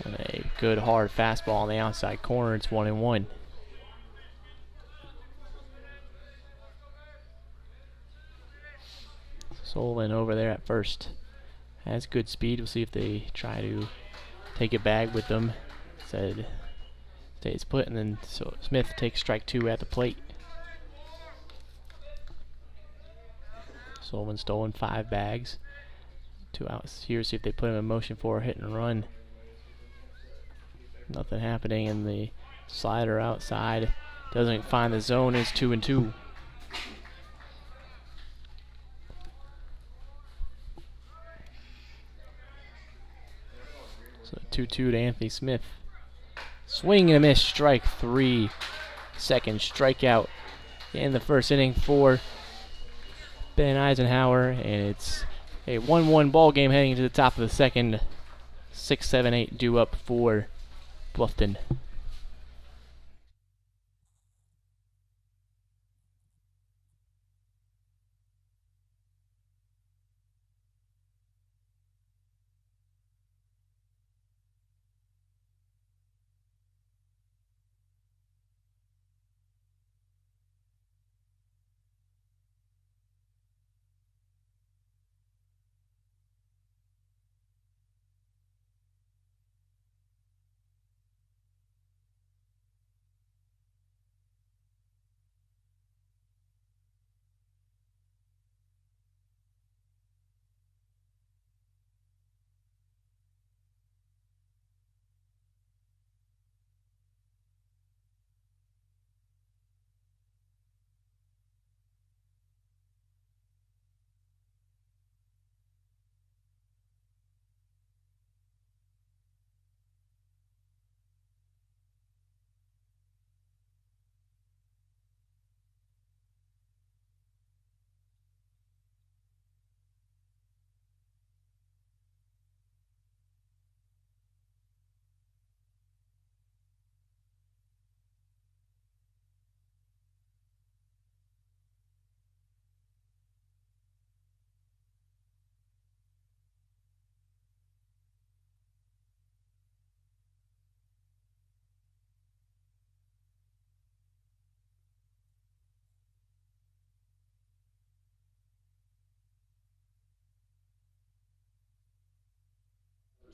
[SPEAKER 1] And a good hard fastball on the outside corner. It's 1-1. Sullivan over there at first has good speed. We'll see if they try to take it back with them. Said stays put, and then so Smith takes strike 2 at the plate. Sullivan stolen 5 bags. 2 outs here. See if they put him in motion for a hit and run. Nothing happening, and the slider outside doesn't find the zone. It's 2-2. 2-2 to Anthony Smith. Swing and a miss, strike 3. Second strikeout in the first inning for Ben Eisenhower, and it's a 1-1 ball game heading to the top of the second. 6, 7, 8 due up for Bluffton.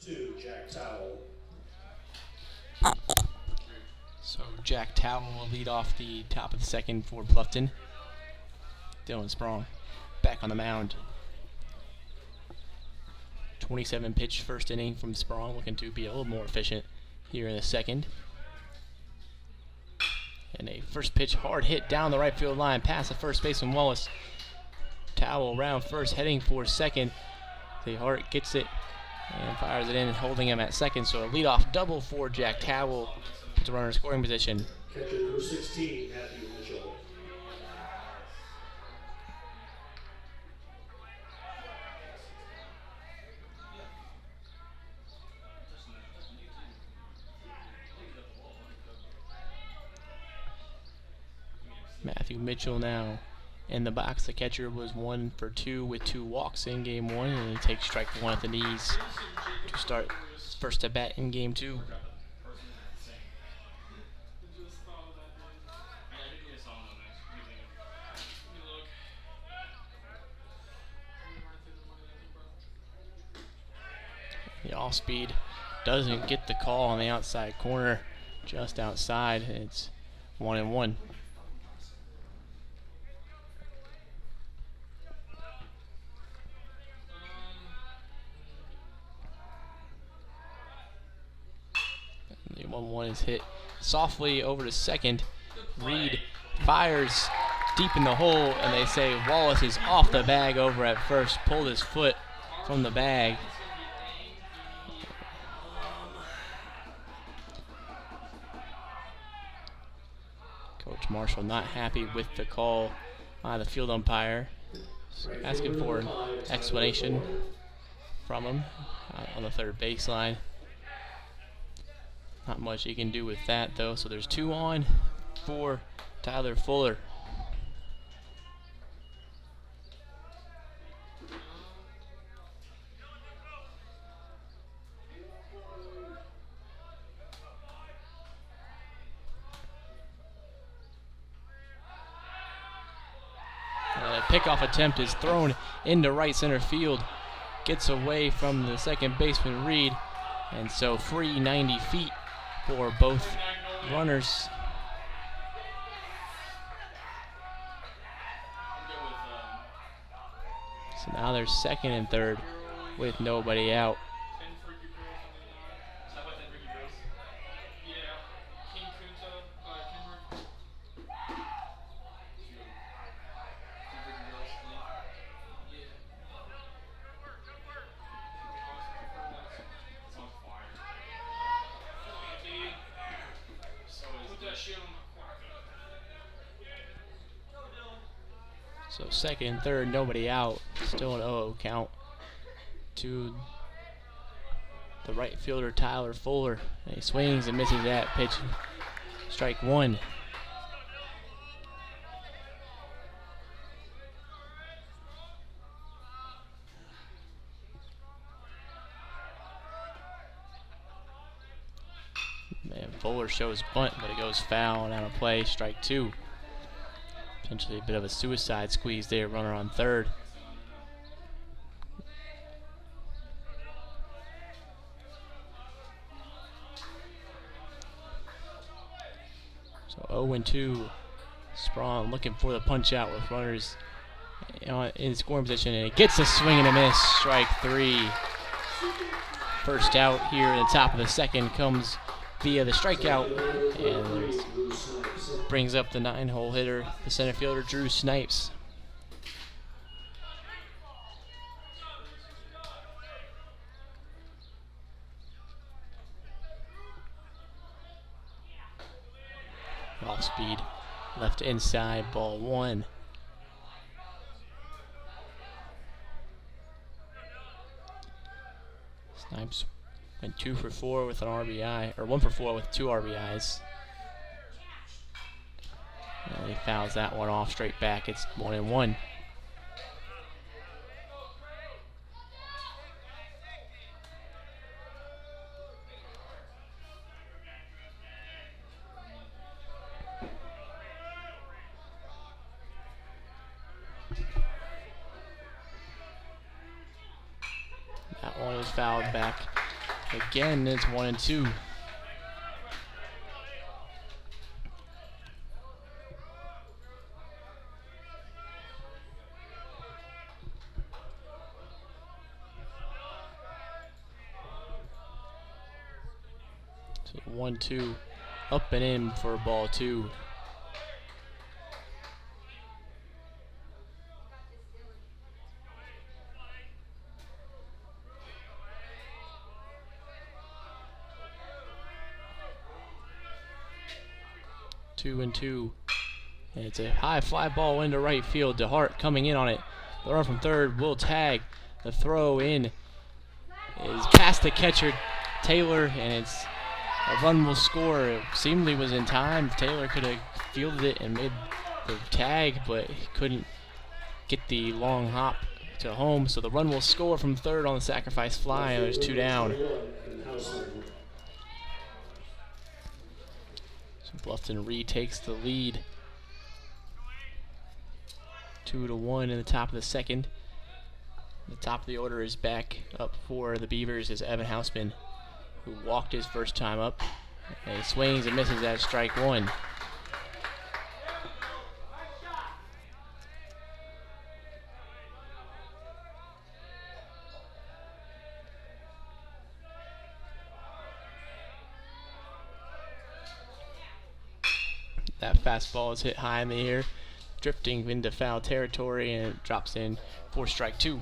[SPEAKER 2] Two, Jack Towell.
[SPEAKER 1] So Jack Towell will lead off the top of the second for Bluffton. Dylan Sprong back on the mound. 27 pitch first inning from Sprong, looking to be a little more efficient here in the second. And a first pitch hard hit down the right field line past the first baseman Wallace. Towell around first, heading for second. The Hart gets it and fires it in, holding him at second. So a leadoff double for Jack Towell. Puts the runner in scoring position.
[SPEAKER 2] Catcher number 16, Matthew Mitchell.
[SPEAKER 1] Matthew Mitchell now in the box. The catcher was 1 for 2 with 2 walks in game 1, and he takes strike 1 at the knees to start his first at bat in game 2. The off speed doesn't get the call on the outside corner, just outside. It's 1-1. The 1-1 is hit softly over to second. Reed fires deep in the hole, and they say Wallace is off the bag over at first, pulled his foot from the bag. Coach Marshall not happy with the call by the field umpire, asking for an explanation from him on the third baseline. Not much he can do with that, though. So there's 2 on for Tyler Fuller. A pickoff attempt is thrown into right center field. Gets away from the second baseman, Reed. And so free 90 feet for both runners. So now they're second and third with nobody out. So second and third, nobody out. Still an 0-0 count to the right fielder, Tyler Fuller. And he swings and misses that pitch. Strike one. Man, Fuller shows bunt, but it goes foul and out of play. Strike two. Potentially a bit of a suicide squeeze there. Runner on third. So 0-2. Sprawn looking for the punch out with runners in scoring position, and it gets a swing and a miss. Strike three. First out here in the top of the second comes via the strikeout, and brings up the 9-hole hitter, the center fielder Drew Snipes. Off speed, left inside, ball one. Snipes went 2 for 4 with an RBI, or 1 for 4 with 2 RBIs. And he fouls that one off straight back. It's 1-1. That one is fouled back again. It's 1-2. So 1-2, up and in for ball two. Two and two. And it's a high fly ball into right field. DeHart coming in on it. The run from third will tag. The throw in is past the catcher, Taylor, and it's a run will score. It seemingly was in time. Taylor could have fielded it and made the tag, but he couldn't get the long hop to home. So the run will score from third on the sacrifice fly, and there's 2 down. Bluffton retakes the lead. 2-1 in the top of the second. The top of the order is back up for the Beavers is Evan Hausman, who walked his first time up. And he swings and misses at strike one. That fastball is hit high in the air, drifting into foul territory, and it drops in for strike two.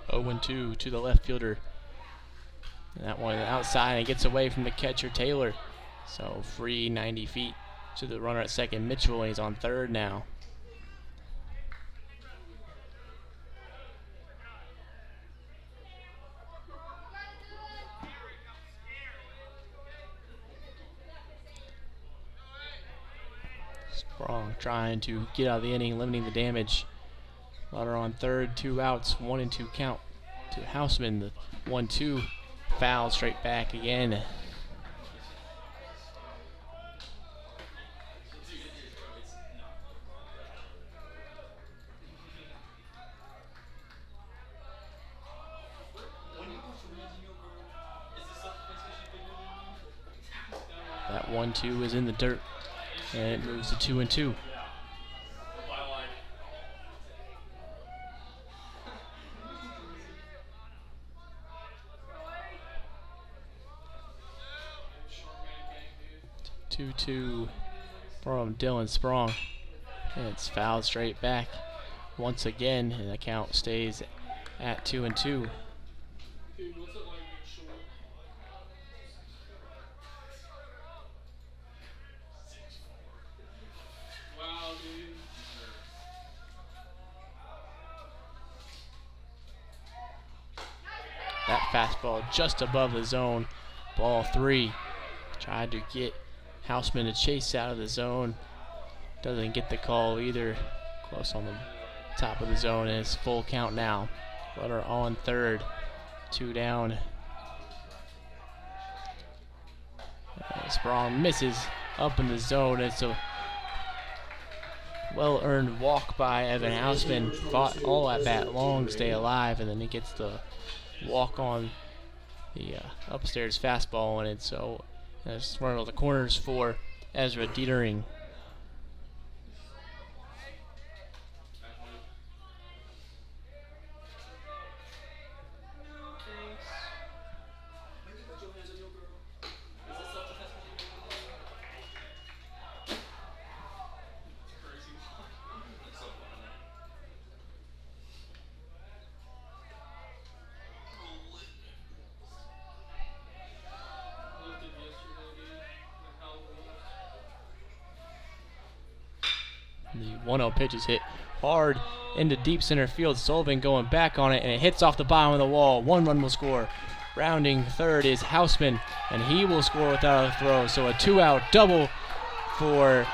[SPEAKER 1] Oh, 0-2 to the left fielder. And that one outside and gets away from the catcher, Taylor. So free 90 feet to the runner at second, Mitchell, and he's on third now. Sprong trying to get out of the inning, limiting the damage. Runner on third, 2 outs, 1-2 count to Hausman. The 1-2. Foul straight back again. That 1-2 is in the dirt, and it moves to 2-2. 2-2 from Dylan Sprong. And it's fouled straight back once again, and the count stays at 2-2.
[SPEAKER 3] Dude, what's it like being short? Wow, dude.
[SPEAKER 1] That fastball just above the zone. Ball 3. Tried to get Houseman to chase out of the zone. Doesn't get the call either. Close on the top of the zone, and it's full count now. Runner on third. 2 down. Sprong misses up in the zone. It's a well-earned walk by Evan Houseman. Fought all at bat long to stay alive, and then he gets the walk on the upstairs fastball, and it's so it's one of the corners for Ezra Dietering.
[SPEAKER 3] Lifted yesterday, dude. Like how we lift.
[SPEAKER 1] The 1-0 pitch is hit hard into deep center field. Sullivan going back on it, and it hits off the bottom of the wall. 1 run will score. Rounding third is Houseman, and he will score without a throw. So a 2-out double for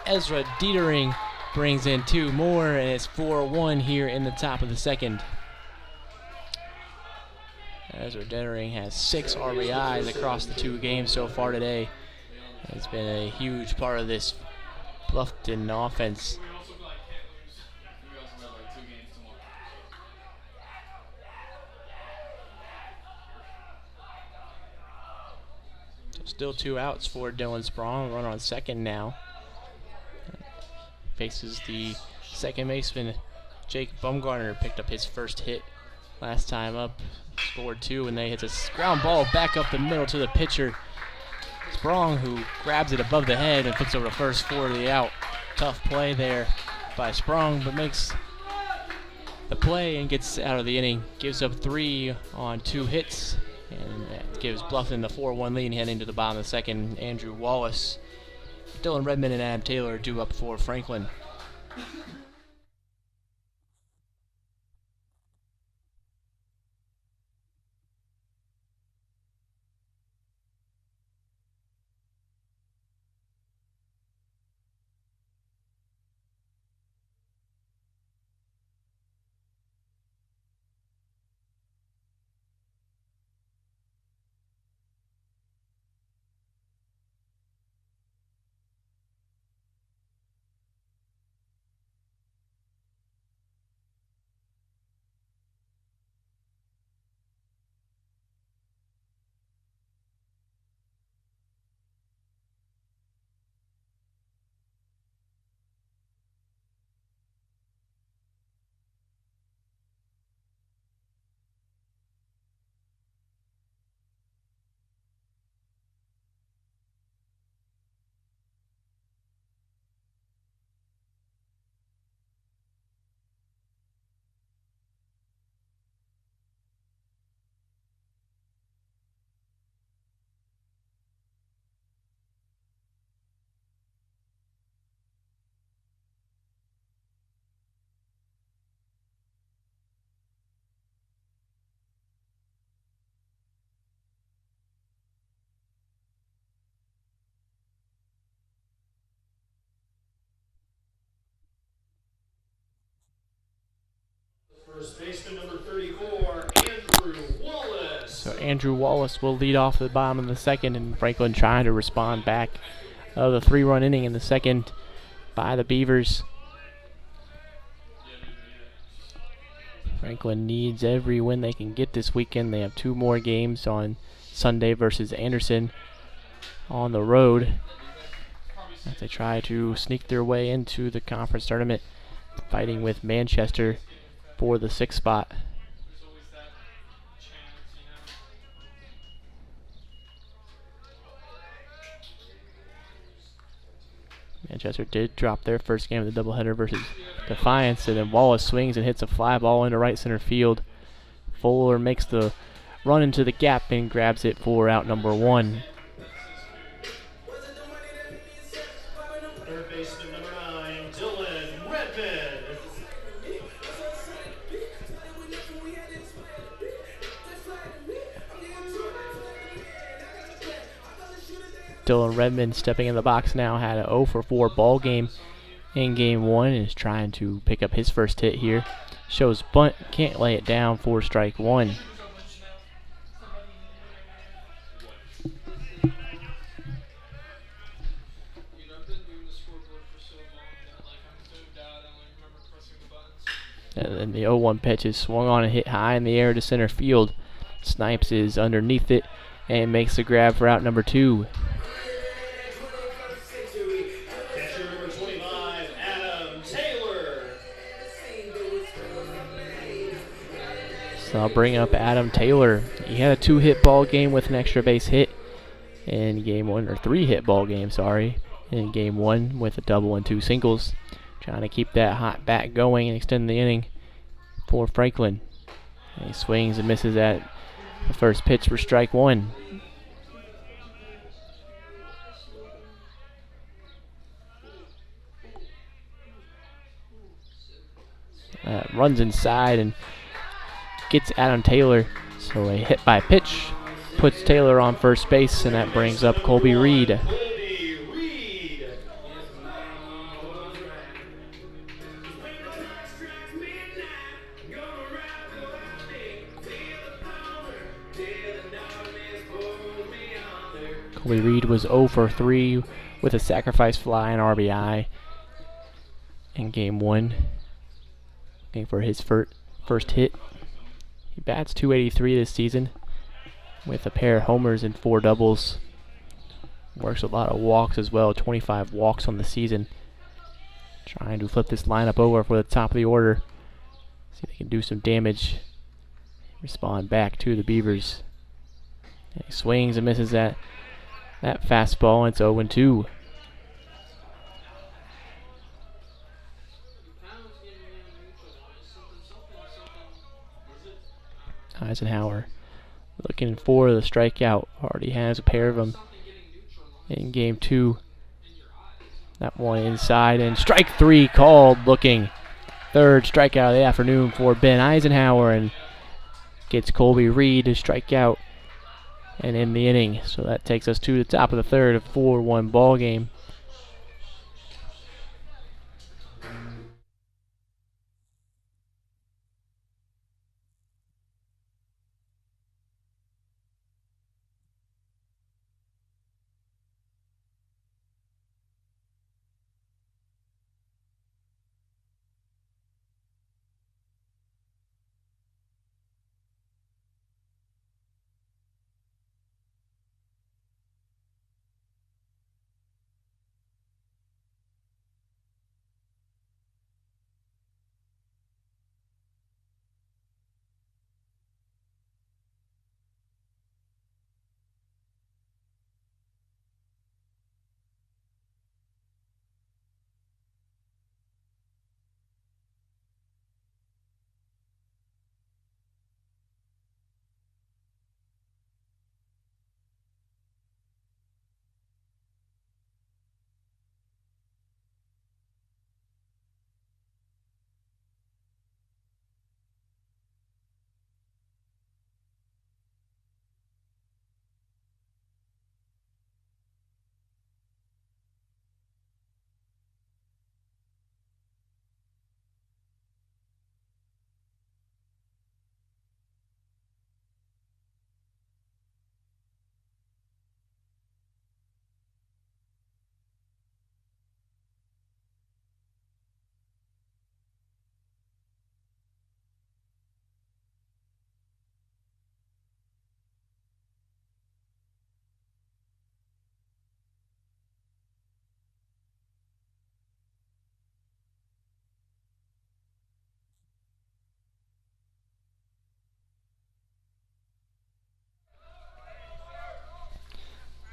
[SPEAKER 1] Ezra Dietering brings in 2 more, and it's 4-1 here in the top of the second. Ezra Dietering has 6 RBIs across the 2 games so far today. He's been a huge part of this Bluffton offense.
[SPEAKER 3] We also like can't lose.
[SPEAKER 4] We also have like 2 games tomorrow.
[SPEAKER 1] Still 2 outs for Dylan Sprong. Run on second now. Faces the second baseman, Jake Bumgarner. Picked up his first hit last time up. Scored 2, and they hit a ground ball back up the middle to the pitcher, Sprong, who grabs it above the head and flips over to first for the out. Tough play there by Sprong, but makes the play and gets out of the inning. Gives up 3 on 2 hits, and that gives Bluffton the 4-1 lead heading to the bottom of the second. Andrew Wallace, Dylan Redmond, and Adam Taylor due up for Franklin.
[SPEAKER 2] First baseman number 34, Andrew Wallace.
[SPEAKER 1] So Andrew Wallace will lead off the bottom of the second, and Franklin trying to respond back of the 3-run inning in the second by the Beavers. Franklin needs every win they can get this weekend. They have 2 more games on Sunday versus Anderson on the road as they try to sneak their way into the conference tournament, fighting with Manchester for the 6th spot.
[SPEAKER 3] There's always that chance, you know.
[SPEAKER 5] Manchester did drop their first game of the doubleheader versus Defiance, and then Wallace swings and hits a fly ball into right center field. Fuller makes the run into the gap and grabs it for out number 1.
[SPEAKER 2] Third baseman number 9, Dylan Redmond.
[SPEAKER 5] Dylan Redmond stepping in the box now, had an 0 for 4 ball game in game 1 and is trying to pick up his first hit here. Shows bunt, can't lay it down for strike 1. And then the 0-1 pitch is swung on and hit high in the air to center field. Snipes is underneath it and makes the grab for out number 2.
[SPEAKER 2] Catcher number 25, Adam Taylor.
[SPEAKER 5] So I'll bring up Adam Taylor. He had a 2-hit ball game with an extra base hit in game 1, or 3-hit ball game, sorry, in game 1 with a double and 2 singles. Trying to keep that hot bat going and extend the inning for Franklin. And he swings and misses at the first pitch for strike 1. Runs inside and gets Adam Taylor. So a hit by pitch puts Taylor on first base, and that brings up Colby Reed. Colby Reed was 0 for 3 with a sacrifice fly and RBI in game 1. Looking for his first hit. He bats .283 this season with a pair of homers and 4 doubles. Works a lot of walks as well, 25 walks on the season. Trying to flip this lineup over for the top of the order. See if they can do some damage. Respond back to the Beavers. And he swings and misses that fastball, and it's 0-2. Eisenhower looking for the strikeout. Already has a pair of them in game 2. That one inside, and strike 3 called, looking. Third strikeout of the afternoon for Ben Eisenhower, and gets Colby Reed to strike out and end the inning. So that takes us to the top of the third, a 4-1 ball game.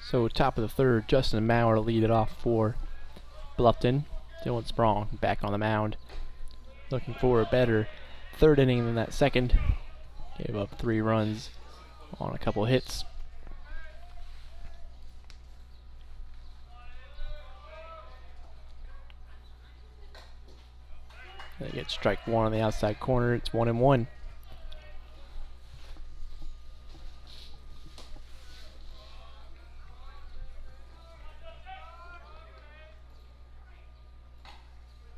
[SPEAKER 5] So top of the third, Justin Maurer lead it off for Bluffton. Dylan Sprong back on the mound. Looking for a better third inning than that second. Gave up 3 runs on a couple hits. They get strike 1 on the outside corner. It's 1-1.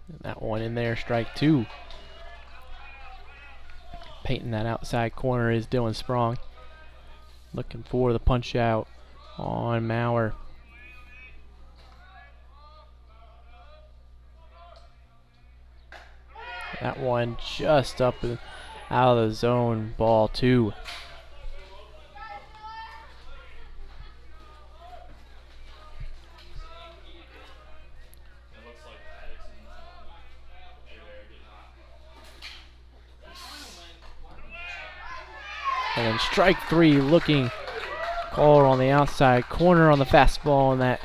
[SPEAKER 5] And that one in there, strike 2. Painting that outside corner is Dylan Sprong. Looking for the punch out on Maurer. That one just up and out of the zone, ball 2.
[SPEAKER 4] It looks like Addison's everywhere getting hot.
[SPEAKER 5] And then strike 3 looking called on the outside corner on the fastball, and that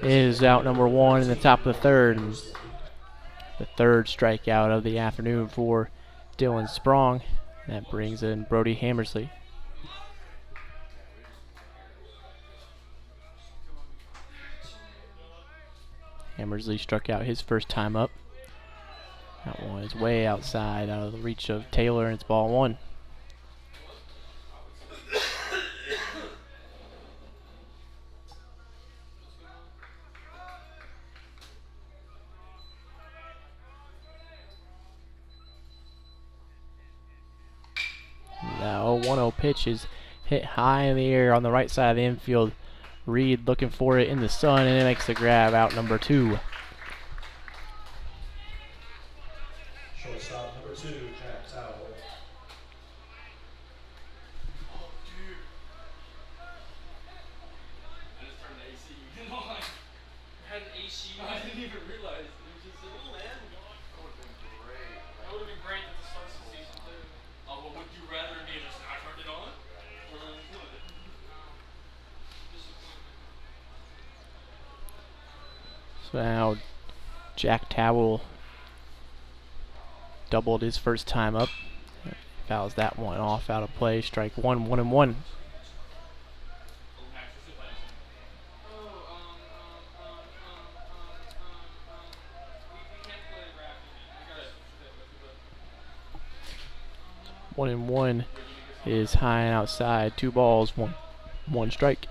[SPEAKER 5] is out number 1 in the top of the third. And the third strikeout of the afternoon for Dylan Sprong. That brings in Brody Hammersley. Hammersley struck out his first time up. That one is way outside, out of the reach of Taylor, and it's ball 1. Now 1-0 pitch is hit high in the air on the right side of the infield. Reed looking for it in the sun, and it makes the grab, out number 2.
[SPEAKER 2] Shortstop number 2, Jack Towell.
[SPEAKER 4] Oh, dude. I just turned the AC on.
[SPEAKER 3] Had an AC.
[SPEAKER 4] I didn't even realize. It was just a little land going. That would have been great.
[SPEAKER 3] That would have been great at the start of the season too.
[SPEAKER 4] Oh, well, would you rather me just not turn it on? Or what?
[SPEAKER 5] So now Jack Towell doubled his first time up. Fouls that one off, out of play. Strike 1, 1-1.
[SPEAKER 3] We can't play rap again. We gotta switch it.
[SPEAKER 5] 1-1 is high and outside. 2 balls, one strike.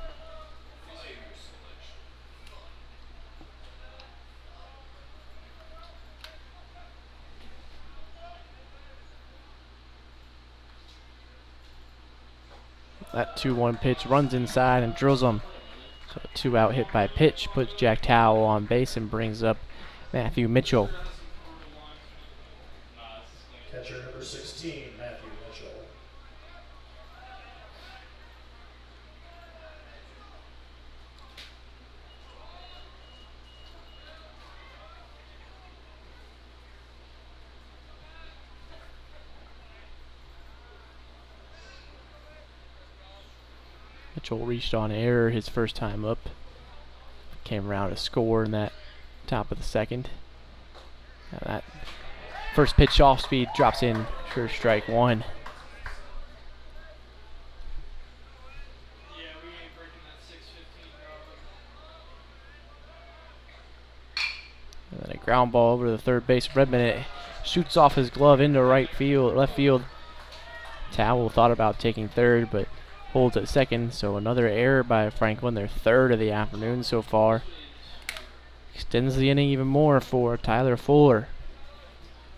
[SPEAKER 5] That 2-1 pitch runs inside and drills him. So a 2-out hit by pitch puts Jack Towell on base and brings up Matthew Mitchell.
[SPEAKER 2] Catcher number 16, Matthew Mitchell.
[SPEAKER 5] Mitchell reached on error his first time up. Came around to score in that top of the second. Now that first pitch off speed drops in, sure strike 1.
[SPEAKER 3] Yeah, we ain't breaking that 6:15
[SPEAKER 5] And then a ground ball over to the third base. Redmond, it shoots off his glove into left field. Towell thought about taking third, but holds at second. So another error by Franklin, their third of the afternoon so far. Extends the inning even more for Tyler Fuller.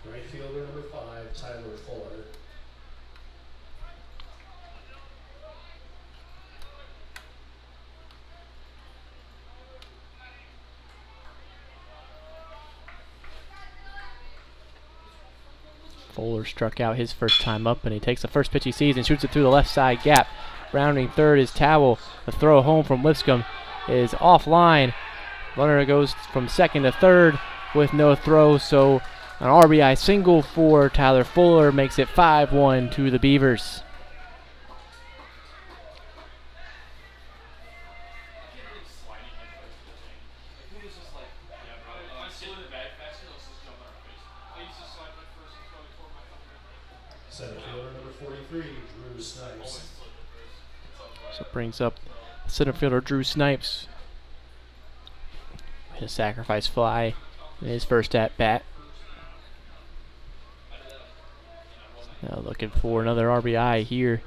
[SPEAKER 2] Right fielder number 5, Tyler Fuller.
[SPEAKER 5] Fuller struck out his first time up, and he takes the first pitch he sees and shoots it through the left side gap. Rounding third is Towell. The throw home from Lipscomb is offline. Runner goes from second to third with no throw, so an RBI single for Tyler Fuller makes it 5-1 to the Beavers.
[SPEAKER 3] My
[SPEAKER 2] 43, Drew Snipes.
[SPEAKER 5] So it brings up center fielder Drew Snipes. His sacrifice fly in his first at bat. Now looking for another RBI here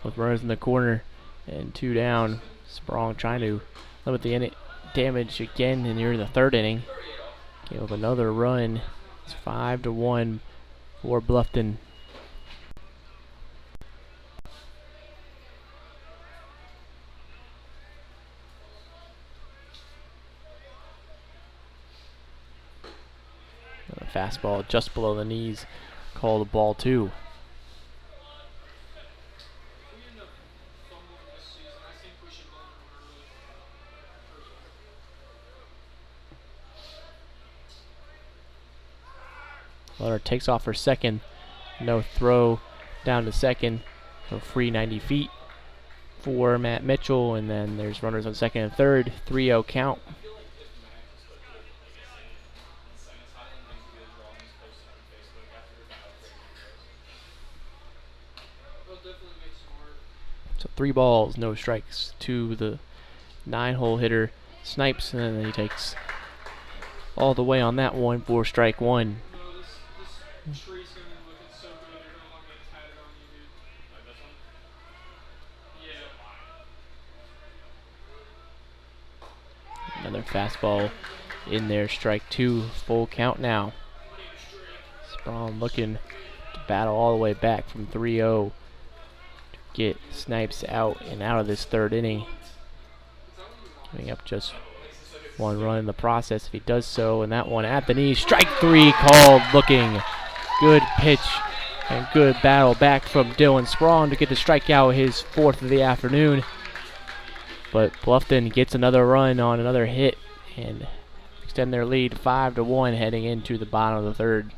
[SPEAKER 5] with runners in the corner and 2 down. Sprong trying to limit the damage again, and you're in the 3rd inning. Gave up another run. It's 5-1 for Bluffton. Another fastball just below the knees. Call the ball 2.
[SPEAKER 3] If we end up fumbling this season, I think we should let him early.
[SPEAKER 5] Runner takes off for second. No throw down to second. So free 90 feet for Matt Mitchell. And then there's runners on second and third. 3-0 count.
[SPEAKER 3] They'll definitely make some art.
[SPEAKER 5] So 3 balls, no strikes to the 9-hole hitter Snipes. And then he takes all the way on that one for strike 1.
[SPEAKER 3] No, this tree's gonna be looking so good. You're gonna want to get tatted on you, dude.
[SPEAKER 4] Like this one?
[SPEAKER 3] Yeah.
[SPEAKER 5] Another fastball in there, strike 2, full count now. Sprong looking to battle all the way back from 3-0 to get Snipes out and out of this 3rd inning. Giving up just 1 run in the process if he does so, and that one at the knee. Strike 3 called, looking good pitch and good battle back from Dylan Sprong to get the strikeout, his 4th of the afternoon. But Bluffton gets another run on another hit and extend their lead 5-1 heading into the bottom of the 3rd.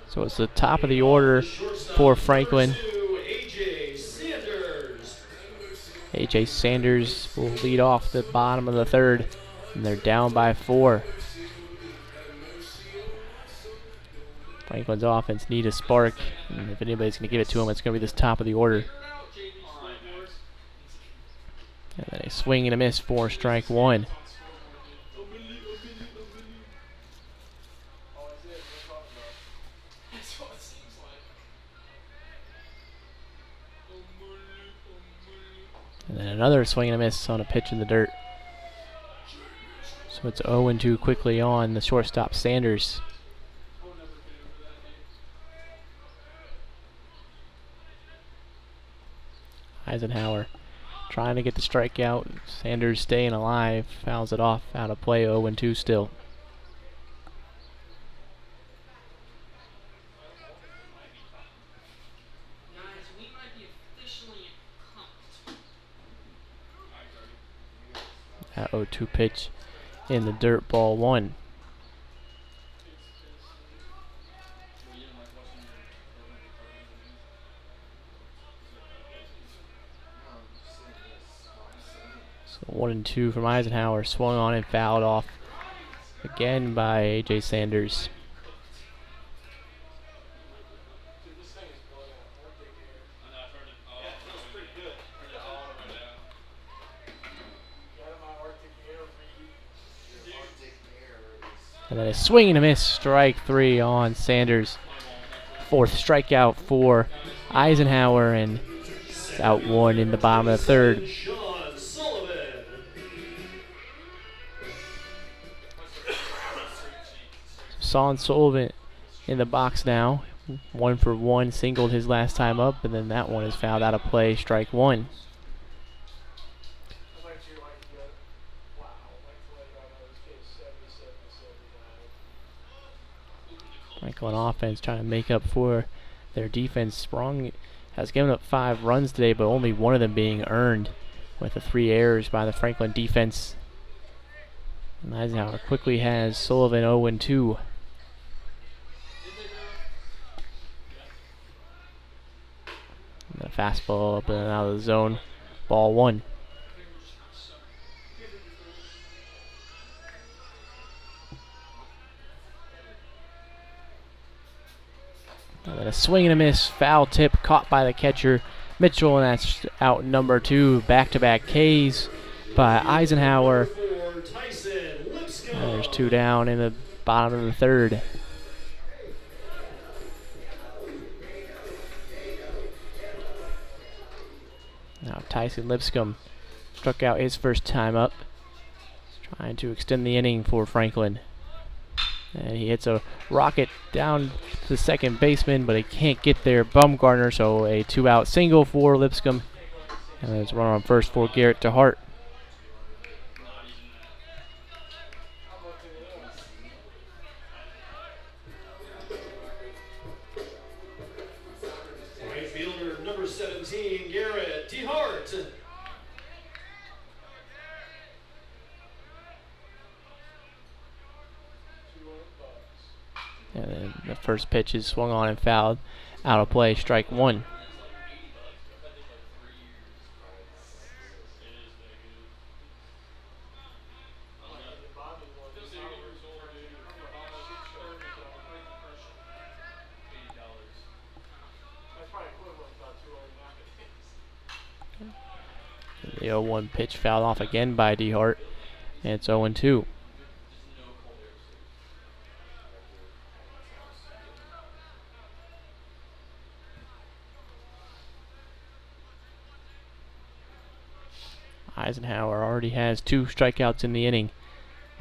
[SPEAKER 5] So it's the top of the order for Franklin. A.J. Sanders will lead off the bottom of the 3rd, and they're down by 4. Franklin's offense need a spark, and if anybody's going to give it to him, it's going to be this top of the order. And then a swing and a miss for strike 1. And then another swing and a miss on a pitch in the dirt. So it's 0-2 quickly on the shortstop Sanders. Eisenhower trying to get the strikeout. Sanders staying alive. Fouls it off. Out of play. 0-2 still. That 0-2 pitch in the dirt, ball 1. So 1-2 from Eisenhower, swung on and fouled off again by A.J. Sanders. And then a swing and a miss, strike 3 on Sanders. 4th strikeout for Eisenhower, and it's out 1 in the bottom of the 3rd.
[SPEAKER 2] Sean Sullivan.
[SPEAKER 5] Sean Sullivan in the box now. 1 for 1, singled his last time up, and then that one is fouled out of play, strike 1. Franklin offense trying to make up for their defense. Sprung has given up 5 runs today, but only 1 of them being earned with the 3 errors by the Franklin defense. And Eisenhower quickly has Sullivan 0-2. And the fastball up and out of the zone. Ball 1. And then a swing and a miss, foul tip caught by the catcher Mitchell, and that's out number 2. Back-to-back Ks by Eisenhower. And there's 2 down in the bottom of the 3rd. Now Tyson Lipscomb struck out his first time up. He's trying to extend the inning for Franklin. And he hits a rocket down to the second baseman, but he can't get there. Bumgarner, so a 2-out single for Lipscomb. And there's a runner on first for Garrett DeHart.
[SPEAKER 2] Right fielder number 17, Garrett DeHart.
[SPEAKER 5] And then the first pitch is swung on and fouled out of play, strike 1. The 0-1 pitch fouled off again by DeHart, and it's 0-2. Eisenhower already has 2 strikeouts in the inning.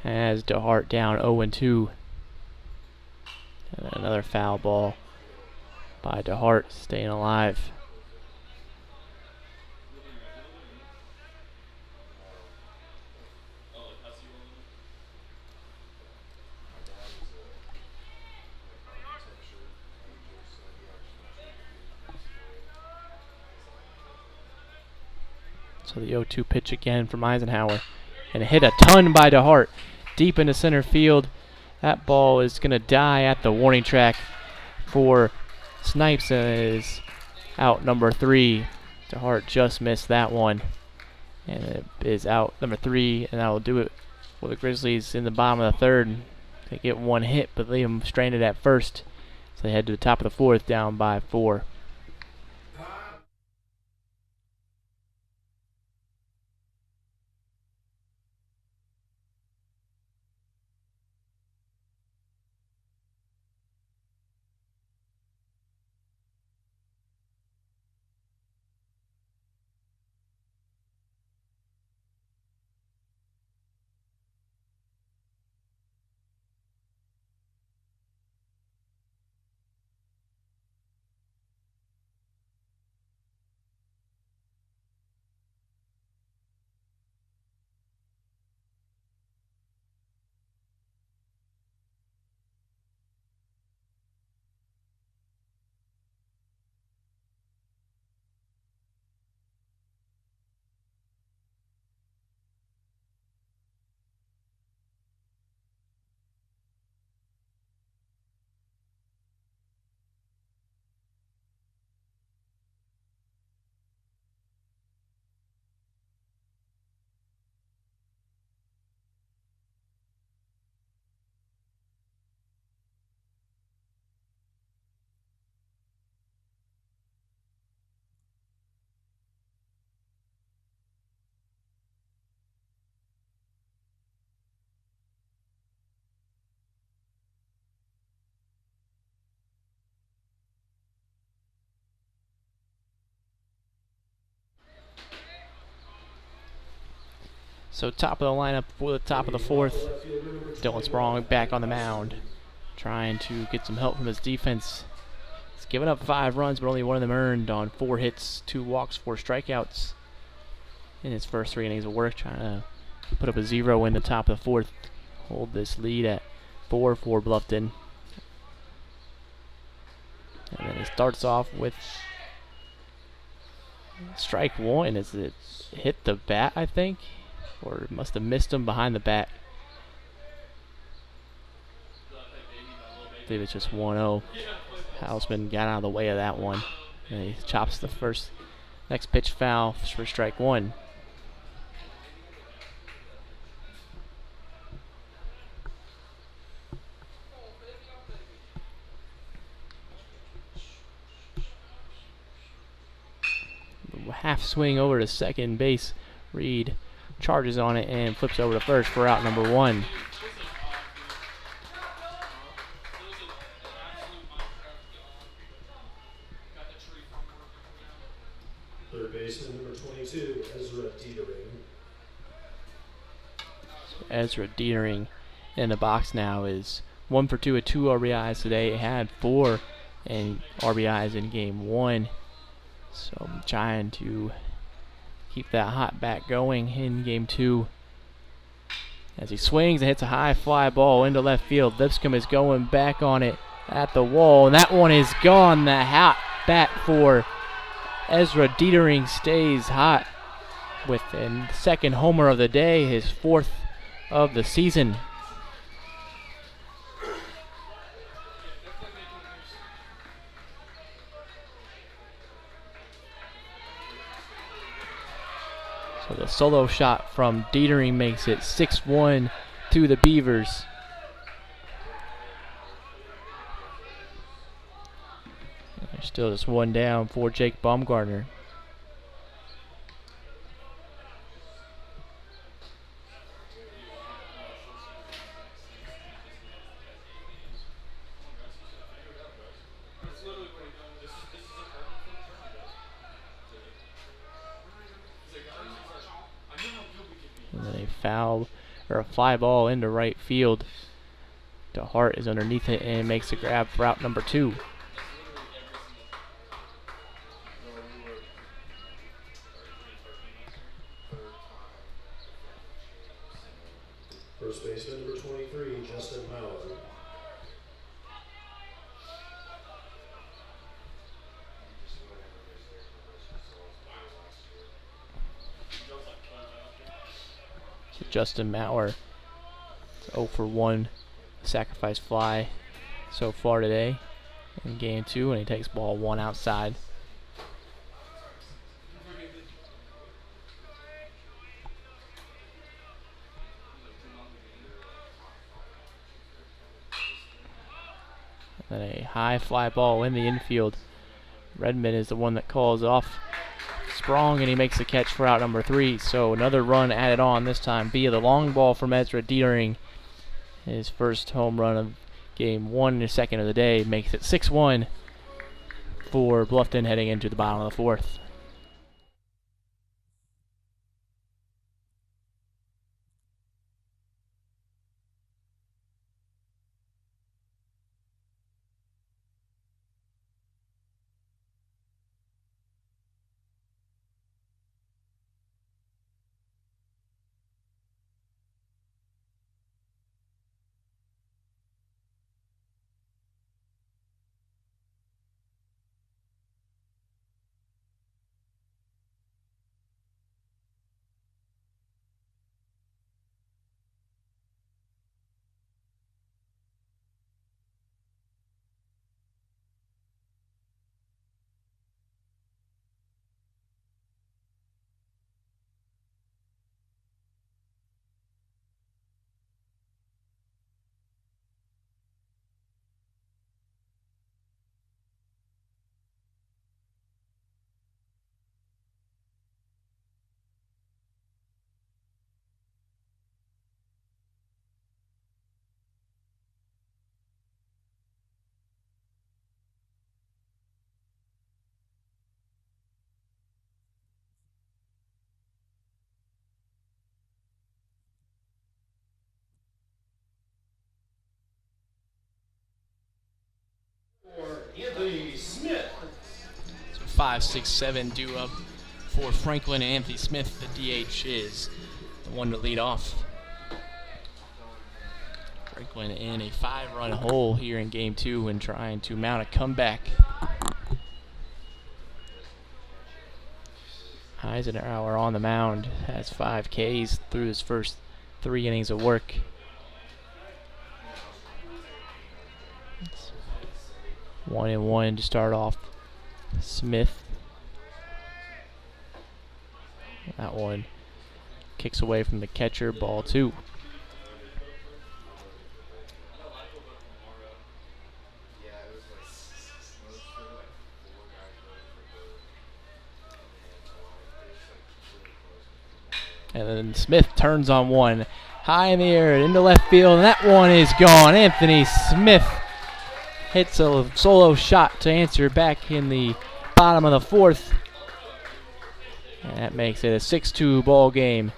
[SPEAKER 5] Has DeHart down 0-2. And another foul ball by DeHart, staying alive. So the 0-2 pitch again from Eisenhower. And a hit a ton by DeHart deep into center field. That ball is going to die at the warning track for Snipes, and it is out number 3. DeHart just missed that one. And it is out number 3, and that will do it for the Grizzlies in the bottom of the 3rd. They get 1 hit, but leave them stranded at first. So they head to the top of the 4th, down by 4. So top of the lineup for the top of the fourth. Dylan Sprong back on the mound, trying to get some help from his defense. He's given up 5 runs, but only one of them earned on 4 hits, 2 walks, 4 strikeouts in his first 3 innings of work, trying to put up a 0 in the top of the fourth, hold this lead at 4 for Bluffton. And then he starts off with strike 1. Is it hit the bat, I think? Or it must have missed him behind the bat. I believe it's just 1-0. Hausman got out of the way of that one. And he chops the next pitch foul for strike 1. Half swing over to second base. Reed charges on it and flips over to first for out number 1.
[SPEAKER 2] Third baseman number 22, Ezra Dietering.
[SPEAKER 5] Ezra Dietering in the box now is 1 for 2 with 2 RBIs today. He had 4 RBIs in game 1. So I'm trying to keep that hot bat going in game 2. As he swings and hits a high fly ball into left field. Lipscomb is going back on it at the wall, and that one is gone. The hot bat for Ezra Dietering stays hot with a second homer of the day, his 4th of the season. So the solo shot from Dietering makes it 6-1 to the Beavers. There's still just 1 down for Jake Baumgartner. And then a fly ball into right field. DeHart is underneath it and makes a grab for out number 2.
[SPEAKER 2] First baseman number 23, Justin Mauer.
[SPEAKER 5] So Justin Mauer, 0 for 1 sacrifice fly so far today in game 2, and he takes ball 1 outside. And a high fly ball in the infield. Redmond is the one that calls off Sprong, and he makes the catch for out number 3. So another run added on, this time via the long ball from Ezra Dietering. His first home run of game 1, his second of the day, makes it 6-1 for Bluffton heading into the bottom of the 4th.
[SPEAKER 1] 5, 6, 7 due up for Franklin and Anthony Smith. The DH is the one to lead off. Franklin in a 5-run hole here in game 2 and trying to mount a comeback. Eisenhower on the mound has 5 Ks through his first 3 innings of work. 1-1 to start off. Smith. That one kicks away from the catcher, ball 2. And then Smith turns on one, high in the air, into left field, and that one is gone. Anthony Smith hits a solo shot to answer back in the bottom of the 4th. And that makes it a 6-2 ball game.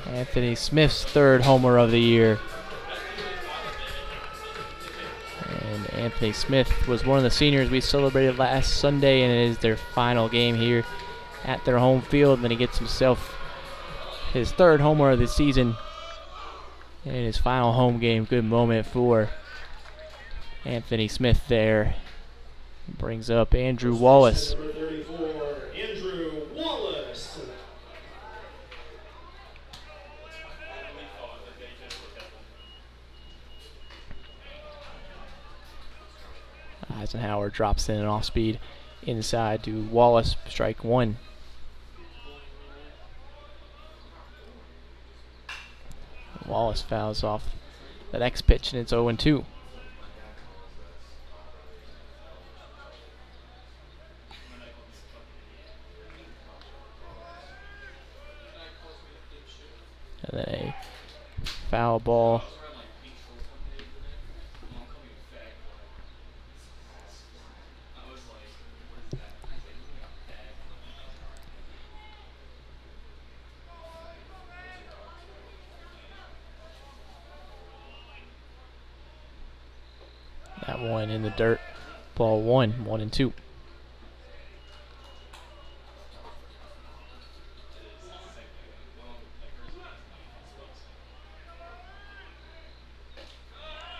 [SPEAKER 1] Anthony Smith's 3rd homer of the year. And Anthony Smith was one of the seniors we celebrated last Sunday, and it is their final game here at their home field. And then he gets himself his 3rd homer of the season in his final home game. Good moment for Anthony Smith there. Brings up Andrew Wallace.
[SPEAKER 2] Number 34, Andrew Wallace.
[SPEAKER 5] Eisenhower drops in an off-speed inside to Wallace, strike 1. Wallace fouls off the next pitch, and it's 0-2. And then a foul ball. That one in the dirt. Ball 1, 1-2.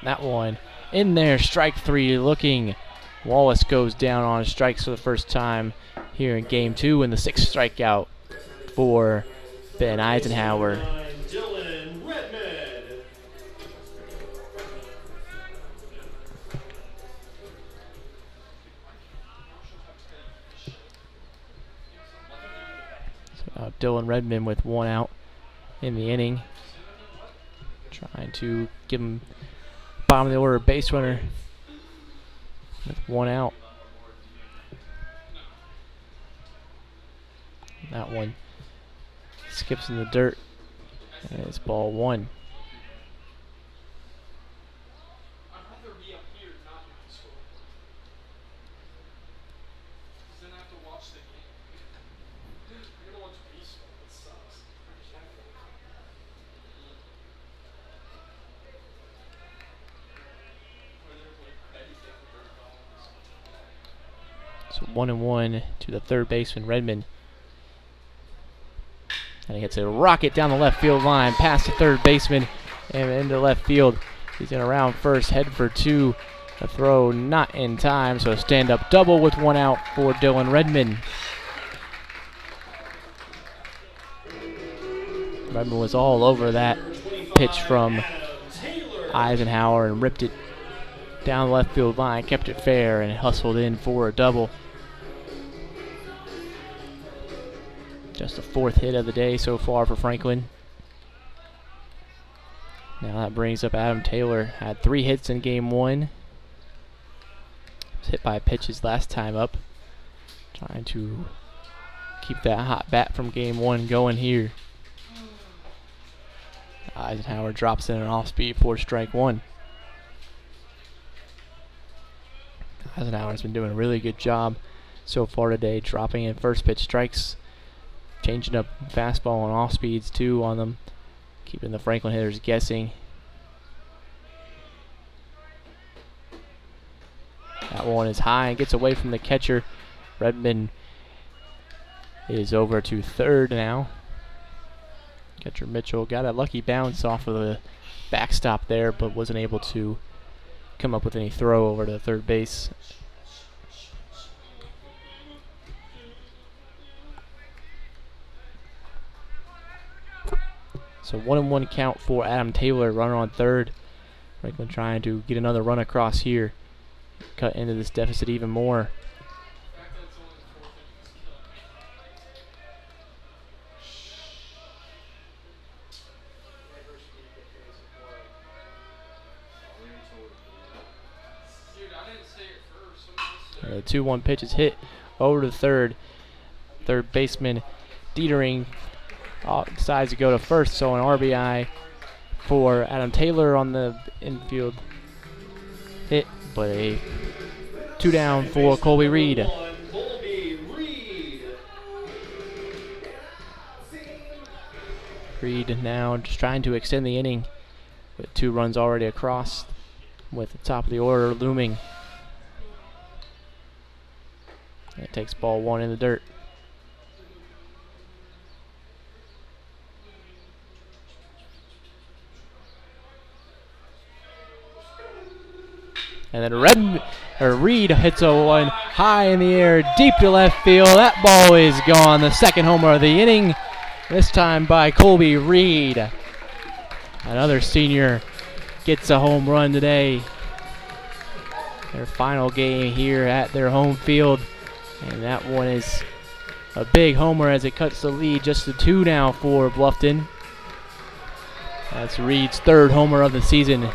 [SPEAKER 5] That one in there, strike 3 looking. Wallace goes down on strikes for the first time here in game 2, and the 6th strikeout for Ben Eisenhower.
[SPEAKER 2] Dylan Redmond.
[SPEAKER 5] Dylan Redmond with 1 out in the inning. Trying to give him bottom of the order base runner with 1 out. That one skips in the dirt, and it's ball 1.
[SPEAKER 3] I'd rather be up here, not in the scoreboard. Because then I have to watch the game. I'm gonna watch baseball. It sucks.
[SPEAKER 5] So 1-1 to the 3rd baseman, Redmond. And he hits a rocket down the left field line, past the 3rd baseman, and into left field. He's in around first, head for 2. The throw not in time, so a stand-up double with 1 out for Dylan Redmond. Redmond was all over that pitch from Eisenhower and ripped it down the left field line, kept it fair, and hustled in for a double. Just the 4th hit of the day so far for Franklin. Now that brings up Adam Taylor. Had 3 hits in game 1. Was hit by pitches last time up. Trying to keep that hot bat from game 1 going here. Eisenhower drops in an off-speed for strike 1. Eisenhower's been doing a really good job so far today, dropping in first pitch strikes, changing up fastball and off speeds too on them, keeping the Franklin hitters guessing. That one is high and gets away from the catcher. Redmond is over to third now. Catcher Mitchell got a lucky bounce off of the backstop there, but wasn't able to come up with any throw over to third base. So 1-1 count for Adam Taylor, runner on third. Franklin trying to get another run across here, cut into this deficit even more. The 2-1 pitch is hit over to third. Third baseman Dietering decides to go to first, so an RBI for Adam Taylor on the infield hit, but a 2 down for Colby Reed. Reed now just trying to extend the inning with 2 runs already across, with the top of the order looming. It takes ball 1 in the dirt. And then Reed hits a one high in the air, deep to left field. That ball is gone. The second homer of the inning, this time by Colby Reed. Another senior gets a home run today. Their final game here at their home field. And that one is a big homer as it cuts the lead just to 2 now for Bluffton. That's Reed's 3rd homer of the season.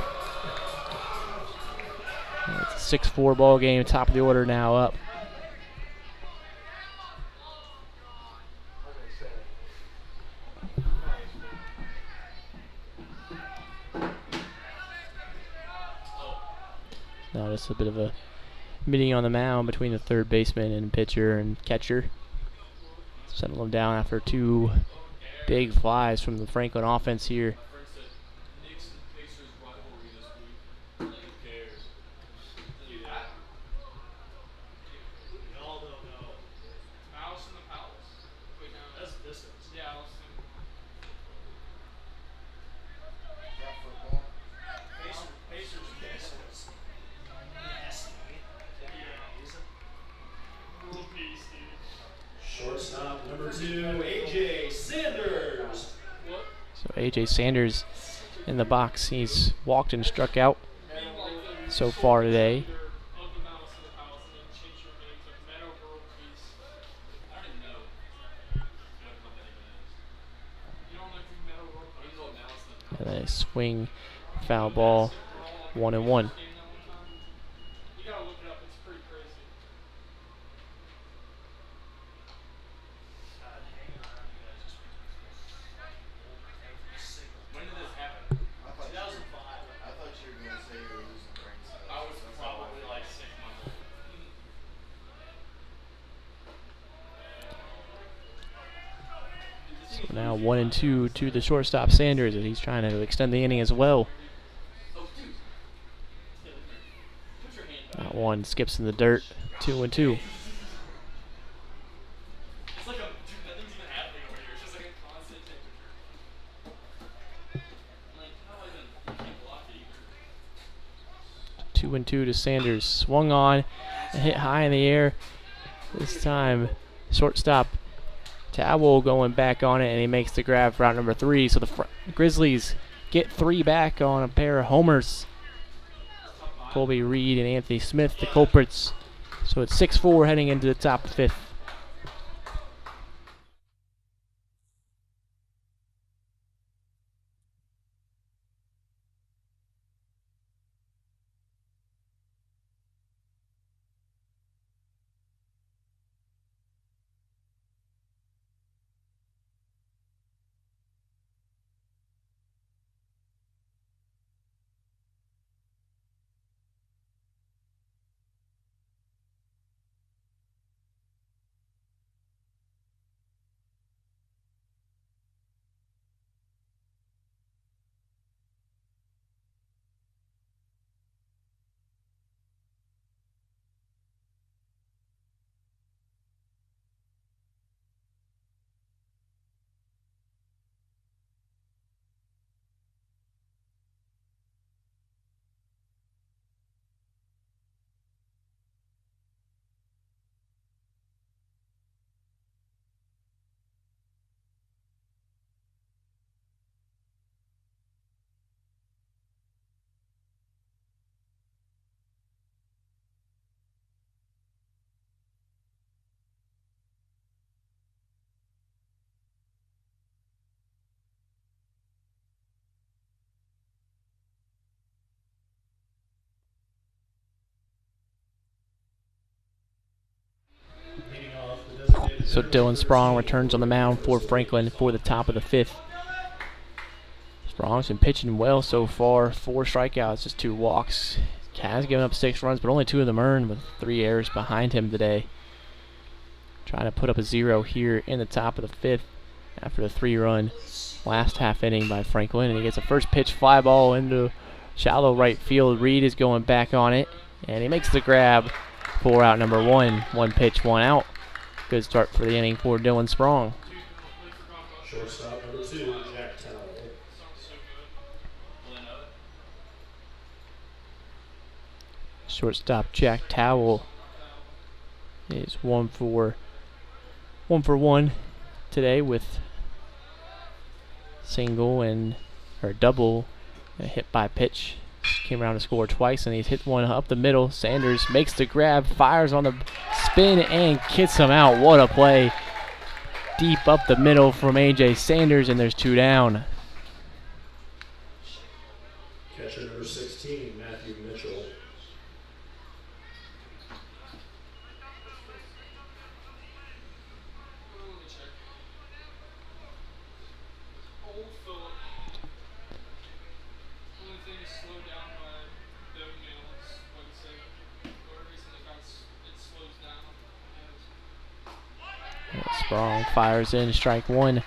[SPEAKER 5] It's a 6-4 ball game, top of the order now up. Now just a bit of a meeting on the mound between the third baseman and pitcher and catcher. Settle him down after 2 big flies from the Franklin offense here.
[SPEAKER 2] Shortstop number 2, A.J. Sanders.
[SPEAKER 5] So A.J. Sanders in the box. He's walked and struck out so far today. And then a swing, foul ball, 1-1. So now 1-2 to the shortstop Sanders as he's trying to extend the inning as well. That one skips in the dirt, 2-2. Two and two to Sanders. Swung on, hit high in the air. This time, shortstop Towel going back on it, and he makes the grab for out number 3. So the Grizzlies get 3 back on a pair of homers. Colby Reed and Anthony Smith, the culprits. So it's 6-4 heading into the top 5th. So Dylan Sprong returns on the mound for Franklin for the top of the 5th. Sprong's been pitching well so far. 4 strikeouts, just 2 walks. Has given up 6 runs, but only 2 of them earned, with 3 errors behind him today. Trying to put up a 0 here in the top of the 5th after the 3-run last half inning by Franklin. And he gets a first pitch fly ball into shallow right field. Reed is going back on it, and he makes the grab for out number 1. 1 pitch, 1 out. Good start for the inning for Dylan Sprong.
[SPEAKER 2] Shortstop number 2, Jack Towell.
[SPEAKER 5] Shortstop Jack Towell is 1 for 1 today with single and or double, a hit by pitch. Came around to score twice, and he's hit one up the middle. Sanders makes the grab, fires on the spin, and kicks him out. What a play! Deep up the middle from AJ Sanders, and there's 2 down.
[SPEAKER 2] Catcher number 16, Matthew Mitchell.
[SPEAKER 3] Old Philip. Only thing is slowed down by the nails, like I said. For a reason it slows down.
[SPEAKER 5] Sprong fires in, strike 1.
[SPEAKER 3] It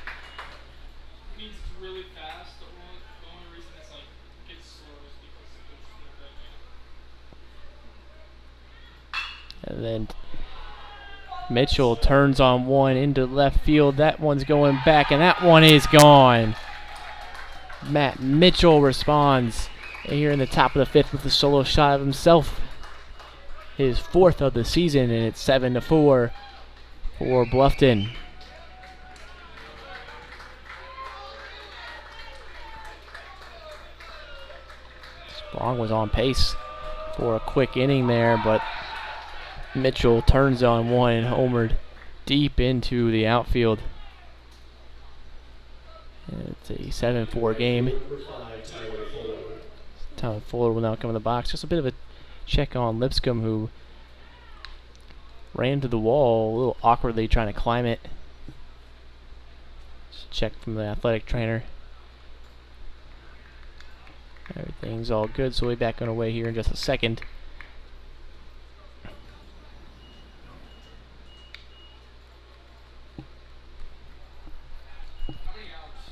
[SPEAKER 3] means it's really fast. The only reason it's like gets slow is because there's no red nail.
[SPEAKER 5] And then Mitchell turns on one into left field. That one's going back, and that one is gone. Matt Mitchell responds here in the top of the 5th with a solo shot of himself. His 4th of the season, and it's 7-4 for Bluffton. Sprong was on pace for a quick inning there, but Mitchell turns on one and homered deep into the outfield. And it's a 7-4 game.
[SPEAKER 2] Number 5, Tyler Fuller.
[SPEAKER 5] Tyler Fuller will now come in the box. Just a bit of a check on Lipscomb, who ran to the wall a little awkwardly trying to climb it. Just check from the athletic trainer. Everything's all good, so we'll be back on our way here in just a second.
[SPEAKER 3] How many outs?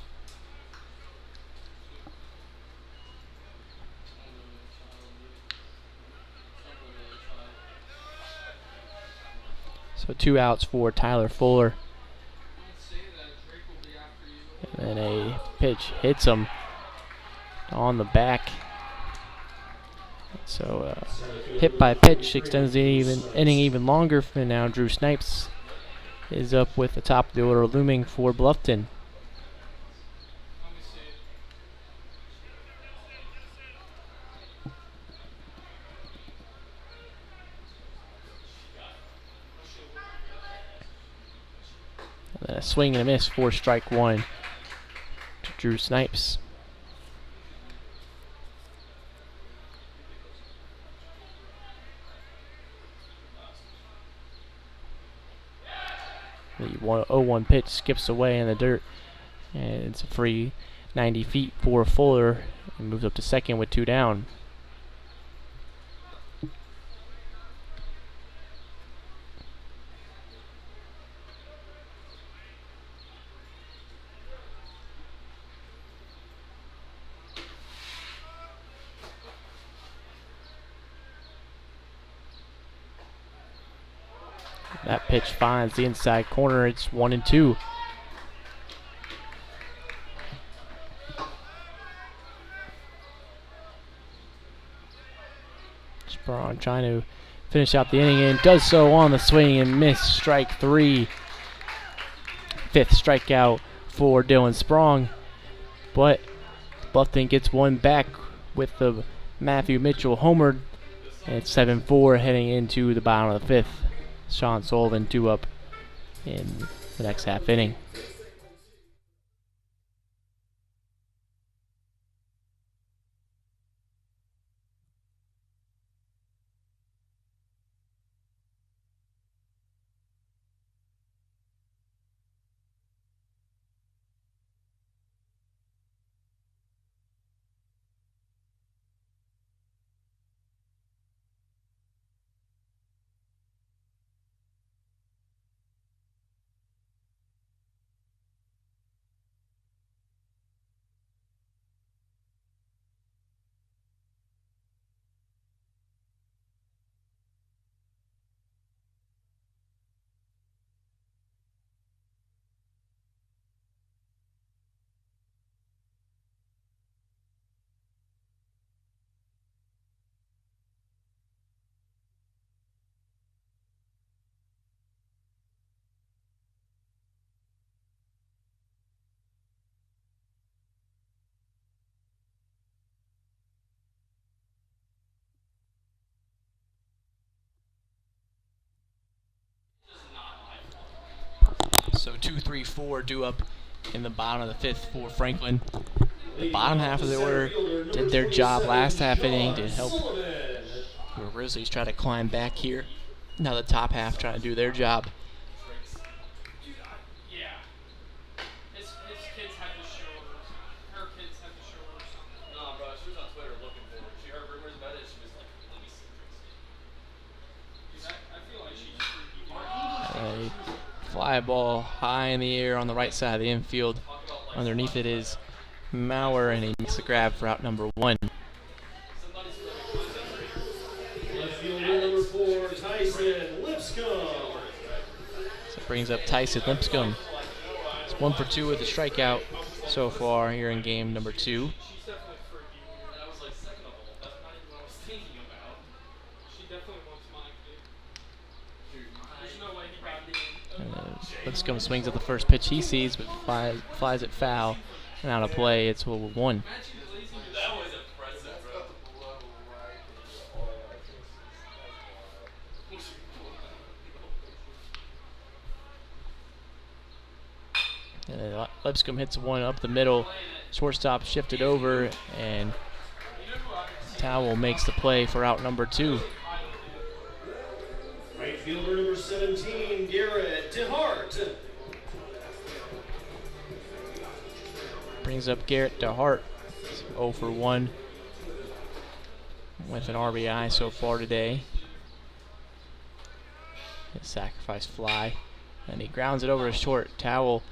[SPEAKER 5] So 2 outs for Tyler Fuller.
[SPEAKER 3] Don't say that. Drake will be after you.
[SPEAKER 5] And then a pitch hits him on the back. So hit by pitch extends the inning even longer. And now Drew Snipes is up with the top of the order looming for Bluffton.
[SPEAKER 3] Let me see it.
[SPEAKER 5] And then a swing and a miss for strike 1 to Drew Snipes. The 0-1 pitch skips away in the dirt, and it's a free 90 feet for Fuller, and moves up to second with 2 down. That pitch finds the inside corner. It's 1-2. Sprong trying to finish out the inning and does so on the swing and miss. Strike 3. 5th strikeout for Dylan Sprong. But Bluffton gets one back with the Matthew Mitchell homered. And it's 7-4 heading into the bottom of the 5th. Sean Sullivan 2 up in the next half inning. So 2, 3, 4 due up in the bottom of the fifth for Franklin. The bottom half of the order did their job last half inning to help the Grizzlies try to climb back here. Now the top half trying to do their job.
[SPEAKER 3] Yeah. His kids had to show her. Her kids had to show her something.
[SPEAKER 4] Nah, bro, she was on Twitter looking for it. She heard rumors about it. She was like, let me see Trixie.
[SPEAKER 3] I feel like she's freaky.
[SPEAKER 5] A fly ball high in the air on the right side of the infield. Underneath it is Maurer, and he makes the grab for out number 1.
[SPEAKER 2] Left fielder number 4, Tyson Lipscomb.
[SPEAKER 5] So it brings up Tyson Lipscomb. It's 1 for 2 with a strikeout so far here in game number 2.
[SPEAKER 3] She's definitely freaky.
[SPEAKER 4] And I was like, second of all, that's not even what I was thinking about.
[SPEAKER 3] She definitely wants my kid. There's no way he got me.
[SPEAKER 5] Lipscomb swings at the first pitch he sees, but flies it foul. And out of play, it's 1.
[SPEAKER 4] That was impressive, bro.
[SPEAKER 5] And Lipscomb hits 1 up the middle. Shortstop shifted over, and Towell makes the play for out number 2.
[SPEAKER 2] Right fielder number 17, Garrett DeHart.
[SPEAKER 5] Brings up Garrett DeHart. 0 for 1 with an RBI so far today. A sacrifice fly. And he grounds it over to short. Towell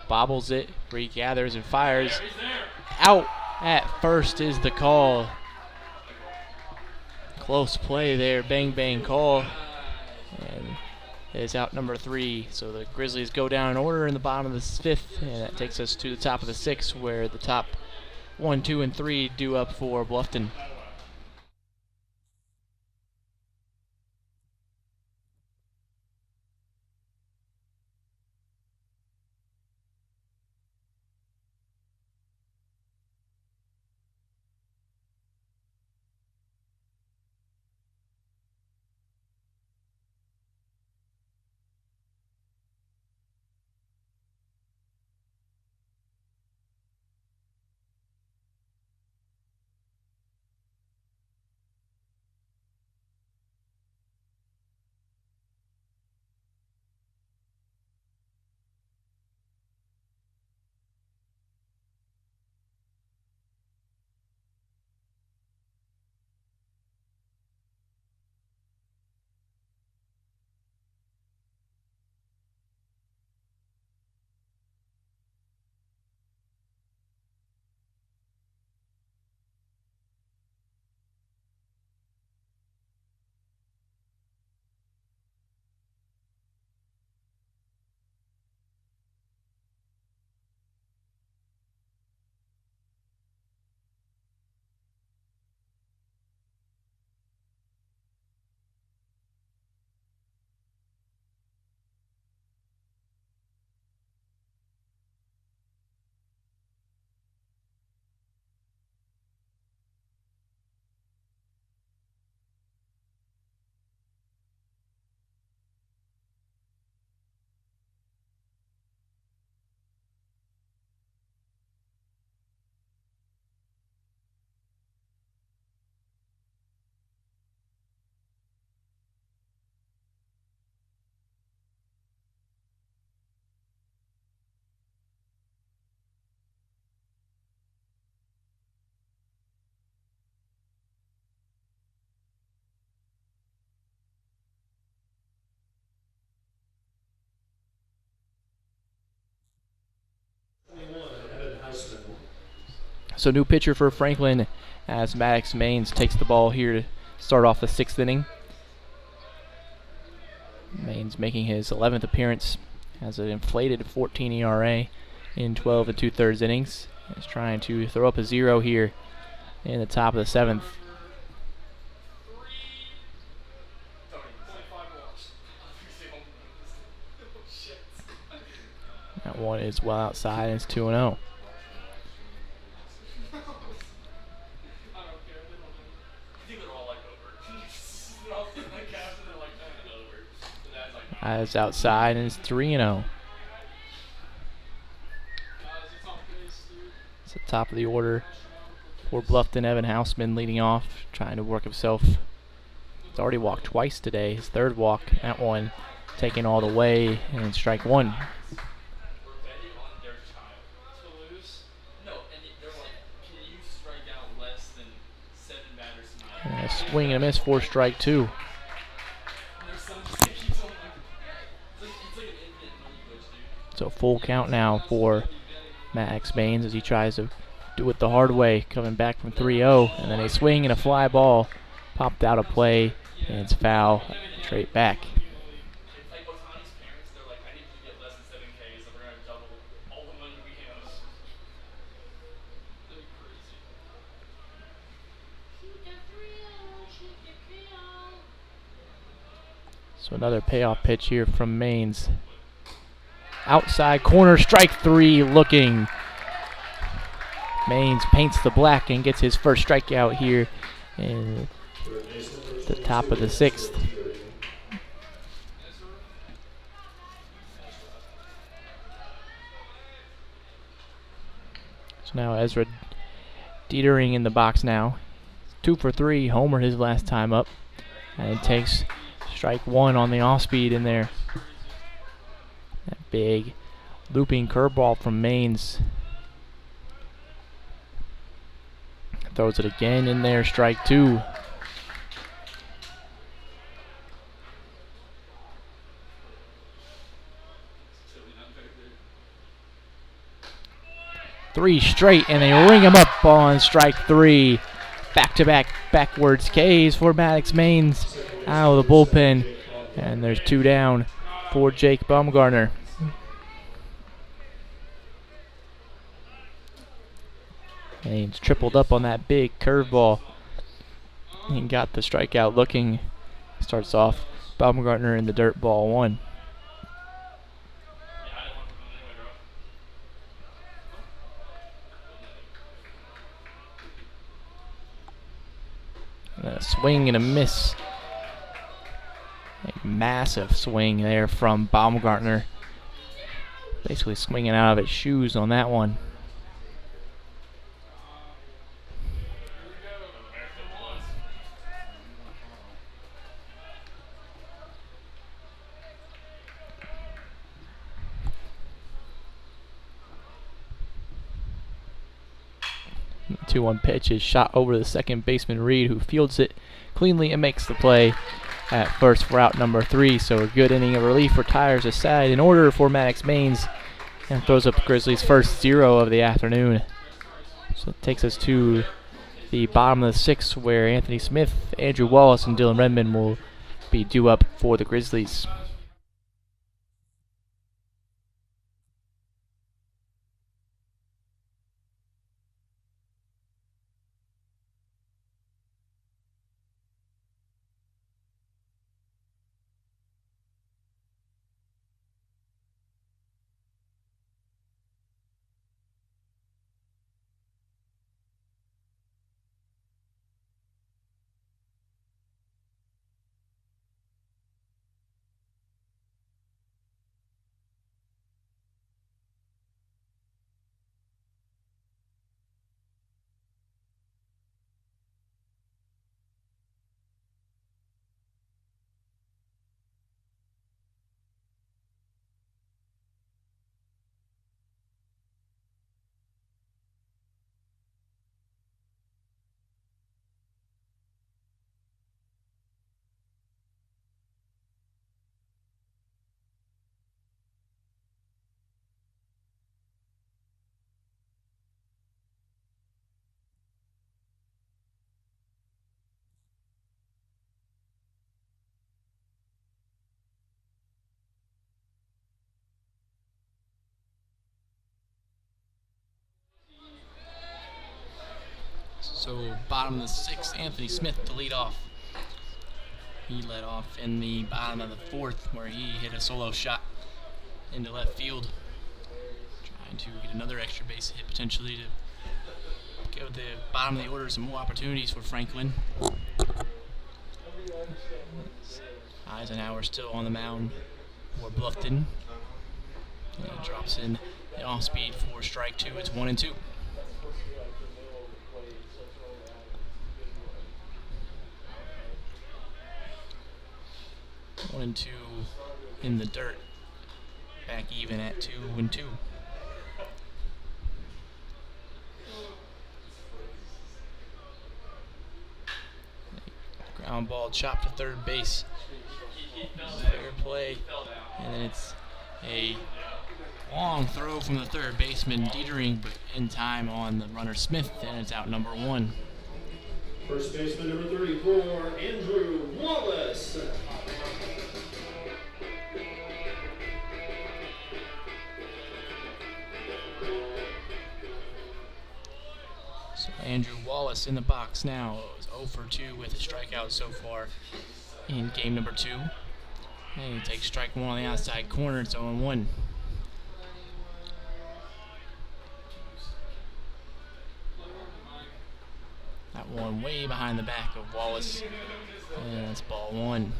[SPEAKER 5] bobbles it, regathers and fires. Out at first is the call. Close play there. Bang, bang call. And it is out number 3. So the Grizzlies go down in order in the bottom of the 5th. And that takes us to the top of the 6th, where the top 1, 2, and 3 due up for Bluffton. So new pitcher for Franklin as Maddox Maines takes the ball here to start off the 6th inning. Maines making his 11th appearance, has an inflated 14 ERA in 12 and 2/3 innings. He's trying to throw up a 0 here in the top of the 7th. That one is well outside, and it's 2-0. As outside, and it's 3-0. the top of the order for Bluffton. Evan Houseman leading off, trying to work himself. He's already walked twice today. His third walk, that one taken all the way, and strike one.
[SPEAKER 4] We're betting on their child.
[SPEAKER 3] To lose.
[SPEAKER 4] No, and they're like, can you strike out less than 7 batters tonight?
[SPEAKER 5] And a swing and a miss for strike two.
[SPEAKER 4] And there's some kid, he's on like, it's like an infinite money glitch, dude.
[SPEAKER 5] So full count now for Max Baines as he tries to do it the hard way, coming back from 3-0, and then a swing and a fly ball popped out of play, and it's foul straight back.
[SPEAKER 4] It's like Otani's parents, they're like, I need you to get less than 7K, so we're going to double all the money we have. That'd be crazy.
[SPEAKER 5] So another payoff pitch here from Maines. Outside corner, strike three looking. Maines paints the black and gets his first strikeout here in the top of the sixth. So now Ezra Dietering in the box now. 2 for 3, homered his last time up. And takes strike one on the off speed in there. That big looping curveball from Maines. Throws it again in there, strike two. Three straight, and they ring him up on strike three. Back-to-back backwards Ks for Maddox Maines out of the bullpen. And there's 2 down for Jake Baumgartner. Maines tripled up on that big curveball. He got the strikeout looking. Starts off Baumgartner in the dirt, ball one. And a swing and a miss. A massive swing there from Baumgartner. Basically swinging out of his shoes on that one. The 2-1 pitch is shot over the second baseman Reed, who fields it cleanly and makes the play at first for out number 3. So a good inning of relief retires a side in order for Maddox Maines and throws up Grizzlies' first 0 of the afternoon. So it takes us to the bottom of the 6th, where Anthony Smith, Andrew Wallace, and Dylan Redmond will be due up for the Grizzlies. So bottom of the 6th, Anthony Smith to lead off. He led off in the bottom of the 4th, where he hit a solo shot into left field, trying to get another extra base hit potentially to give the bottom of the order some more opportunities for Franklin. Eisenhower still on the mound for Bluffton. And he drops in the off speed for strike two. It's 1-2.
[SPEAKER 1] One and two in the dirt. Back even at 2-2. Ground ball chopped to third base. Fair play. And then it's a long throw from the third baseman Dietering, but in time on the runner Smith, and it's out number 1.
[SPEAKER 2] First baseman number 34, Andrew Wallace.
[SPEAKER 1] So Andrew Wallace in the box now. It was 0 for 2 with a strikeout so far in game number 2. And he takes strike 1 on the outside corner. It's 0-1. That one way behind the back of Wallace. And that's ball 1.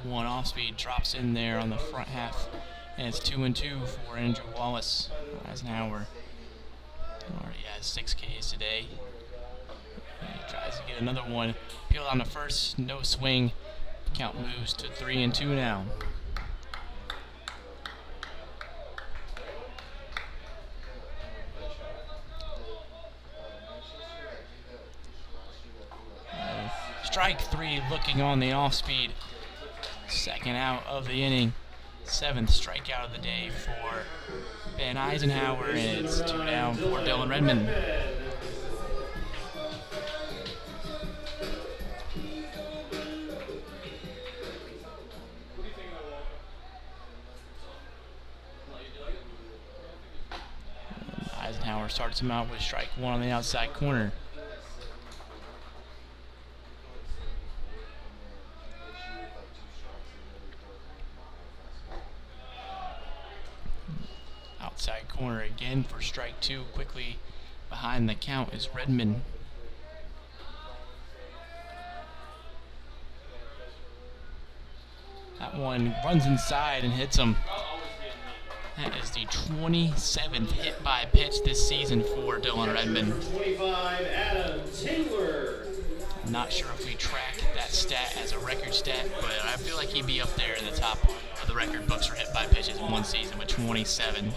[SPEAKER 1] 2-1 off speed drops in there on the front half, and it's 2-2 for Andrew Wallace. Eisenhower already has 6 Ks today. He tries to get another one. Peeled on the first, no swing. Count moves to 3-2 now. Strike 3 looking on the off speed. Second out of the inning. 7th strikeout of the day for Ben Eisenhower, and it's 2 down for Dylan Redmond. Eisenhower starts him out with strike 1 on the outside corner. Outside corner again for strike 2. Quickly behind the count is Redmond. That one runs inside and hits him. That is the 27th hit by pitch this season for Dylan Redmond.
[SPEAKER 2] 25, Adam Taylor.
[SPEAKER 1] I'm not sure if we track that stat as a record stat, but I feel like he'd be up there in the top of the record books for hit by pitches in one season with 27.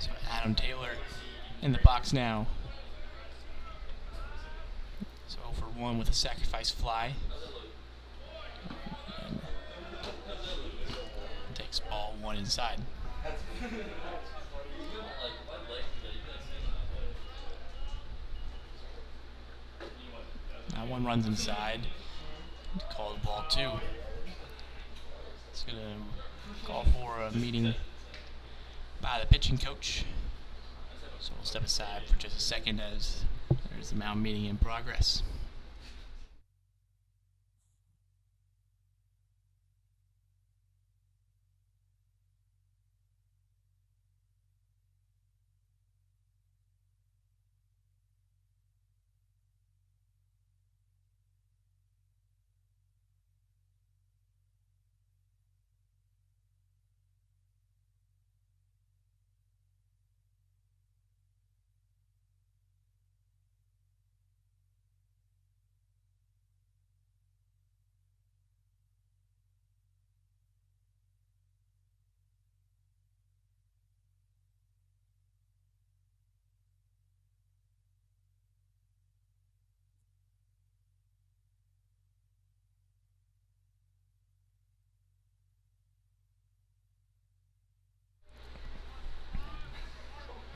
[SPEAKER 1] So Adam Taylor in the box now. So 0 for 1 with a sacrifice fly. And takes ball 1 inside. That one runs inside. Call the ball 2. It's going to call for a meeting by the pitching coach. So we'll step aside for just a second as there's the mound meeting in progress.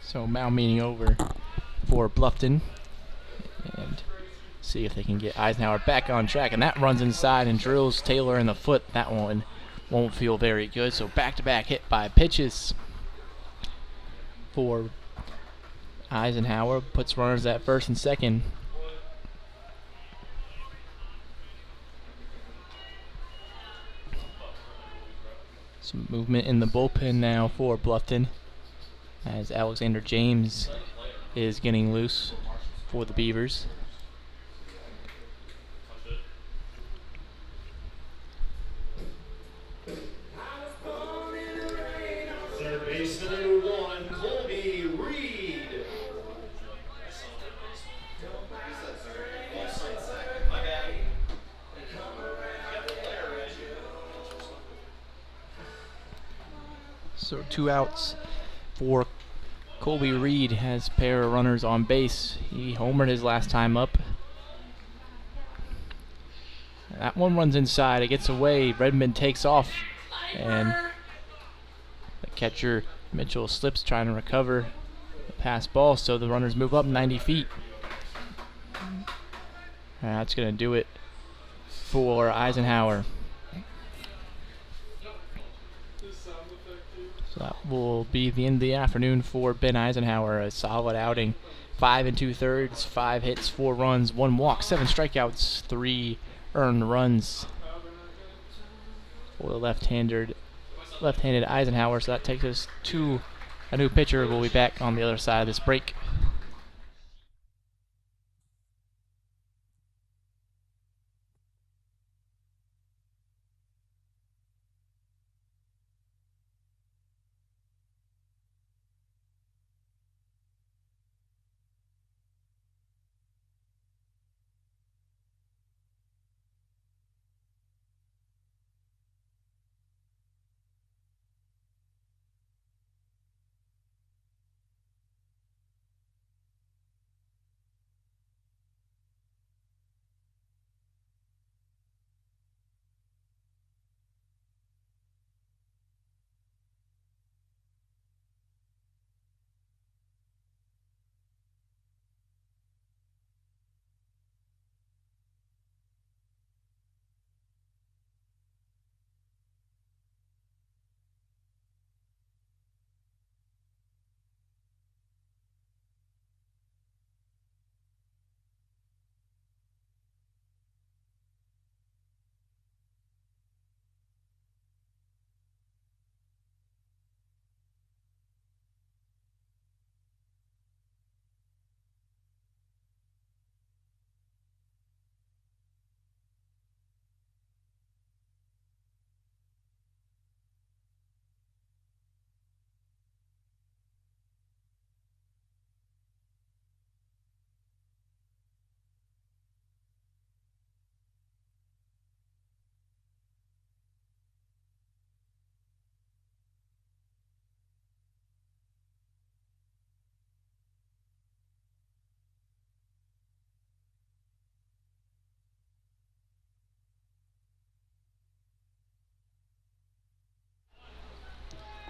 [SPEAKER 1] So mound meeting over for Bluffton, and see if they can get Eisenhower back on track, and that runs inside and drills Taylor in the foot. That one
[SPEAKER 5] won't feel very good. So back-to-back hit by pitches for Eisenhower. Puts runners at first and second. Some movement in the bullpen now for Bluffton, as Alexander James is getting loose for the Beavers.
[SPEAKER 2] Third baseman number 1, Colby Reed.
[SPEAKER 5] So 2 outs for Colby Reed. Has a pair of runners on base. He homered his last time up. That one runs inside. It gets away. Redmond takes off, and the catcher Mitchell slips trying to recover the pass ball. So the runners move up 90 feet. And that's going to do it for Eisenhower. So that will be the end of the afternoon for Ben Eisenhower. A solid outing. 5 2/3, 5 hits, 4 runs, 1 walk, 7 strikeouts, 3 earned runs for the left-handed Eisenhower. So that takes us to a new pitcher. We'll be back on the other side of this break.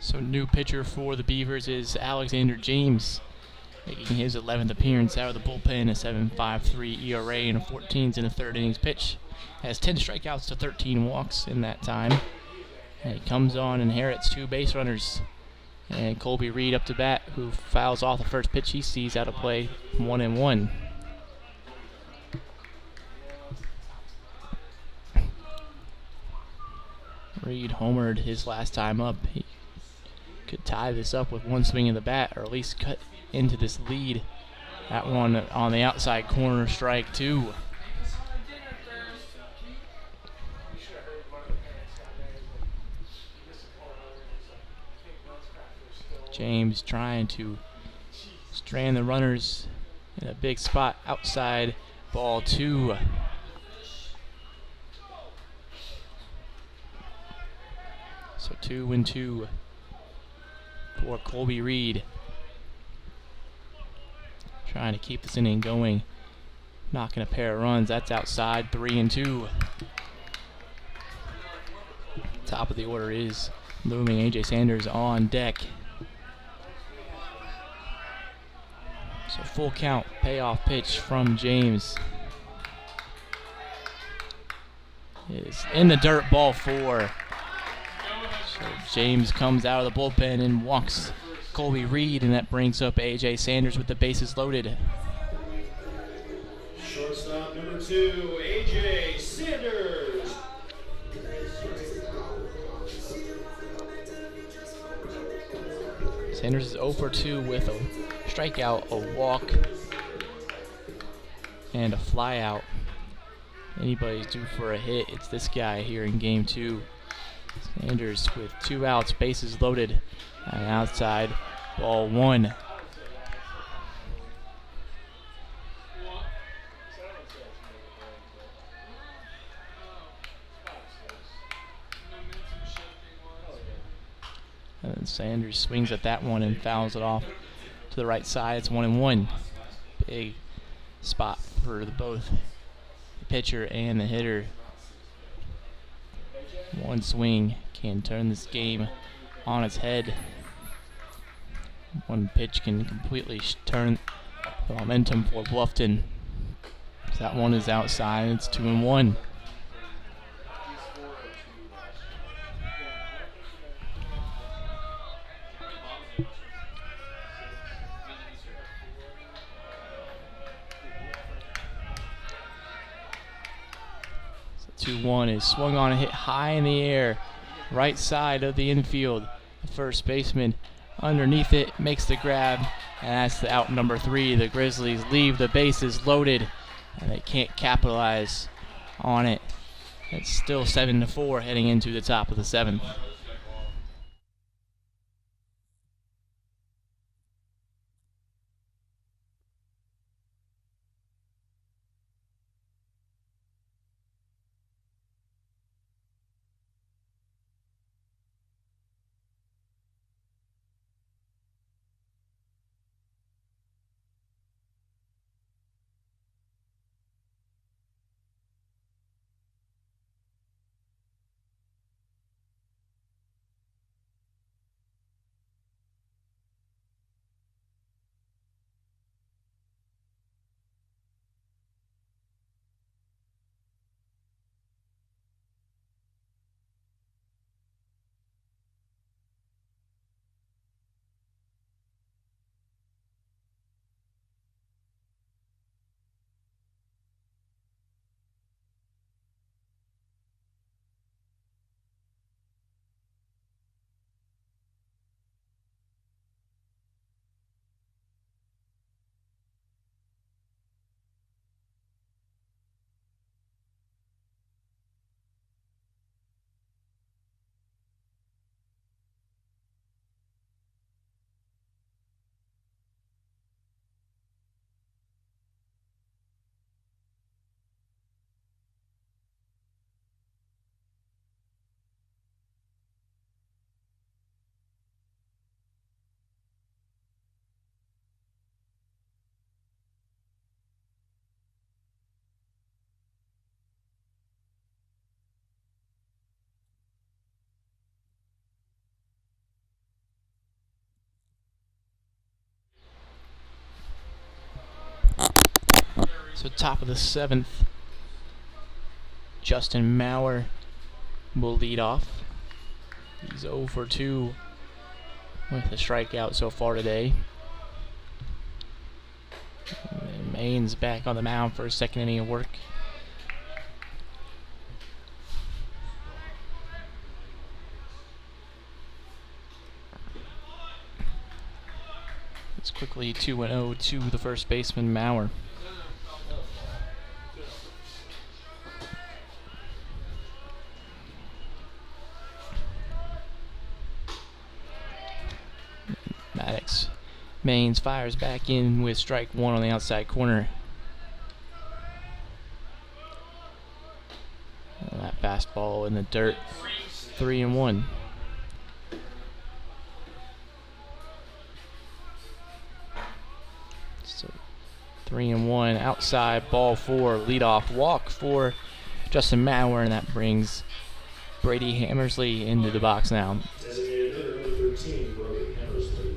[SPEAKER 5] So new pitcher for the Beavers is Alexander James, making his 11th appearance out of the bullpen. A 7.53 ERA and a 14s in the third innings pitch. Has 10 strikeouts to 13 walks in that time. And he comes on and inherits 2 base runners. And Colby Reed up to bat, who fouls off the first pitch he sees out of play, 1-1. Reed homered his last time up. He could tie this up with 1 swing of the bat, or at least cut into this lead. That one on the outside corner, strike 2. James trying to strand the runners in a big spot outside, ball 2. So 2-2 for Colby Reed. Trying to keep this inning going. Knocking a pair of runs. That's outside, 3-2. Top of the order is looming. AJ Sanders on deck. So full count, payoff pitch from James. Is in the dirt, ball 4.
[SPEAKER 1] So James comes out of the bullpen and walks Colby Reed, and that brings up A.J. Sanders with the bases loaded.
[SPEAKER 2] Shortstop number 2, A.J. Sanders.
[SPEAKER 1] Sanders is 0 for 2 with a strikeout, a walk, and a flyout. Anybody's due for a hit, it's this guy here in game 2. Sanders with 2 outs, bases loaded, and outside, ball 1. And then Sanders swings at that one and fouls it off to the right side. It's 1-1. Big spot for both the pitcher and the hitter. One swing can turn this game on its head. One pitch can completely turn the momentum for Bluffton. That one is outside. It's 2-1. So 2-1 is swung on and hit high in the air, right side of the infield. The first baseman underneath it makes the grab, and that's the out number 3. The Grizzlies leave the bases loaded, and they can't capitalize on it. It's still 7-4 heading into the top of the 7th. So top of the 7th, Justin Maurer will lead off. He's 0 for 2 with a strikeout so far today. And Main's back on the mound for a second inning of work. It's quickly 2-0 to the first baseman, Maurer. Maddox Maines fires back in with strike 1 on the outside corner. And that fastball in the dirt. 3-1. So 3-1 outside, ball 4, leadoff walk for Justin Maurer, and that brings Brady Hammersley into the box now.
[SPEAKER 2] Designated hitter number 13, Brody Hammersley.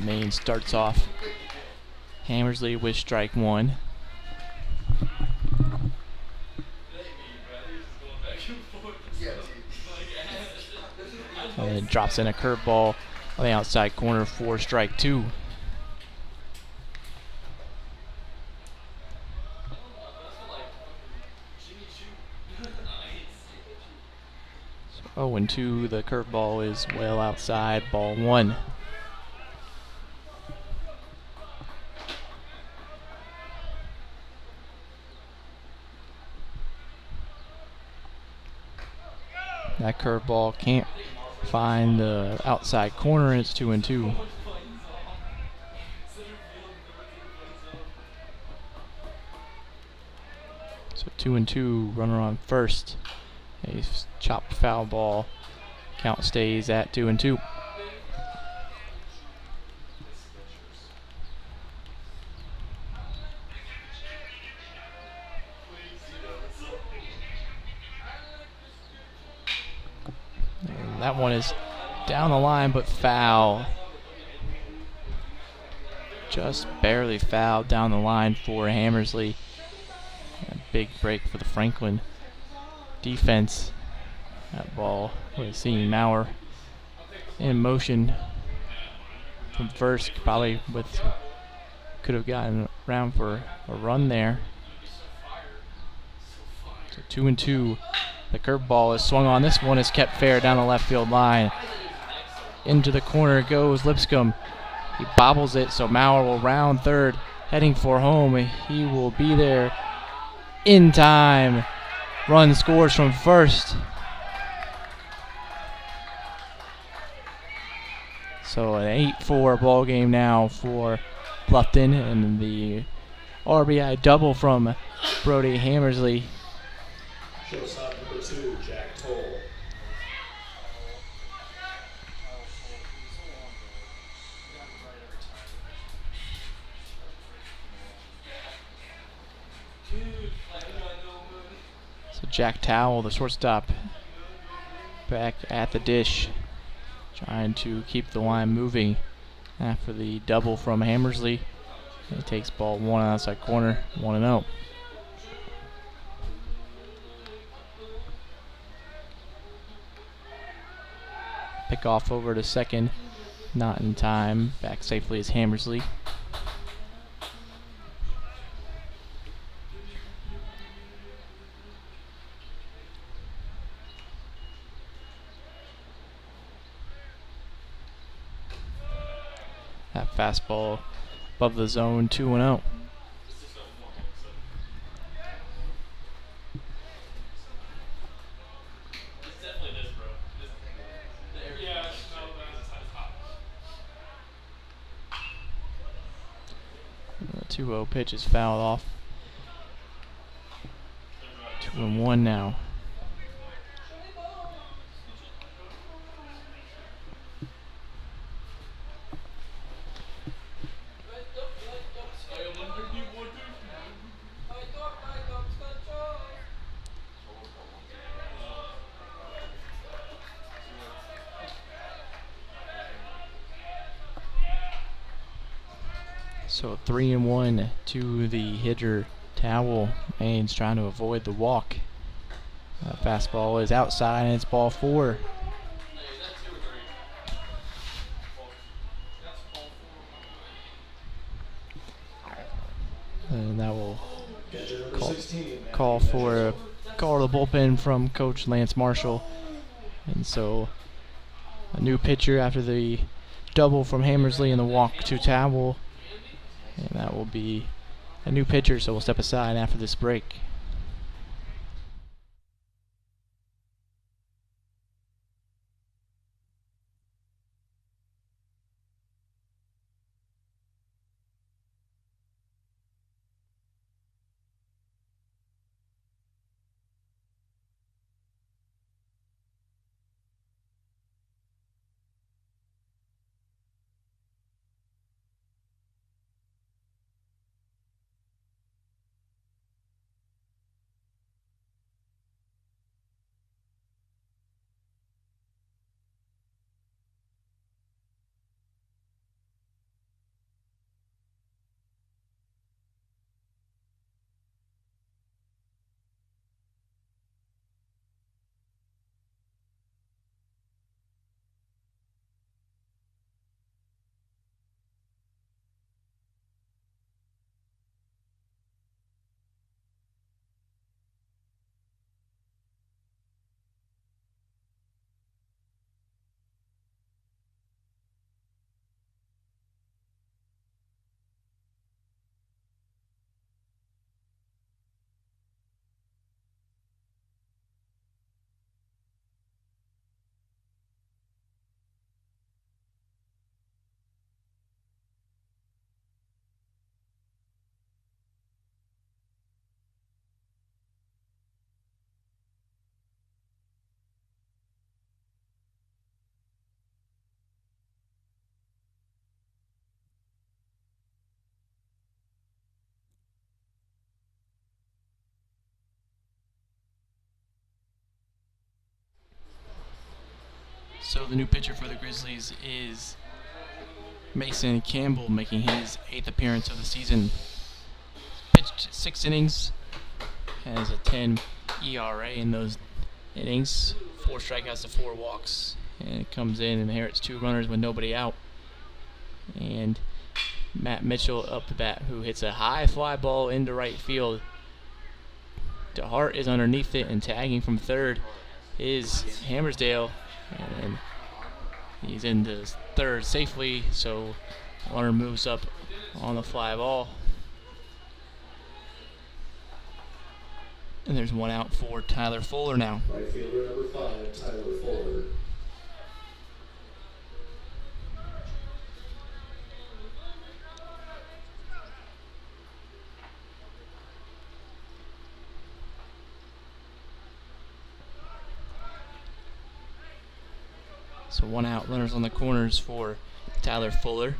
[SPEAKER 5] Maine starts off Hammersley with strike one. And then drops in a curveball on the outside corner for strike two. So 0-2, the curveball is well outside, ball one. That curveball can't find the outside corner, and it's 2-2. So 2-2, runner on first. A chopped foul ball. Count stays at 2-2. And that one is down the line, but foul. Just barely fouled down the line for Hammersley. A big break for the Franklin defense. That ball was seeing Maurer in motion from first, probably could have gotten around for a run there. So 2-2. The curveball is swung on. This one is kept fair down the left field line. Into the corner goes Lipscomb. He bobbles it, so Maurer will round third, heading for home. He will be there in time. Run scores from first. So an 8-4 ball game now for Bluffton, and the RBI double from Brody Hammersley.
[SPEAKER 2] Shortstop number 2, Jack Toll.
[SPEAKER 5] So Jack Towell, the shortstop, back at the dish, trying to keep the line moving after the double from Hammersley. He takes ball one outside corner, 1-0. Pick off over to second, not in time. Back safely is Hammersley. That fastball above the zone, 2-0. The 2-0 pitch is fouled off. 2-1 now. So 3-1 to the hitter Towell. Maine's trying to avoid the walk. Fastball is outside, and it's ball four. And that will call for a call to the bullpen from Coach Lance Marshall. And so a new pitcher after the double from Hammersley and the walk to Towell. And that will be a new pitcher, so we'll step aside after this break.
[SPEAKER 1] So the new pitcher for the Grizzlies is Mason Campbell, making his 8th appearance of the season. Pitched 6 innings, has a 10 ERA in those innings, 4 strikeouts to 4 walks, and it comes in and inherits 2 runners with nobody out. And Matt Mitchell up the bat, who hits a high fly ball into right field. DeHart is underneath it, and tagging from third is Hammersdale, and he's into third safely, so runner moves up on the fly ball. And there's 1 out for Tyler Fuller now.
[SPEAKER 2] Right fielder number 5, Tyler Fuller.
[SPEAKER 1] So 1 out, runners on the corners for Tyler Fuller.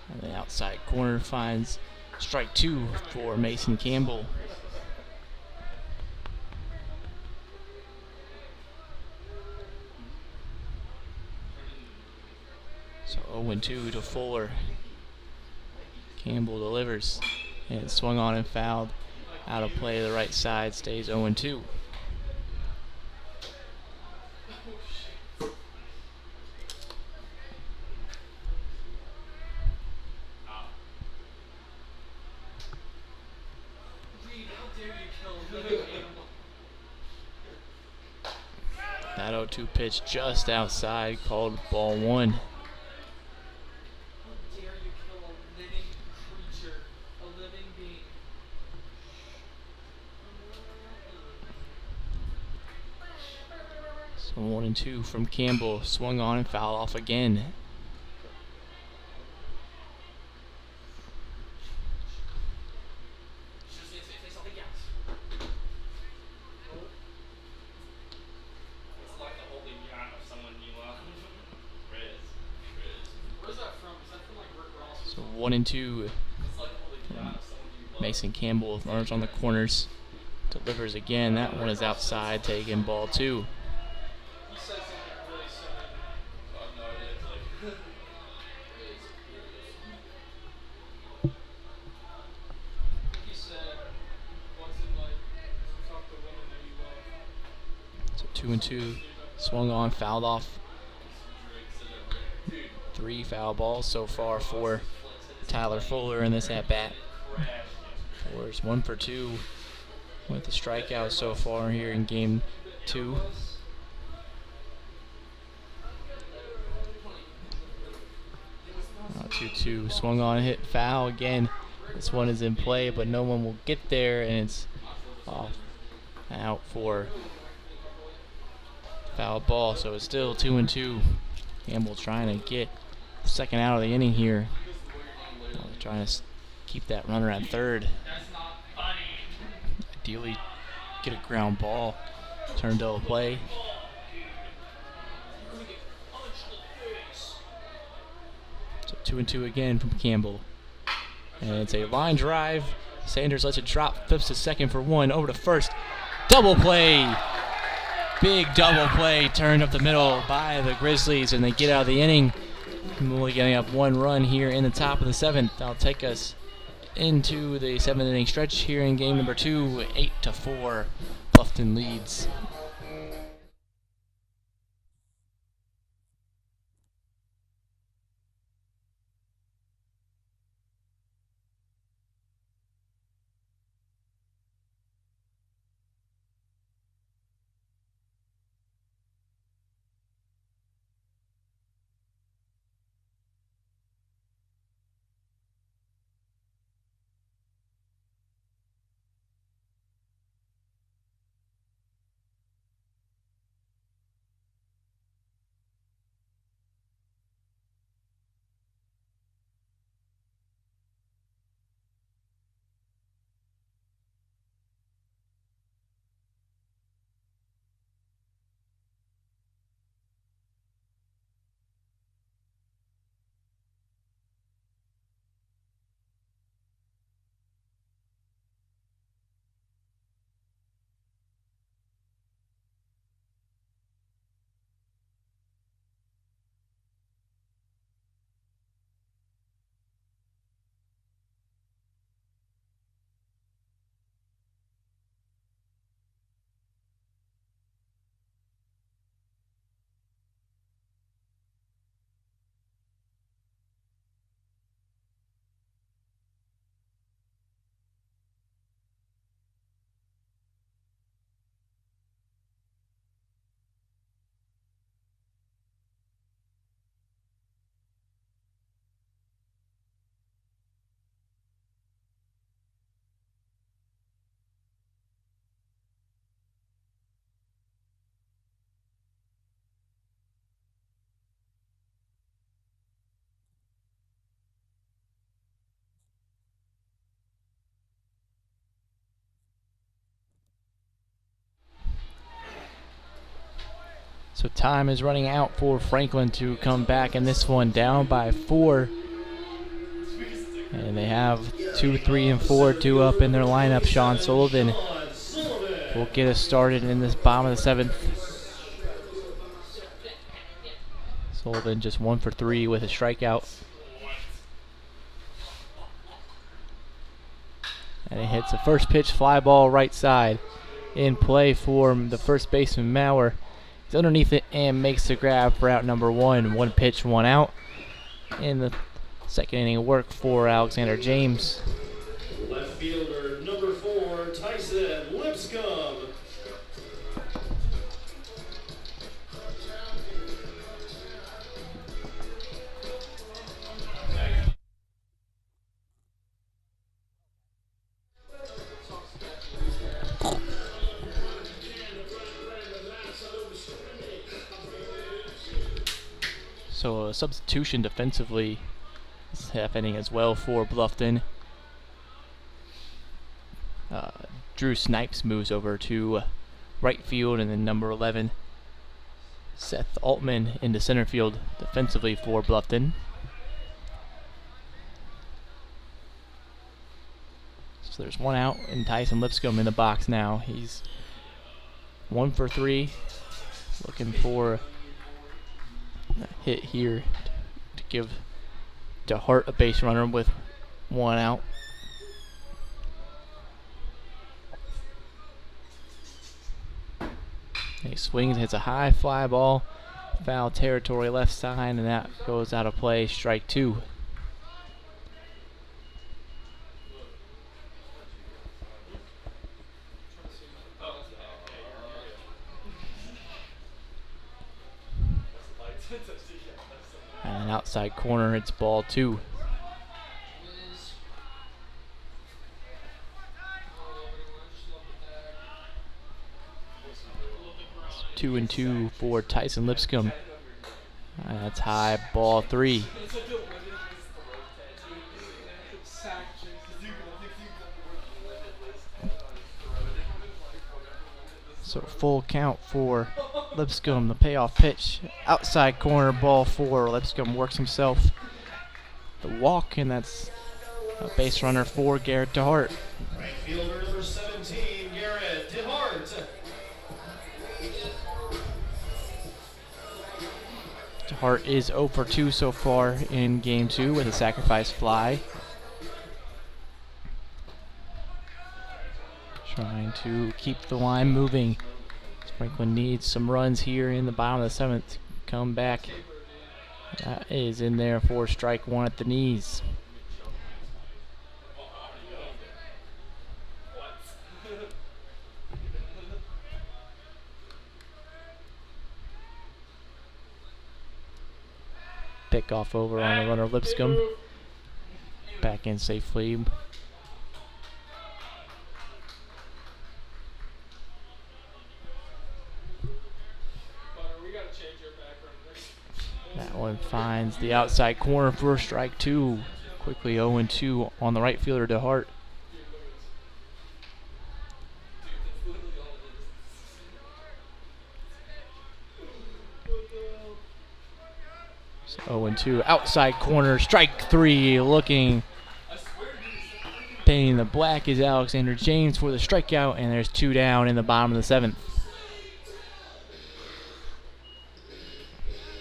[SPEAKER 1] And the outside corner finds strike 2 for Mason Campbell. So 0-2 to Fuller. Campbell delivers, and it's swung on and fouled out of play to the right side, stays 0-2. That 0-2 pitch just outside, called ball 1.
[SPEAKER 3] How dare you kill a living creature, a living being?
[SPEAKER 1] So 1-2 from Campbell, swung on and fouled off again.
[SPEAKER 4] It's like the holding yacht of someone you love. Riz.
[SPEAKER 3] Where's that from? Is that from like Rick Ross?
[SPEAKER 1] So 1-2.
[SPEAKER 4] It's like the holding yacht of someone you love.
[SPEAKER 1] Mason Campbell with runners on the corners. Delivers again. That one is outside, taking ball 2.
[SPEAKER 3] He said something really silly.
[SPEAKER 4] I have no idea. It's like Riz.
[SPEAKER 3] I think he said, what's it like to fuck the woman that you love?
[SPEAKER 1] So 2-2. Swung on, fouled off. 3 foul balls so far for Tyler Fuller in this at bat. Fuller's 1 for 2 with the strikeout so far here in game 2. 2-2, swung on, hit foul again. This one is in play, but no one will get there, and it's off out for foul ball. So it's still 2-2. Campbell trying to get the second out of the inning here. Trying to keep that runner at third.
[SPEAKER 3] That's not funny.
[SPEAKER 1] Ideally, get a ground ball, turn double play. So 2-2 again from Campbell. And it's a line drive. Sanders lets it drop, flips to second for 1, over to first. Double play! Big double play turned up the middle by the Grizzlies, and they get out of the inning. Only getting up 1 run here in the top of the 7th. That'll take us into the 7th inning stretch here in game number 2. 8-4, Bluffton leads.
[SPEAKER 5] So time is running out for Franklin to come back in this one, down by 4. And they have 2, 3, and 4 due up in their lineup. Sean Sullivan will get us started in this bottom of the 7th. Sullivan just 1 for 3 with a strikeout. And he hits a first pitch fly ball right side. In play for the first baseman Maurer. He's underneath it and makes the grab for out number 1. 1 pitch, 1 out. In the second inning work for Alexander James.
[SPEAKER 2] Left fielder number 4, Tyson Lipscomb.
[SPEAKER 5] So a substitution defensively is happening as well for Bluffton. Drew Snipes moves over to right field, and then number 11, Seth Altman, into center field defensively for Bluffton. So there's 1 out, and Tyson Lipscomb in the box now. He's 1 for 3, looking for a hit here to give DeHart a base runner with 1 out. He swings, hits a high fly ball, foul territory left side, and that goes out of play. Strike 2. And outside corner, it's ball 2. 2-2 for Tyson Lipscomb. That's high, ball 3. So full count for Lipscomb. The payoff pitch, outside corner, ball 4. Lipscomb works himself the walk, and that's a base runner for Garrett DeHart.
[SPEAKER 2] Right fielder number 17, Garrett DeHart.
[SPEAKER 5] DeHart is 0 for 2 so far in game 2 with a sacrifice fly. Trying to keep the line moving. Franklin needs some runs here in the bottom of the 7th. Come back. That is in there for strike 1 at the knees. Pick off over on the runner Lipscomb. Back in safely. That one finds the outside corner for strike 2. Quickly 0-2 on the right fielder DeHart. So 0-2, outside corner, strike 3, looking. Painting the black is Alexander James for the strikeout, and there's 2 down in the bottom of the 7th.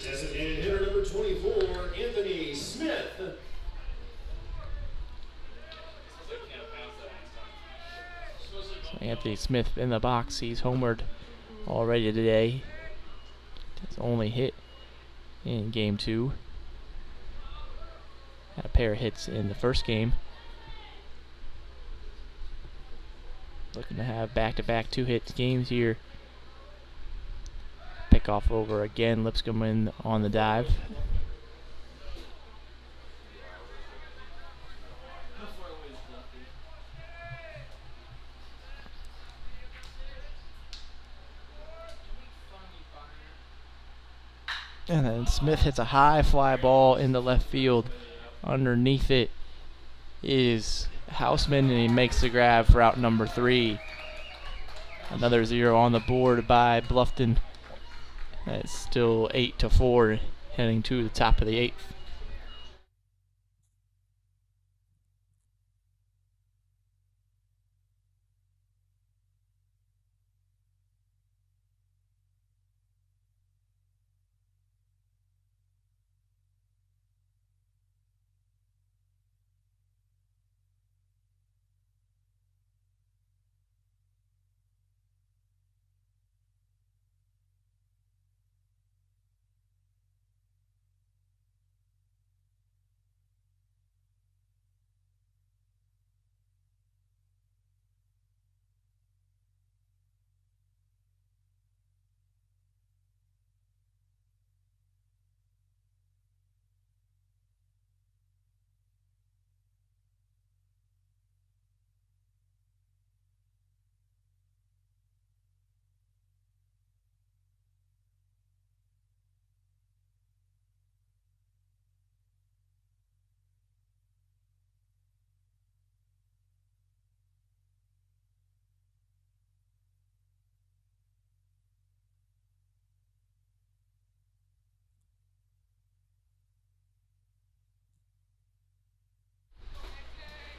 [SPEAKER 2] Designated hitter number 24, Anthony Smith.
[SPEAKER 5] So Anthony Smith in the box. He's homered already today. His only hit in game 2. Had a pair of hits in the first game. Looking to have back-to-back 2-hit games here. Pick off over again. Lipscomb in on the dive. And then Smith hits a high fly ball in the left field. Underneath it is Houseman, and he makes the grab for out number 3. Another 0 on the board by Bluffton. It's still 8-4 heading to the top of the 8th.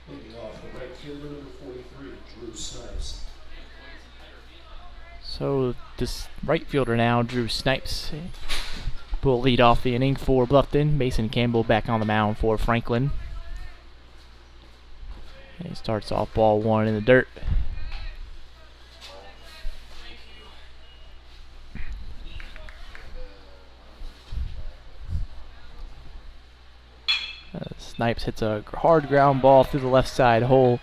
[SPEAKER 2] Leading off the right fielder number 43, Drew Snipes.
[SPEAKER 5] So this right fielder now, Drew Snipes, will lead off the inning for Bluffton. Mason Campbell back on the mound for Franklin. He starts off ball 1 in the dirt. Snipes hits a hard ground ball through the left side hole,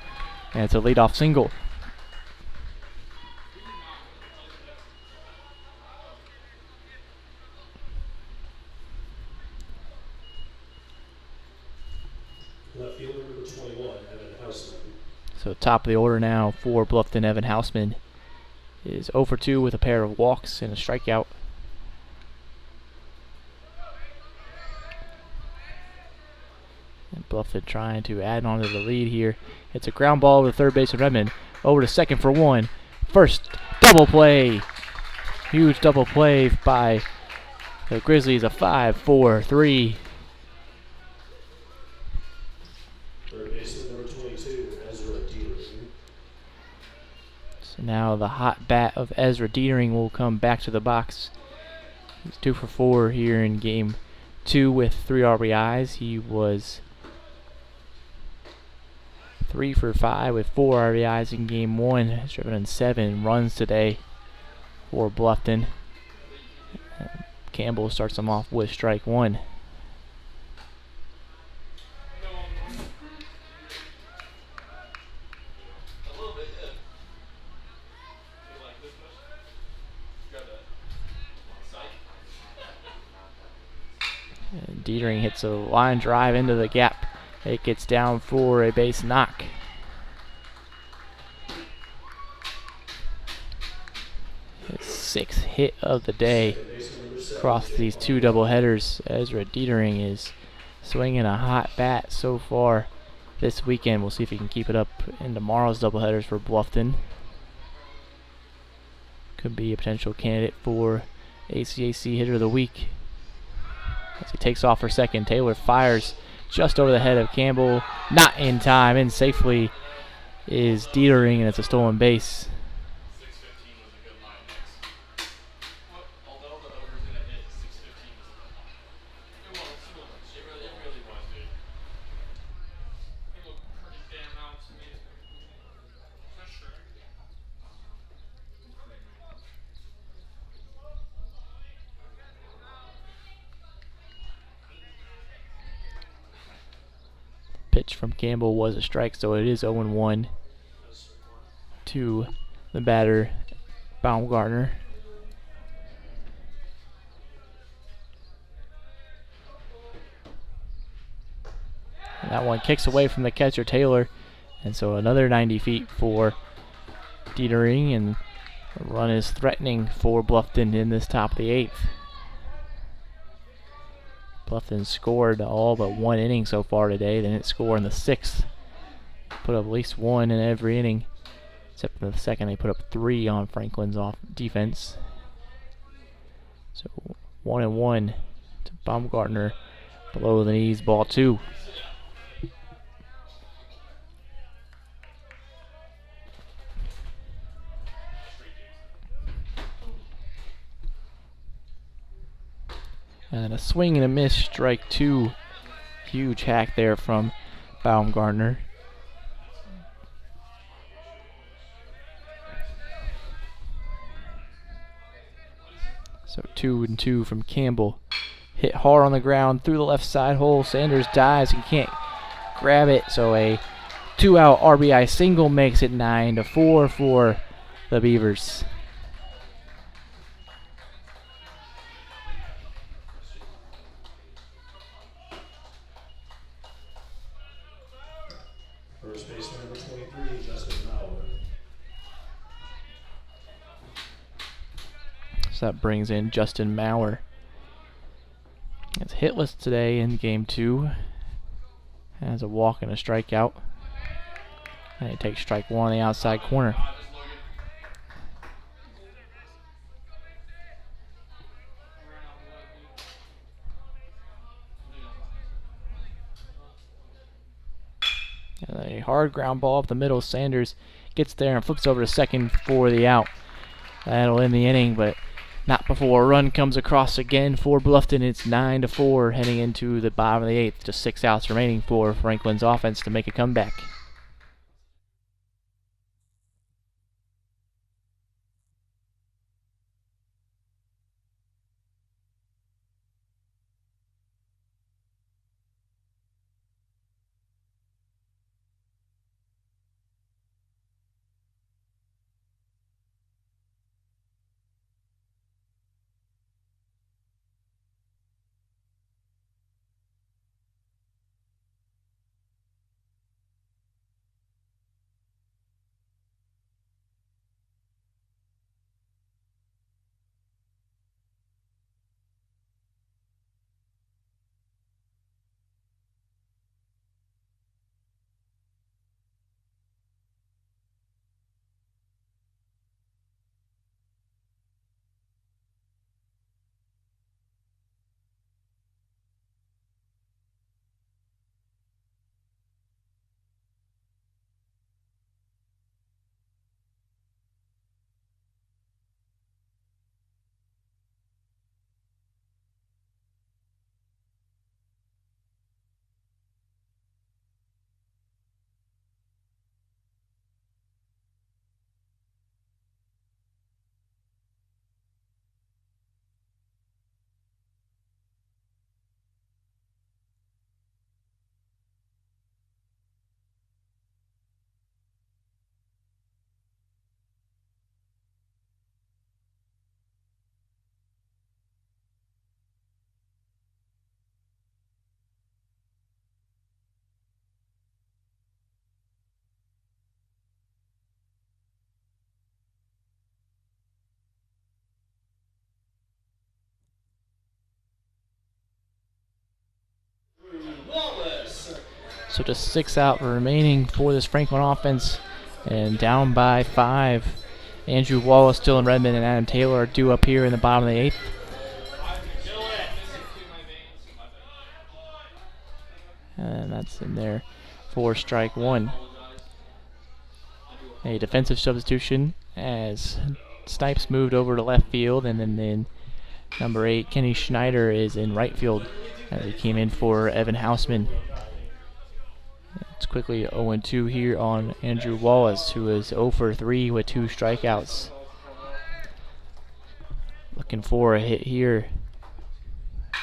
[SPEAKER 5] and it's a leadoff single.
[SPEAKER 2] Left fielder number 21, Evan Houseman.
[SPEAKER 5] So top of the order now for Bluffton. Evan Houseman is 0 for 2 with a pair of walks and a strikeout. And Bluffton trying to add on to the lead here. It's a ground ball over the third base of Redmond. Over to second for 1. First double play. Huge double play by the Grizzlies. A 5-4-3.
[SPEAKER 2] Third baseman number 22, Ezra Dietering.
[SPEAKER 5] So now the hot bat of Ezra Dietering will come back to the box. He's 2 for 4 here in game 2 with 3 RBIs. He was 3 for 5 with 4 RBIs in game 1. Has driven in 7 runs today for Bluffton. Campbell starts them off with strike 1. And Dietering hits a line drive into the gap. It gets down for a base knock. His 6th hit of the day across these 2 doubleheaders. Ezra Dietering is swinging a hot bat so far this weekend. We'll see if he can keep it up in tomorrow's doubleheaders for Bluffton. Could be a potential candidate for ACAC Hitter of the Week. As he takes off for second, Taylor fires just over the head of Campbell. Not in time, and safely is Dietering, and it's a stolen base.
[SPEAKER 4] 6:15 was a good line next. Although the over's gonna hit, 6:15 was a good line. It was. It really was, dude.
[SPEAKER 3] They look pretty damn out to me. For sure.
[SPEAKER 5] Pitch from Campbell was a strike, so it is 0-1 to the batter, Baumgartner. And that one kicks away from the catcher, Taylor. And so another 90 feet for Dietering, and the run is threatening for Bluffton in this top of the 8th. Bluffton scored all but 1 inning so far today. They didn't score in the 6th. Put up at least 1 in every inning. Except in the 2nd, they put up 3 on Franklin's off defense. So 1-1 to Baumgartner. Below the knees, ball 2. And a swing and a miss, strike 2. Huge hack there from Baumgartner. So 2-2 from Campbell. Hit hard on the ground through the left side hole. Sanders dives and can't grab it. So a 2-out RBI single makes it 9-4 for the Beavers.
[SPEAKER 2] First baseman number 23, Justin Mauer.
[SPEAKER 5] So that brings in Justin Mauer. It's hitless today in game 2. Has a walk and a strikeout. And he takes strike 1 on the outside corner. And a hard ground ball up the middle. Sanders gets there and flips over to second for the out. That'll end the inning, but not before a run comes across again for Bluffton. It's 9-4 heading into the bottom of the 8th. Just 6 outs remaining for Franklin's offense to make a comeback. So just 6 out remaining for this Franklin offense, and down by 5. Andrew Wallace, Dylan Redmond, and Adam Taylor are due up here in the bottom of the 8th. And that's in there for strike 1. A defensive substitution as Snipes moved over to left field, and then number 8, Kenny Schneider, is in right field as he came in for Evan Hausman. It's quickly 0-2 here on Andrew Wallace, who is 0 for 3 with 2 strikeouts. Looking for a hit here.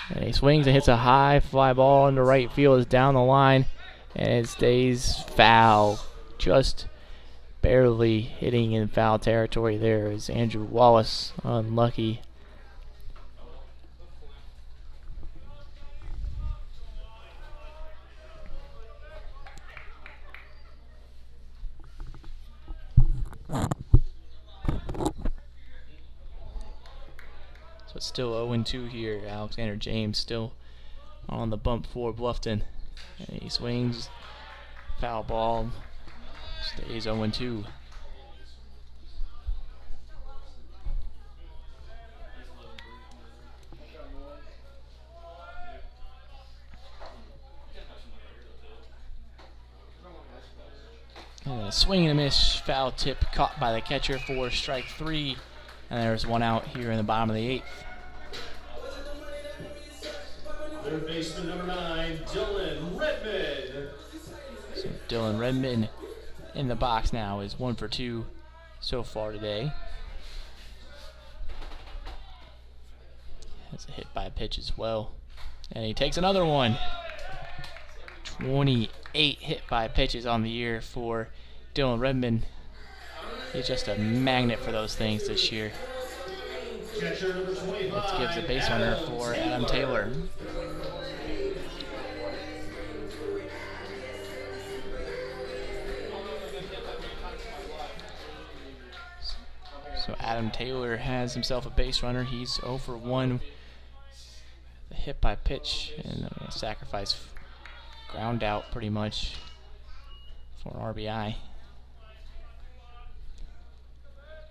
[SPEAKER 5] And he swings and hits a high fly ball into right field. It's down the line, and it stays foul. Just barely hitting in foul territory there is Andrew Wallace. Unlucky. So it's still 0-2 here. Alexander James still on the bump for Bluffton. And he swings, foul ball, stays 0-2. And a swing and a miss, foul tip caught by the catcher for strike 3. And there's one out here in the bottom of the 8th.
[SPEAKER 2] Third baseman number 9, Dylan Redmond.
[SPEAKER 5] So Dylan Redmond in the box now is 1 for 2 so far today. Has a hit by a pitch as well. And he takes another one. 28 hit by pitches on the year for Dylan Redmond. He's just a magnet for those things this year.
[SPEAKER 2] Catcher number 25.
[SPEAKER 5] Let's give the base runner for Adam Taylor. So Adam Taylor has himself a base runner. He's 0 for 1. The hit by pitch and a sacrifice ground out pretty much for an RBI.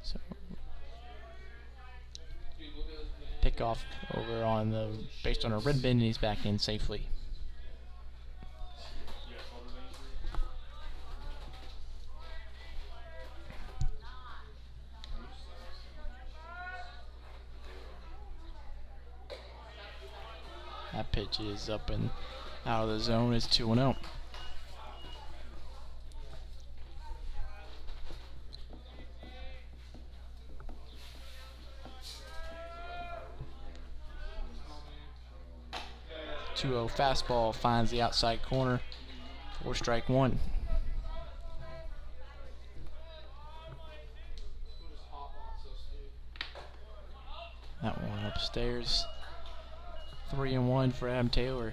[SPEAKER 5] So pick off over on the base runner Redmond, and he's back in safely. That pitch is up and out of the zone. It's 2-0. Fastball finds the outside corner for strike 1. That one upstairs. 3-1 for Adam Taylor.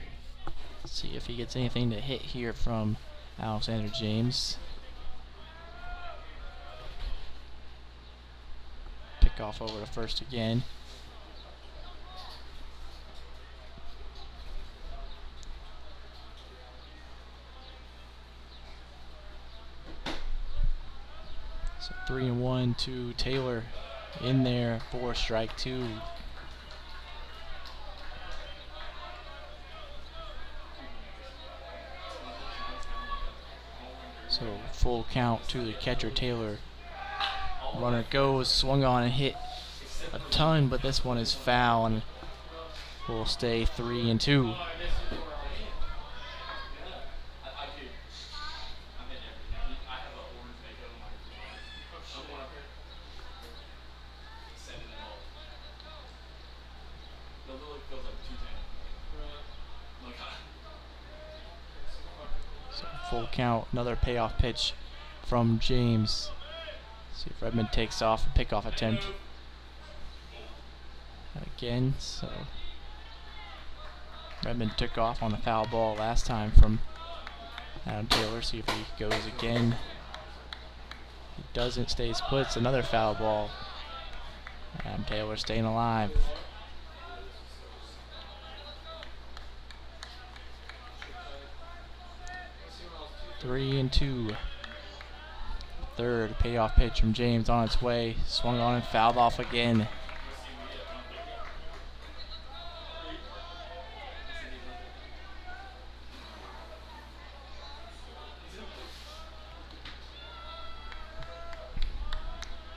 [SPEAKER 5] Let's see if he gets anything to hit here from Alexander James. Pick off over to first again. So 3-1 to Taylor in there for strike 2. So full count to the catcher Taylor. Runner goes, swung on and hit a ton, but this one is foul and will stay 3-2. Full count, another payoff pitch from James. See if Redmond takes off, a pickoff attempt. Again, so Redmond took off on the foul ball last time from Adam Taylor. See if he goes again. He doesn't, stays put. It's another foul ball. Adam Taylor staying alive. Three and 2. Third payoff pitch from James on its way. Swung on and fouled off again.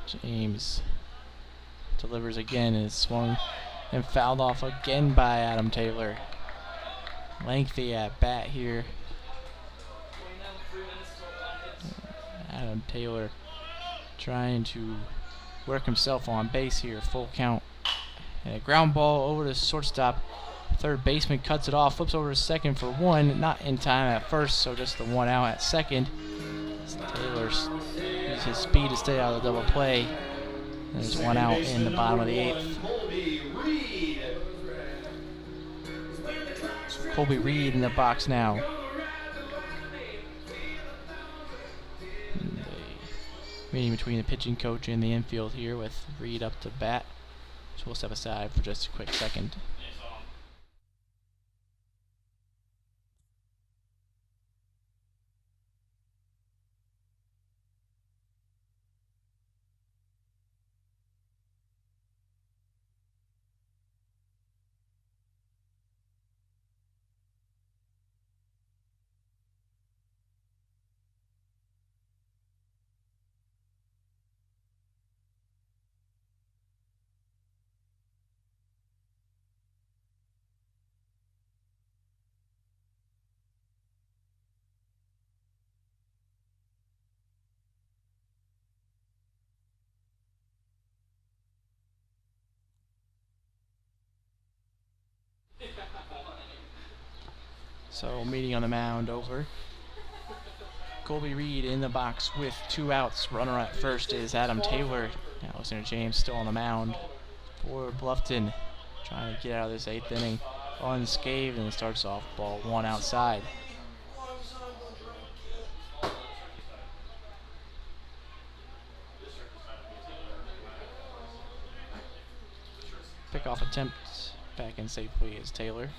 [SPEAKER 5] James delivers again and is swung and fouled off again by Adam Taylor. Lengthy at bat here. Adam Taylor trying to work himself on base here. Full count. And a ground ball over to shortstop. Third baseman cuts it off, flips over to second for 1. Not in time at first, so just the 1 out at second. Taylor uses his speed to stay out of the double play. There's 1 out in the bottom of the 8th. Colby Reed in the box now. Meeting between the pitching coach and the infield here with Reed up to bat. So we'll step aside for just a quick second. So meeting on the mound over. Colby Reed in the box with 2 outs. Runner at first is Adam Taylor. Alexander James still on the mound for Bluffton, trying to get out of this 8th inning unscathed, and it starts off ball 1 outside. Pickoff attempt back in safely is Taylor.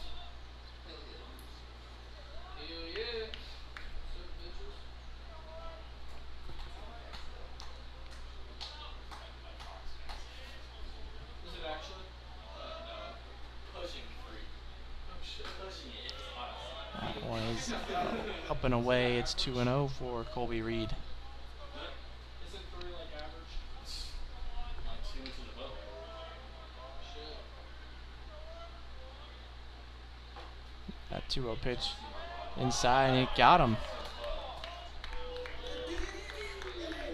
[SPEAKER 3] Is it actually?
[SPEAKER 4] Pushing free. Pushing it. It's hot.
[SPEAKER 5] That one is up and away. It's 2-0 for Colby Reed.
[SPEAKER 3] Isn't 3 like average?
[SPEAKER 4] Like 2 inches above.
[SPEAKER 3] Shit.
[SPEAKER 5] That 2-0 pitch inside, and it got him.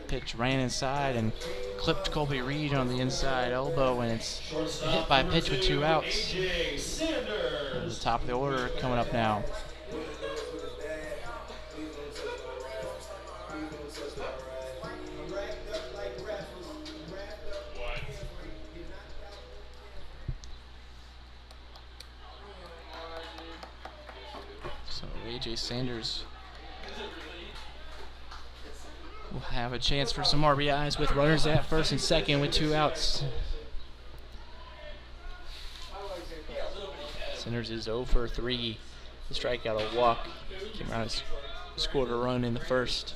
[SPEAKER 5] Pitch ran inside and clipped Colby Reed on the inside elbow, and it's hit by pitch with 2 outs.
[SPEAKER 2] AJ Sanders.
[SPEAKER 5] And the top of the order coming up now. So AJ Sanders will have a chance for some RBIs with runners at first and second with 2 outs. Sanders is 0 for 3. The strikeout, a walk. Came around and scored a run in the first.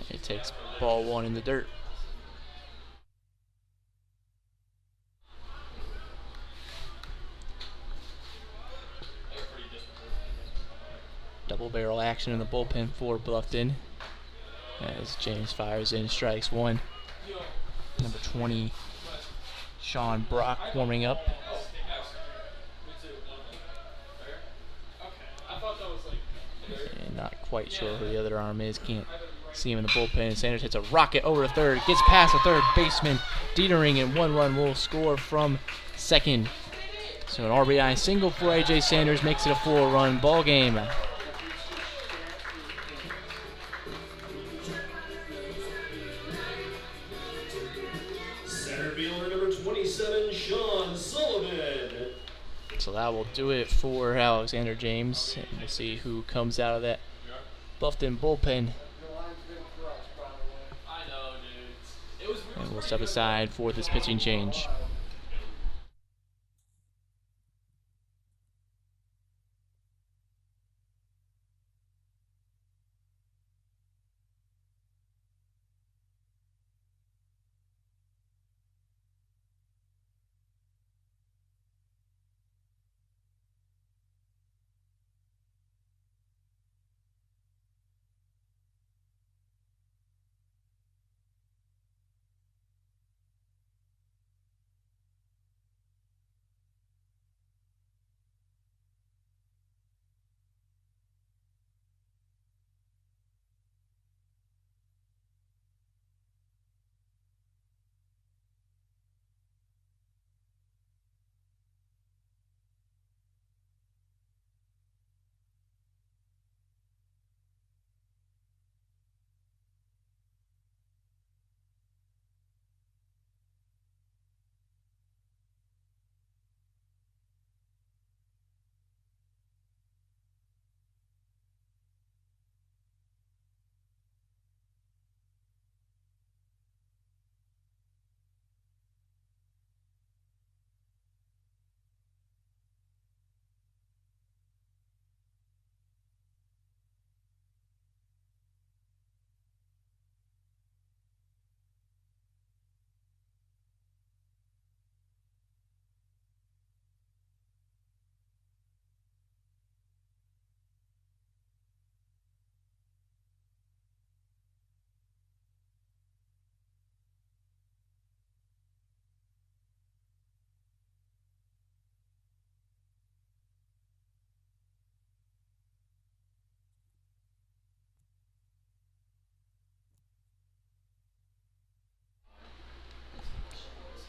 [SPEAKER 5] It takes ball 1 in the dirt. Double barrel action in the bullpen for Bluffton as James fires in strikes 1. Number 20, Sean Brock warming up. And not quite sure who the other arm is. Can't see him in the bullpen. Sanders hits a rocket over to third. Gets past the third baseman Dietering, and 1 run will score from second. So an RBI single for AJ Sanders makes it a 4-run ball game.
[SPEAKER 2] Center fielder number 27, Sean Sullivan.
[SPEAKER 5] So that will do it for Alexander James. And we'll see who comes out of that Bluffton bullpen.
[SPEAKER 4] I know, dude. It was
[SPEAKER 5] And we'll step aside for this pitching change.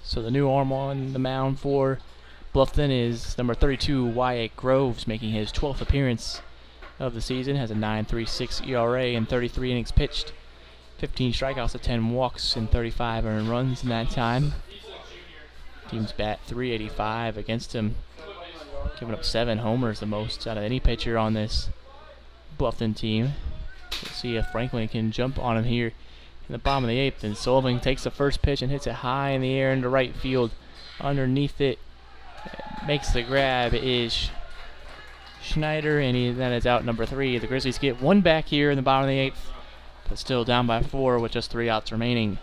[SPEAKER 5] So the new arm on the mound for Bluffton is number 32, Wyatt Groves, making his 12th appearance of the season. Has a 9.36 ERA and 33 innings pitched. 15 strikeouts to 10 walks and 35 earned runs in that time. Team's bat .385 against him, giving up 7 homers, the most out of any pitcher on this Bluffton team. We'll see if Franklin can jump on him here in the bottom of the 8th. And Sullivan takes the first pitch and hits it high in the air into right field. Underneath it, makes the grab is Schneider, and that is out number 3. The Grizzlies get one back here in the bottom of the 8th, but still down by 4 with just 3 outs remaining.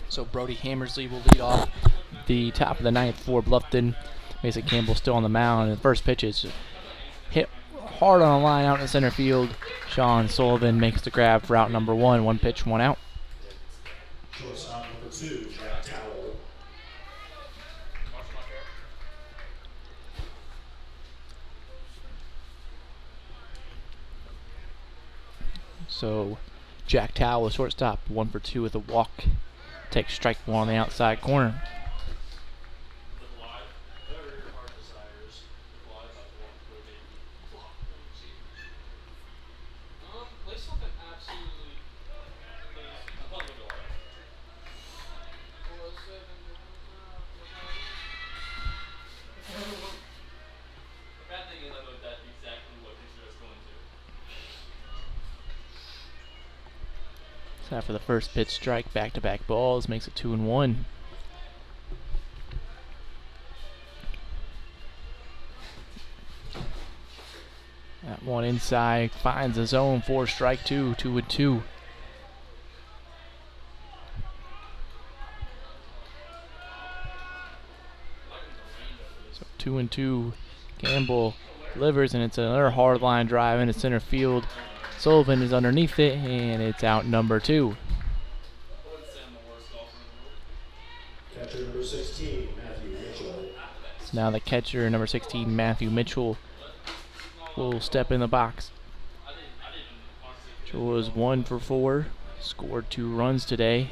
[SPEAKER 5] So Brody Hammersley will lead off the top of the 9th for Bluffton. Mason Campbell still on the mound, and the first pitch is hit hard on the line out in center field. Sean Sullivan makes the grab for out number 1. 1 pitch, 1 out.
[SPEAKER 2] Shortstop number 2, Jack Towell.
[SPEAKER 5] So Jack Towell, shortstop, 1 for 2 with a walk. Takes strike 1 on the outside corner.
[SPEAKER 3] Play something absolutely
[SPEAKER 4] The bad thing is I know that's exactly what picture it's going to.
[SPEAKER 5] So after the first pitch strike, back-to-back balls, makes it 2-1. That one inside finds the zone for strike 2, 2-2. So 2-2. Campbell delivers, and it's another hard line drive into center field. Sullivan is underneath it, and it's out number 2.
[SPEAKER 2] Catcher number 16, Matthew Mitchell.
[SPEAKER 5] So now the catcher, number 16, Matthew Mitchell, will step in the box. Mitchell was 1 for 4, scored 2 runs today.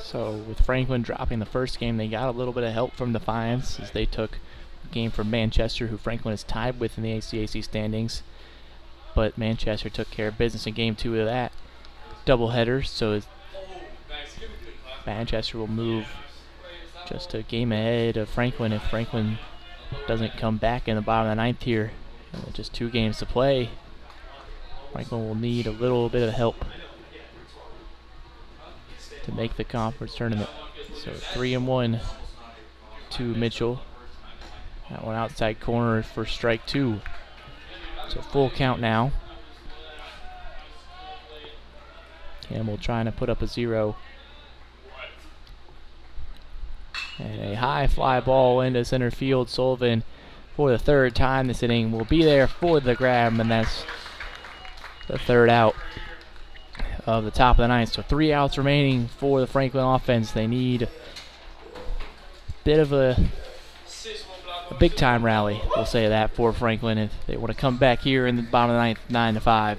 [SPEAKER 5] So with Franklin dropping the first game, they got a little bit of help from Defiance as they took a game from Manchester, who Franklin is tied with in the ACAC standings. But Manchester took care of business in game 2 of that doubleheader, so Manchester will move just a game ahead of Franklin if Franklin doesn't come back in the bottom of the 9th here. And just 2 games to play. Franklin will need a little bit of help to make the conference tournament. So 3-1 to Mitchell. That one outside corner for strike 2. So full count now. Campbell trying to put up a 0. And a high fly ball into center field. Sullivan, for the 3rd time this inning, will be there for the grab, and that's the 3rd out of the top of the 9th. So 3 outs remaining for the Franklin offense. They need a bit of a big time rally, we'll say that, for Franklin if they want to come back here in the bottom of the 9th, 9-5.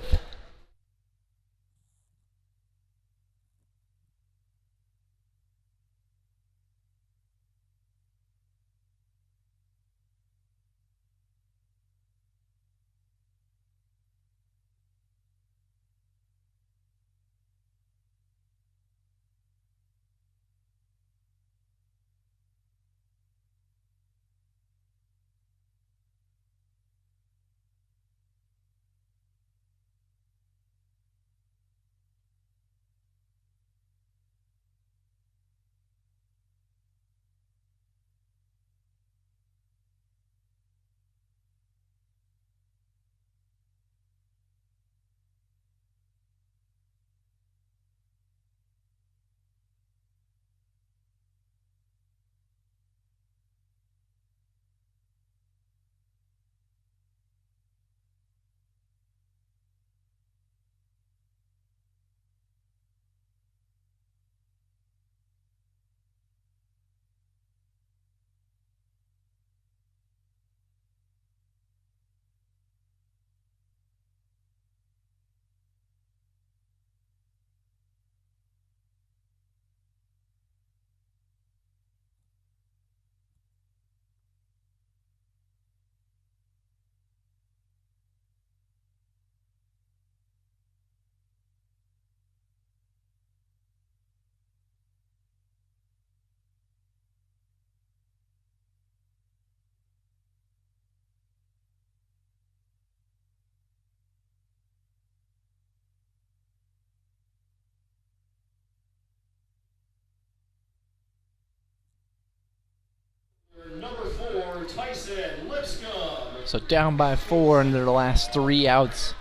[SPEAKER 2] Number 4, Tyson Lipscomb.
[SPEAKER 5] So down by 4 under the last 3 outs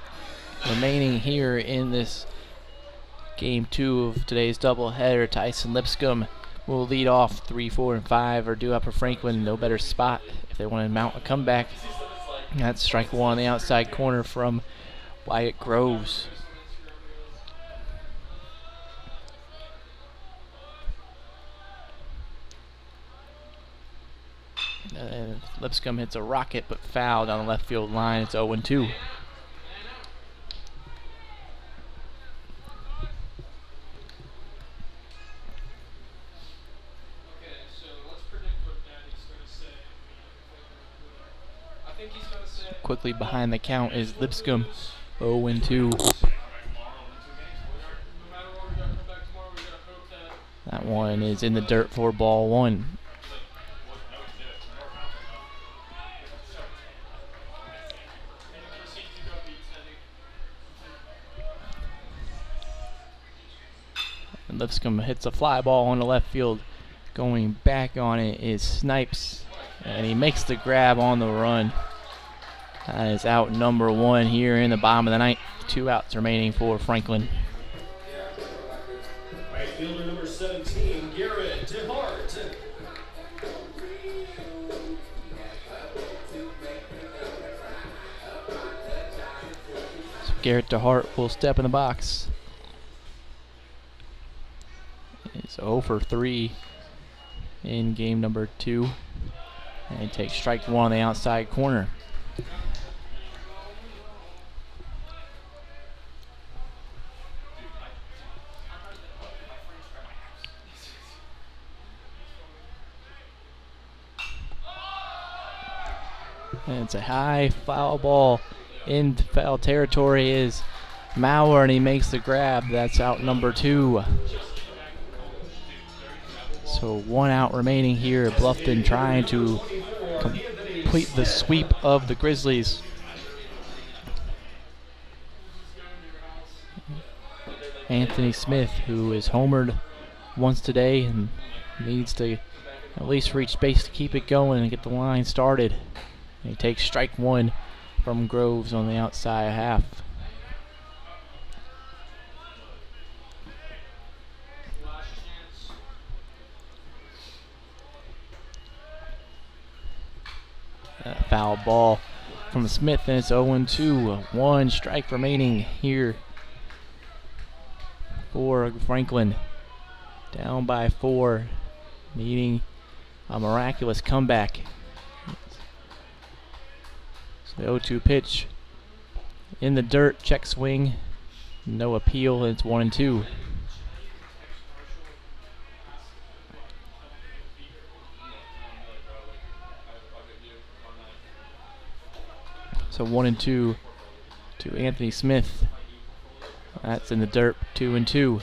[SPEAKER 5] remaining here in this game 2 of today's doubleheader. Tyson Lipscomb will lead off. 3, 4, and 5 are due up for Franklin. No better spot if they want to mount a comeback. That's strike 1 on the outside corner from Wyatt Groves. Lipscomb hits a rocket but foul down the left field line. It's 0-2.
[SPEAKER 3] Okay, so let's predict what Daddy's going to say. I think he's going to say...
[SPEAKER 5] Quickly behind the count is Lipscomb, 0-2.
[SPEAKER 3] No matter what, we got to come back tomorrow. We got to hope that...
[SPEAKER 5] That one is in the dirt for ball 1. And Lipscomb hits a fly ball on the left field. Going back on it is Snipes, and he makes the grab on the run. That is out number 1 here in the bottom of the 9th. 2 outs remaining for Franklin.
[SPEAKER 2] Right fielder number 17, Garrett DeHart.
[SPEAKER 5] So Garrett DeHart will step in the box. He's 0 for 3 in game number 2. And he takes strike 1 on the outside corner. And it's a high foul ball into foul territory is Mauer, and he makes the grab. That's out number 2. So 1 out remaining here. Bluffton trying to complete the sweep of the Grizzlies. Anthony Smith, who is homered once today and needs to at least reach base to keep it going and get the line started. And he takes strike one from Groves on the outside half. A foul ball from Smith, and it's 0-2. One strike remaining here for Franklin. Down by 4, needing a miraculous comeback. So the 0-2 pitch in the dirt, check swing, no appeal, and it's 1-2. So 1-2 to Anthony Smith. That's in the dirt, 2-2. So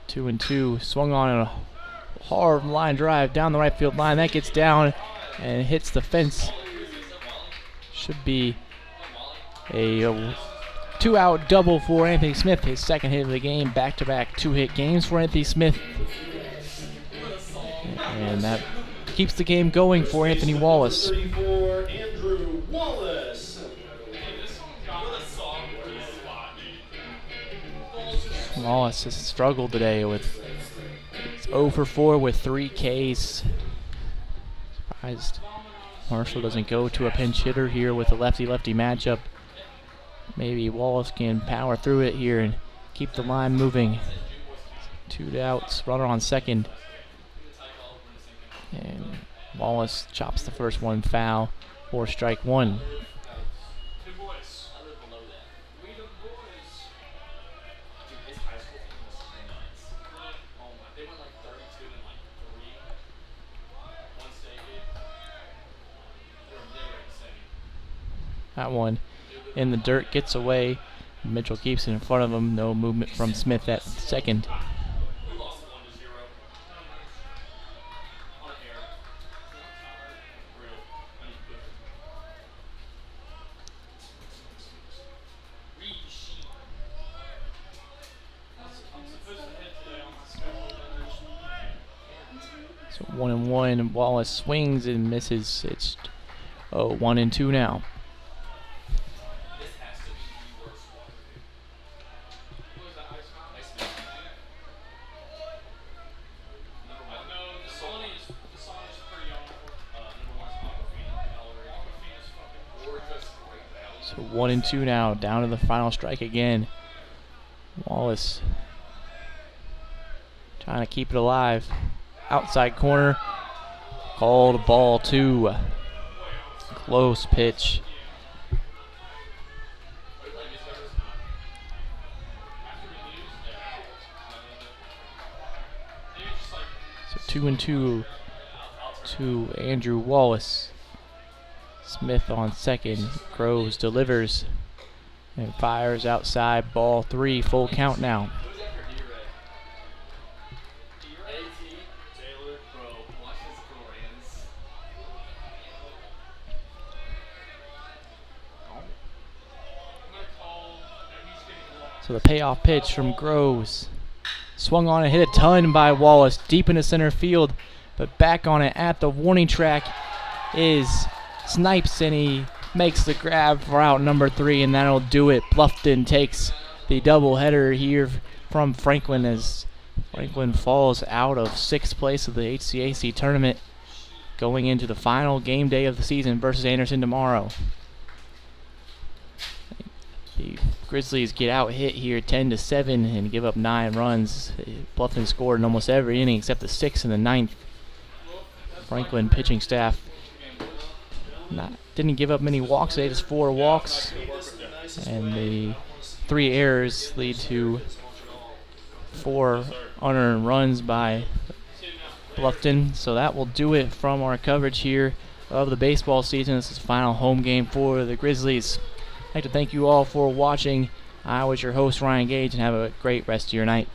[SPEAKER 5] 2-2. Swung on a hard line drive down the right field line. That gets down and hits the fence. Should be a 2-out double for Anthony Smith, his second hit of the game. Back-to-back 2-hit games for Anthony Smith. And that keeps the game going for Anthony Wallace.
[SPEAKER 2] 34, Andrew Wallace.
[SPEAKER 5] Wallace has struggled today with 0 for 4 with 3 Ks. Surprised Marshall doesn't go to a pinch hitter here with a lefty-lefty matchup. Maybe Wallace can power through it here and keep the line moving. 2 outs, runner on second. And Wallace chops the first one foul for strike one. That one in the dirt, gets away. Mitchell keeps it in front of him. No movement from Smith at second. So 1-1. Wallace swings and misses. It's 1-2 now. So 1-2 now, down to the final strike again. Wallace trying to keep it alive. Outside corner, called ball 2. Close pitch. So 2-2 to Andrew Wallace. Smith on second. Groves delivers and fires outside. Ball 3. Full count now. So the payoff pitch from Groves. Swung on and hit a ton by Wallace. Deep into center field. But back on it at the warning track is Snipes, and he makes the grab for out number 3, and that'll do it. Bluffton takes the doubleheader here from Franklin as Franklin falls out of 6th place of the HCAC tournament, going into the final game day of the season versus Anderson tomorrow. The Grizzlies get out hit here 10-7 and give up 9 runs. Bluffton scored in almost every inning except the 6th and the 9th. Franklin pitching staff didn't give up many walks. They just 4 walks, and the 3 errors lead to 4 unearned runs by Bluffton. So that will do it from our coverage here of the baseball season. This is the final home game for the Grizzlies. I'd like to thank you all for watching. I was your host, Ryan Gage, and have a great rest of your night.